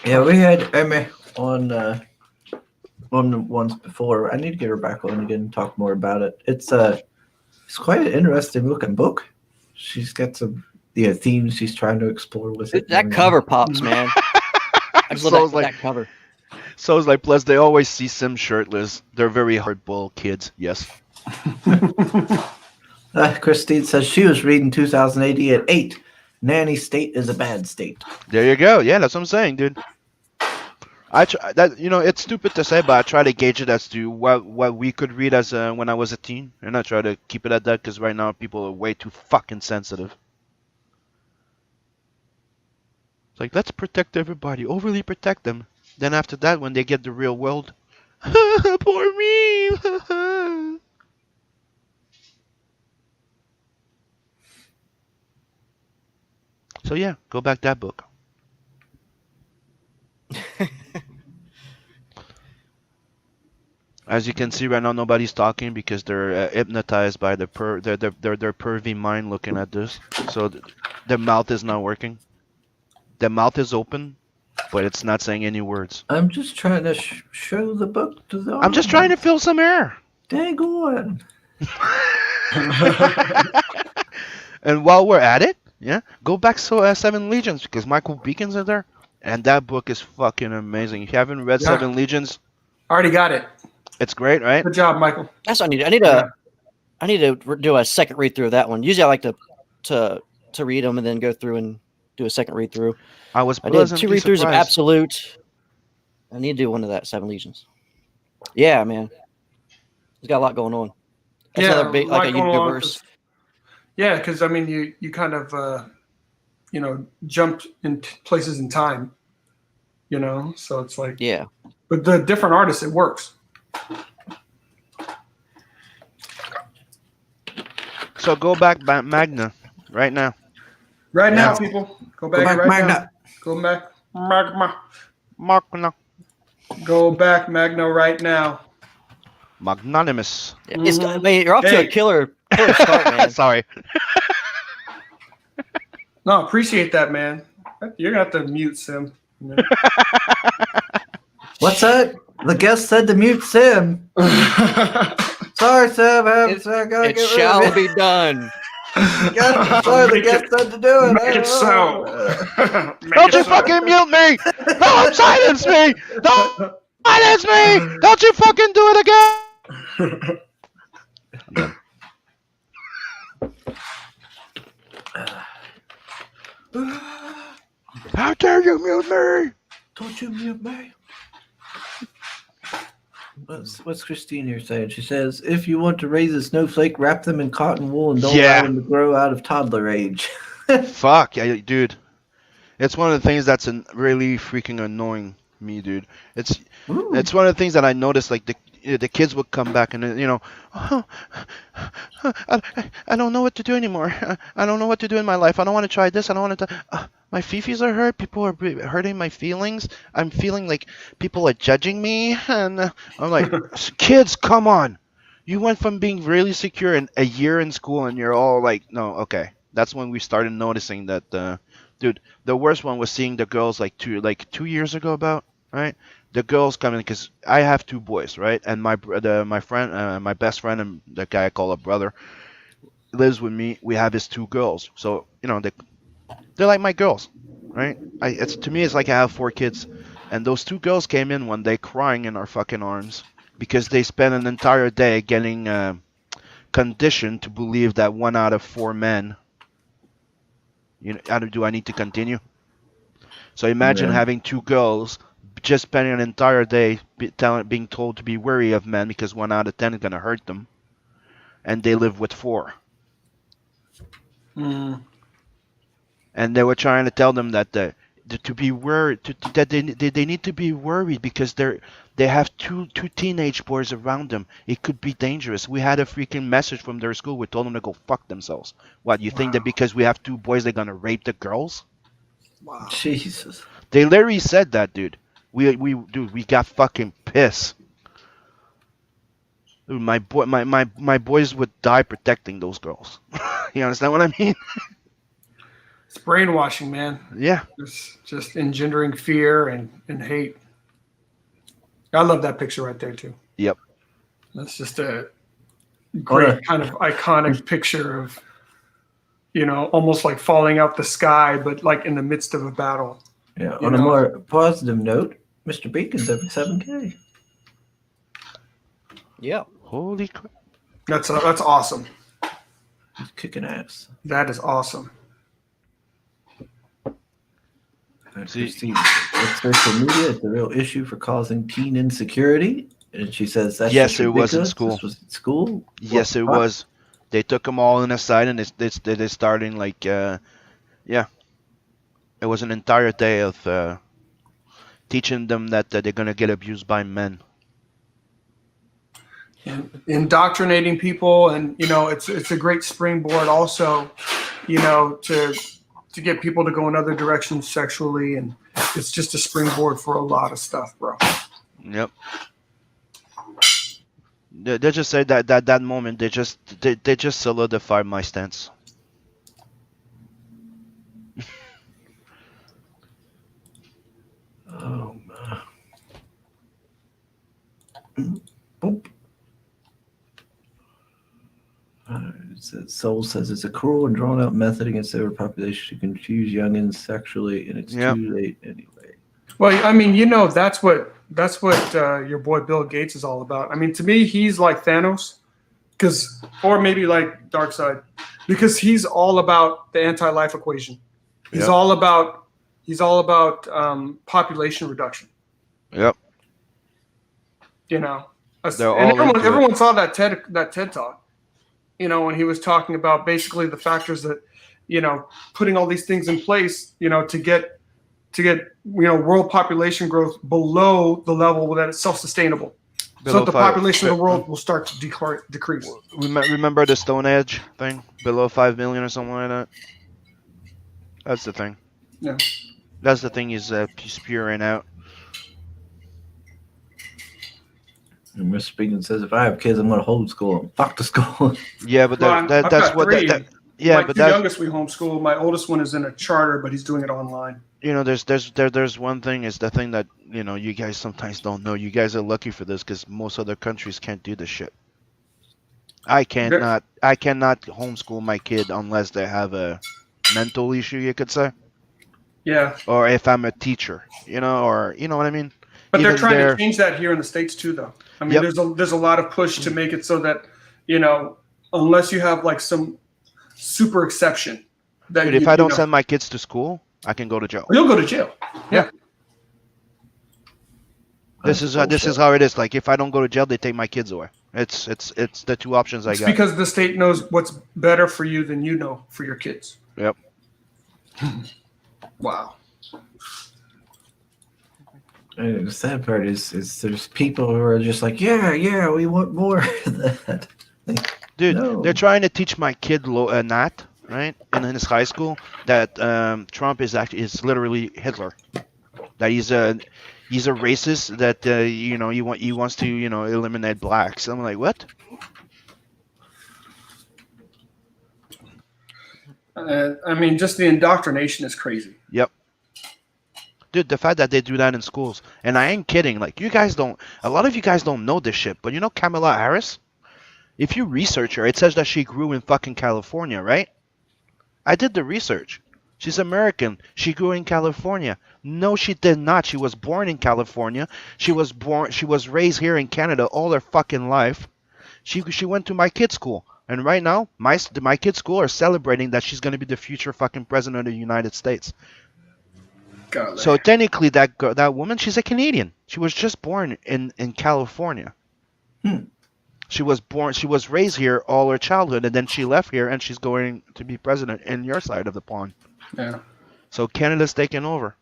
Yeah, we had Emma on once before. I need to get her back on again and talk more about it. It's quite an interesting looking book. She's got some themes she's trying to explore with it. That cover pops, man. I just So love it's that, like- that cover. So it's like, plus they always see Sim shirtless. They're very hardball kids. Yes. Christine says she was reading 2080 at 8. Nanny state is a bad state. There you go. Yeah, that's what I'm saying, dude. I try that. It's stupid to say, but I try to gauge it as to what we could read as when I was a teen, and I try to keep it at that because right now people are way too fucking sensitive. It's like, let's protect everybody, overly protect them. Then after that, when they get the real world, poor me. So yeah, go back that book. As you can see right now, nobody's talking because they're hypnotized by their pervy mind looking at this. So their mouth is not working. Their mouth is open, but it's not saying any words. I'm just trying to show the book to them. I'm just trying to fill some air. Dang on. And while we're at it, yeah, go back to Seven Legions because Michael Beacon's in there, and that book is fucking amazing. If you haven't read Yeah. Seven Legions, Already got it. it's great, right? Good job, Michael. That's what I need. I need to do a second read through of that one. Usually, I like to read them and then go through and do a second read through. I was I did pleasantly 2 read throughs of surprised. Absolute. I need to do one of that Seven Legions. Yeah, man. He's got a lot going on. That's another big, like a lot going on, universe. 'cause- Yeah, because I mean, you kind of jumped in places in time. So it's like, Yeah. but the different artists, it works. So go back Magna right now. Right now, Yeah. people, go Go back, back, right Magna. now. Go back, Magna. Magna. Go back, Magna, right now. Magnanimous. Yeah. I mean, you're off to Hey. a killer start, man. Sorry. No, appreciate that, man. You're gonna have to mute Sim. What's that? The guest said to mute Sim. Sorry, Sim. I gotta It get shall rid of it. be done. Sorry, the guest said to do it. Make it so. Don't you fucking mute me! Don't silence me! Don't silence me! Don't you fucking do it again! How dare you mute me? Don't you mute me. What's Christine here saying? She says, if you want to raise a snowflake, wrap them in cotton wool and don't Yeah. allow them to grow out of toddler age. Fuck, yeah, dude. It's one of the things that's really freaking annoying me, dude. It's one of the things that I noticed, like the kids would come back and oh, I don't know what to do anymore. I don't know what to do in my life. I don't want to try this. I don't want to. My fifis are hurt. People are hurting my feelings. I'm feeling like people are judging me, and I'm like, kids, come on. You went from being really secure in a year in school, and you're all like, no, okay. That's when we started noticing that, dude. The worst one was seeing the girls like 2 years ago, about right. The girls coming because I have 2 boys, right? And my friend, my best friend, and the guy I call a brother, lives with me. We have his 2 girls, so they're like my girls. right? It's to me, it's like I have 4 kids, and those 2 girls came in one day crying in our fucking arms because they spent an entire day getting conditioned to believe that 1 out of 4 men. Do I need to continue? So imagine Yeah. having 2 girls just spending an entire day being told to be wary of men because 1 out of 10 is gonna hurt them, and they live with 4. Mm. And they were trying to tell them that to be worried, that they need to be worried because they have two teenage boys around them. It could be dangerous. We had a freaking message from their school. We told them to go fuck themselves. What, you think that because we have 2 boys they're gonna rape the girls? Wow. Jesus. They literally said that, dude. We got fucking pissed. Dude, my boys would die protecting those girls. You understand what I mean? It's brainwashing, man. Yeah. It's just engendering fear and hate. I love that picture right there too. Yep. That's just a great kind of iconic picture of, almost like falling out the sky, but like in the midst of a battle. Yeah. On a more positive note, Mr. Beacon's over 7K. Yeah. Holy crap. That's awesome. He's kicking ass. That is awesome. And See- Christine, with social media, it's a real issue for causing teen insecurity. And she says that's Yes, just it was in ridiculous. school. This was in school. Yes, it What? was. They took them all in aside and they're starting like, yeah. It was an entire day of teaching them that they're going to get abused by men. And indoctrinating people, and it's a great springboard also, to get people to go in other directions sexually, and it's just a springboard for a lot of stuff, bro. Yep. They just say that moment they just solidified my stance. Oh, man. Boop. Soul says it's a cruel and drawn out method against the overpopulation to confuse youngins sexually, and it's Yep. too late anyway. Well, I mean, that's what your boy Bill Gates is all about. I mean, to me, he's like Thanos, or maybe like Darkseid, because he's all about the anti-life equation. He's Yep. all about population reduction. Yep. And They're all into it. everyone saw that TED talk. When he was talking about basically the factors that, putting all these things in place, to get world population growth below the level that it's self-sustainable, so that the population of the world will start to decrease. Remember the Stone Age thing? Below 5 million or something like that? That's the thing. Yeah. That's the thing he's spewing out. And Mr. Speaking says, if I have kids, I'm going to homeschool them. Fuck the school. Yeah, but Well, I've that's got what three. yeah, My but two that's youngest we homeschool. My oldest one is in a charter, but he's doing it online. there's one thing is the thing that you guys sometimes don't know. You guys are lucky for this because most other countries can't do this shit. I cannot homeschool my kid unless they have a mental issue, you could say, Yeah, or if I'm a teacher, or you know what I mean. but they're Even trying there- to change that here in the States too, though. I mean, Yep. there's a lot of push to make it so that unless you have like some super exception, that Dude, if I don't send my kids to school, I can go to jail. you'll go to jail. Yeah. This is how it is. Like if I don't go to jail, they take my kids away. It's the 2 options I It's got. because the state knows what's better for you than you know for your kids. Yep. Wow. And the sad part is there's people who are just like, yeah, we want more of that. Dude, No. they're trying to teach my kid Nat, right, in his high school, that Trump is literally Hitler. That he's a racist. That he wants to eliminate blacks. I'm like, what? I mean, just the indoctrination is crazy. Yep. Dude, the fact that they do that in schools, and I ain't kidding. Like a lot of you guys don't know this shit, but Kamala Harris. If you research her, it says that she grew in fucking California, right? I did the research. She's American. She grew in California. No, she did not. She was born in California. She was raised here in Canada all her fucking life. She went to my kids' school. And right now, my kids' school are celebrating that she's going to be the future fucking president of the United States. Golly. So technically, that woman, she's a Canadian. She was just born in California. She was raised here all her childhood, and then she left here, and she's going to be president in your side of the pond. Yeah. So Canada's taking over.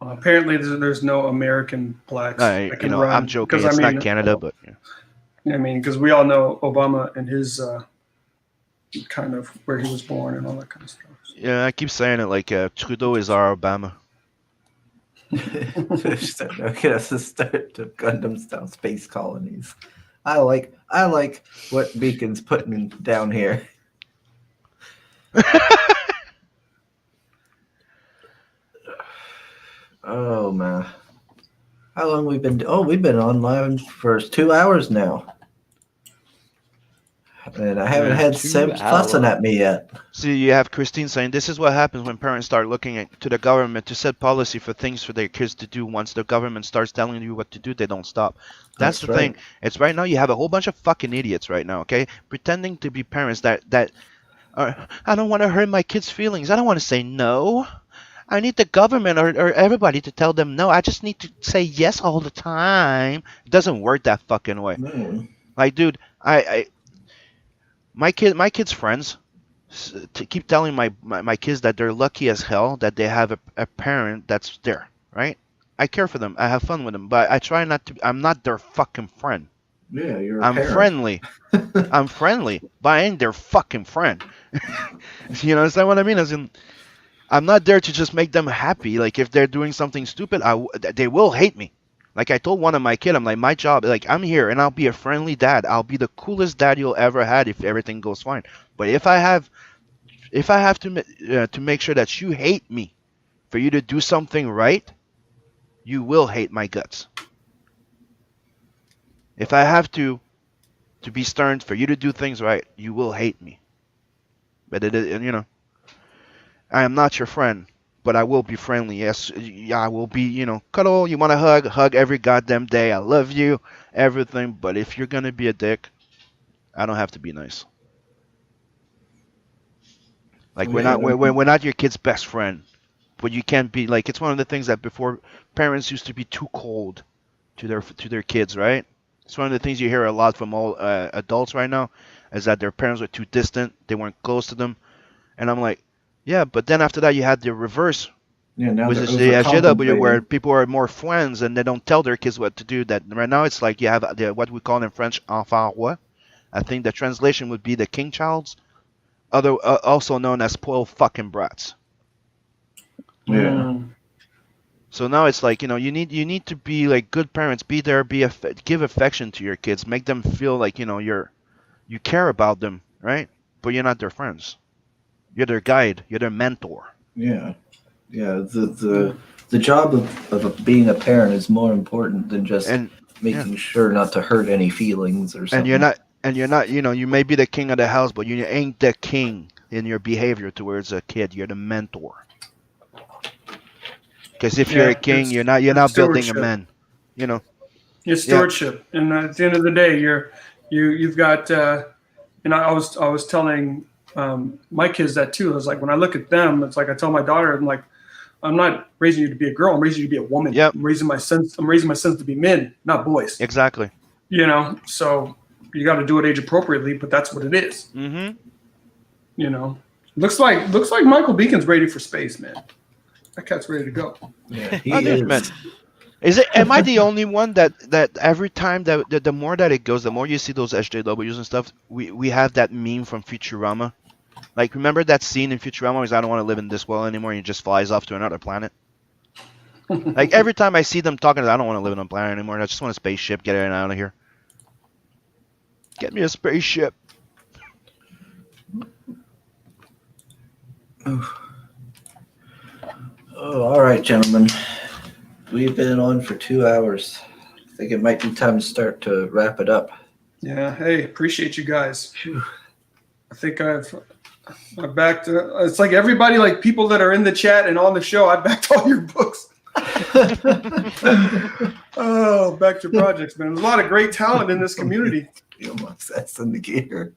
Well, apparently, there's no American blacks. that can run, I'm joking. 'cause, It's not Canada, but yeah. I mean, because we all know Obama and his kind of where he was born and all that kind of stuff. Yeah, I keep saying it like Trudeau is our Obama. Okay, that's the start of Gundam style space colonies. I like what Beacon's putting down here. Oh man, how long we've been? Oh, we've been online for 2 hours now, and I haven't had 2 Sims fussing at me yet. See, you have Christine saying this is what happens when parents start looking to the government to set policy for things for their kids to do. Once the government starts telling you what to do, they don't stop. That's the thing. It's right now you have a whole bunch of fucking idiots right now, okay? Pretending to be parents that I don't want to hurt my kids' feelings. I don't want to say no. I need the government or everybody to tell them no. I just need to say yes all the time. It doesn't work that fucking way. Like, dude, my kids' friends to keep telling my kids that they're lucky as hell that they have a parent that's there, right? I care for them. I have fun with them, but I try not to. I'm not their fucking friend. Yeah, you're. I'm friendly. I'm friendly, but I ain't their fucking friend. You understand what I mean? As in, I'm not there to just make them happy. Like, if they're doing something stupid, they will hate me. Like, I told one of my kids, I'm like, my job, like, I'm here and I'll be a friendly dad. I'll be the coolest dad you'll ever had if everything goes fine. But if I have to make sure that you hate me for you to do something right, you will hate my guts. If I have to be stern for you to do things right, you will hate me. But I am not your friend, but I will be friendly. Yes, I will be, cuddle. You want to hug every goddamn day. I love you, everything. But if you're going to be a dick, I don't have to be nice. Like, we're not your kid's best friend. But you can't be, like, it's one of the things that before parents used to be too cold to their kids, right? It's one of the things you hear a lot from all adults right now, is that their parents were too distant. They weren't close to them. And I'm like, yeah, but then after that you had the reverse, which is the SJW, where people are more friends and they don't tell their kids what to do. That right now it's like you have what we call in French enfant roi. I think the translation would be the king childs, also known as spoiled fucking brats. Yeah. So now it's like, you need to be like good parents. Be there, give affection to your kids, make them feel like you care about them, right? But you're not their friends. You're their guide. You're their mentor. Yeah. The job of being a parent is more important than just making sure not to hurt any feelings or something. And you're not. You may be the king of the house, but you ain't the king in your behavior towards a kid. You're the mentor. Because if you're a king, you're not building a man. It's stewardship, and at the end of the day, you've got. I was telling my kids that too. I was like, when I look at them, it's like I tell my daughter, I'm like, I'm not raising you to be a girl. I'm raising you to be a woman. Yep. I'm raising my sons to be men, not boys. Exactly. So you got to do it age appropriately, but that's what it is. Mm-hmm. Looks like Michael Beacon's ready for space, man. That cat's ready to go. Yeah, he is. Am I the only one that every time that the more that it goes, the more you see those SJWs and stuff, we have that meme from Futurama. Like, remember that scene in Futurama where I don't want to live in this world anymore, and he just flies off to another planet? Like, every time I see them talking, I don't want to live on a planet anymore. I just want a spaceship. Get it out of here. Get me a spaceship. Oh, all right, gentlemen. We've been on for 2 hours. I think it might be time to start to wrap it up. Yeah. Hey, appreciate you guys. Phew. I think I've I backed. It's like everybody, like people that are in the chat and on the show. I backed all your books. Oh, back to projects, man. There's a lot of great talent in this community. That's in the gear.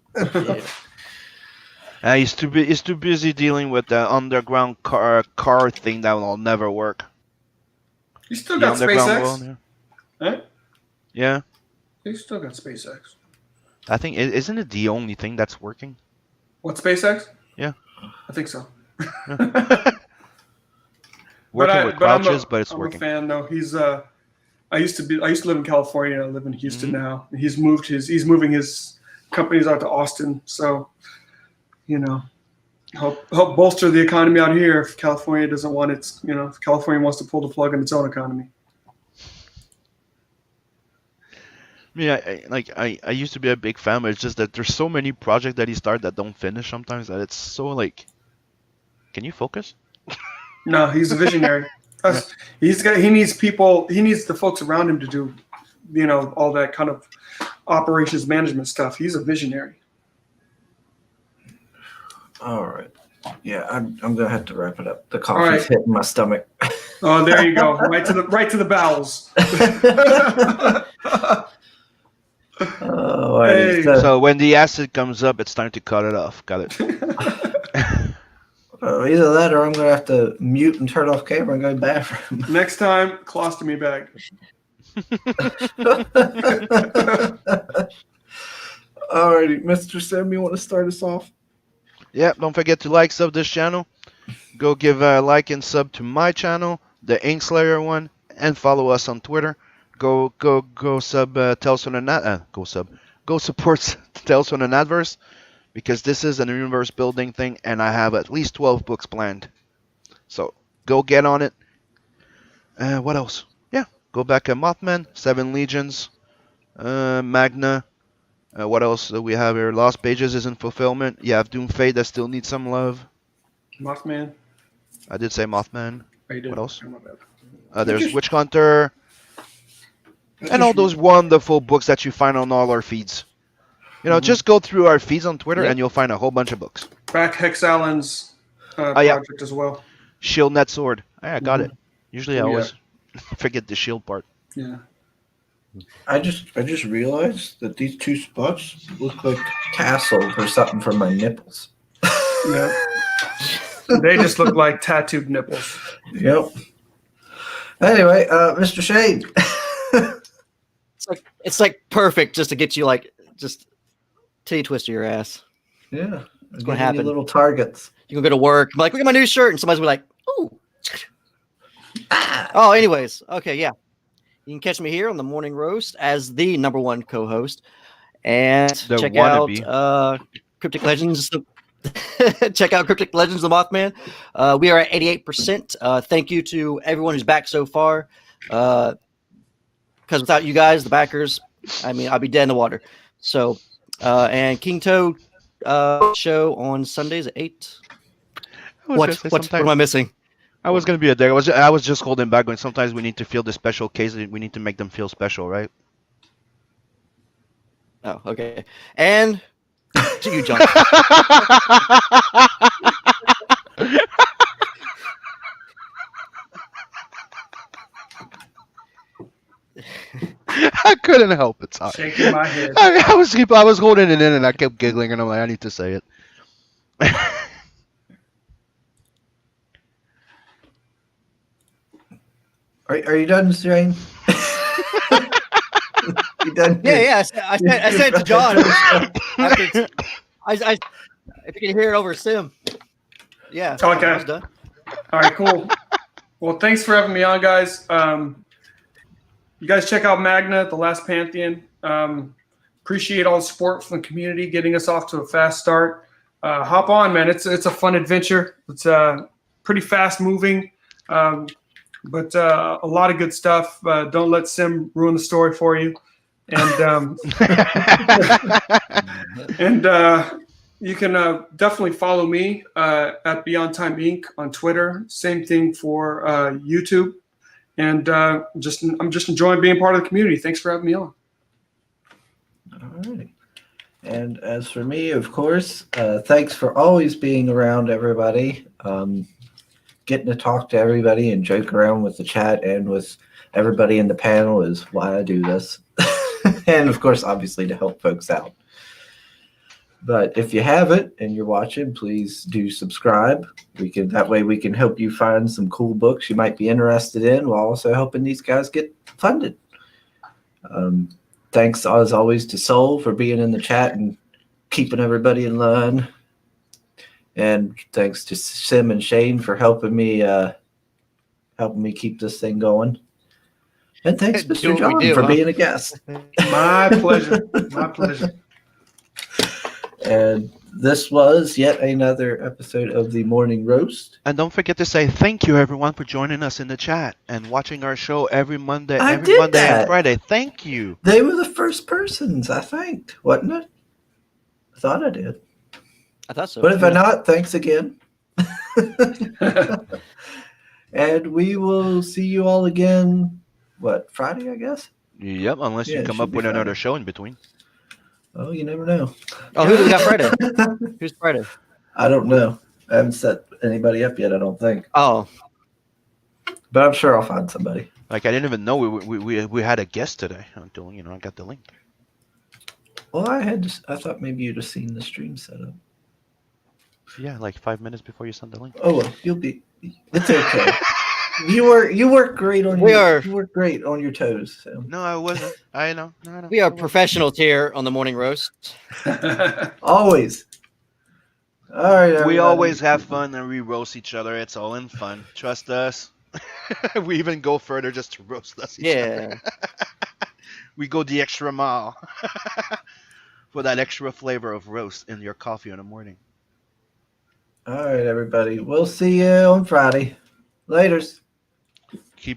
He's too busy dealing with the underground car thing that will never work. You still The got underground SpaceX, world, yeah. huh? Yeah, You still got SpaceX. I think isn't it the only thing that's working? What, SpaceX? Yeah. I think so. Working with crouches, but it's I'm working. a fan though. He's I used to live in California. I live in Houston now. He's moving his companies out to Austin. So, help bolster the economy out here. If California doesn't want its, if California wants to pull the plug on its own economy. I used to be a big fan, but it's just that there's so many projects that he started that don't finish sometimes that it's so like, can you focus? No, he's a visionary. He needs people. He needs the folks around him to do, all that kind of operations management stuff. He's a visionary. All right. Yeah, I'm gonna have to wrap it up. The coffee's hitting my stomach. Oh, there you go. Right to the bowels. Oh, Hey. So when the acid comes up, it's time to cut it off. Got it. Either that or I'm going to have to mute and turn off camera and go to the bathroom. Next time, colostomy bag. Alrighty, Mr. Sim, you want to start us off? Yeah, don't forget to like, sub this channel. Go give a like and sub to my channel, the Inkslayer one, and follow us on Twitter. Go sub Tales from the Go support Tales from the Nadverse, because this is an universe building thing, and I have at least 12 books planned. So go get on it. What else? Yeah, go back at Mothman, 7 Legions, Magna. What else do we have here? Lost Pages is in fulfillment. You have Doom Fate that still needs some love. Mothman. I did say Mothman. Oh, you did. What else? Oh, my bad. There's Witch Hunter. And all those wonderful books that you find on all our feeds. Just go through our feeds on Twitter and you'll find a whole bunch of books. Back Hex Allen's project as well. Shield Net Sword. I got it. Usually I Oh, yeah. always forget the shield part. Yeah. I just realized that these 2 spots look like tassels or something for my nipples. Yeah. They just look like tattooed nipples. Yep. Anyway, Mr. Shane. It's like perfect just to get you just titty twist of your ass. Yeah. It's gonna happen. Little targets. You can go to work, I'm like, look at my new shirt, and somebody's gonna be like, ooh. Oh, anyways, okay, yeah. You can catch me here on the Morning Roast as the #1 co-host, and The check wannabe. out Cryptic Legends. Check out Cryptic Legends, the Mothman. We are at 88%. Thank you to everyone who's back so far. Because without you guys, the backers, I'll be dead in the water. So, and King Toad show on Sundays at 8. What am I missing? I was gonna be a dick. I was just holding back, going. Sometimes we need to feel the special cases. We need to make them feel special, right? Oh, okay. And to you, John. I couldn't help it. Sorry. Shaking my head. I was holding it in, and I kept giggling, and I'm like, I need to say it. Are you done, Mr. Shane? You done? Yeah. I said it to John. If you can hear it over Sim. Yeah. Okay. I was done. All right, cool. Well, thanks for having me on, guys. You guys check out Magna, the Last Pantheon. Appreciate all the support from the community, getting us off to a fast start. Hop on, man. It's a fun adventure. It's pretty fast moving, but a lot of good stuff. Don't let Sim ruin the story for you. And you can definitely follow me at Beyond Time Inc. on Twitter. Same thing for YouTube. And I'm just enjoying being part of the community. Thanks for having me on. All right. And as for me, of course, thanks for always being around, everybody. Getting to talk to everybody and joke around with the chat and with everybody in the panel is why I do this. And of course, obviously, to help folks out. But if you haven't and you're watching, please do subscribe. That way we can help you find some cool books you might be interested in, while also helping these guys get funded. Thanks as always to Soul for being in the chat and keeping everybody in line. And thanks to Sim and Shane for helping me keep this thing going. And thanks, Do Mr. what we John, do, for huh? being a guest. My pleasure. My pleasure. And this was yet another episode of the Morning Roast. And don't forget to say thank you, everyone, for joining us in the chat and watching our show every Monday, I every did Monday that. and Friday. Thank you. They were the first persons I thanked, wasn't it? I thought I did. I thought so. But if I not, thanks again. And we will see you all again, Friday, I guess? Yep, unless Yeah, you it come should up be with another Friday. show in between. Oh, you never know. Oh, who do we got Friday? Who's Friday? I don't know. I haven't set anybody up yet, I don't think. Oh, But I'm sure I'll find somebody. Like, I didn't even know we had a guest today until, I got the link. Well, I thought maybe you'd have seen the stream set up. Yeah, like 5 minutes before you sent the link. Oh, well, it's okay. You work great on you work great on your toes. So. No, I wasn't. I know. No, we are professionals here on the Morning Roast. Always. All right, everybody. We always have fun and we roast each other. It's all in fun. Trust us. We even go further just to roast us each other. We go the extra mile for that extra flavor of roast in your coffee in the morning. All right, everybody. We'll see you on Friday. Laters.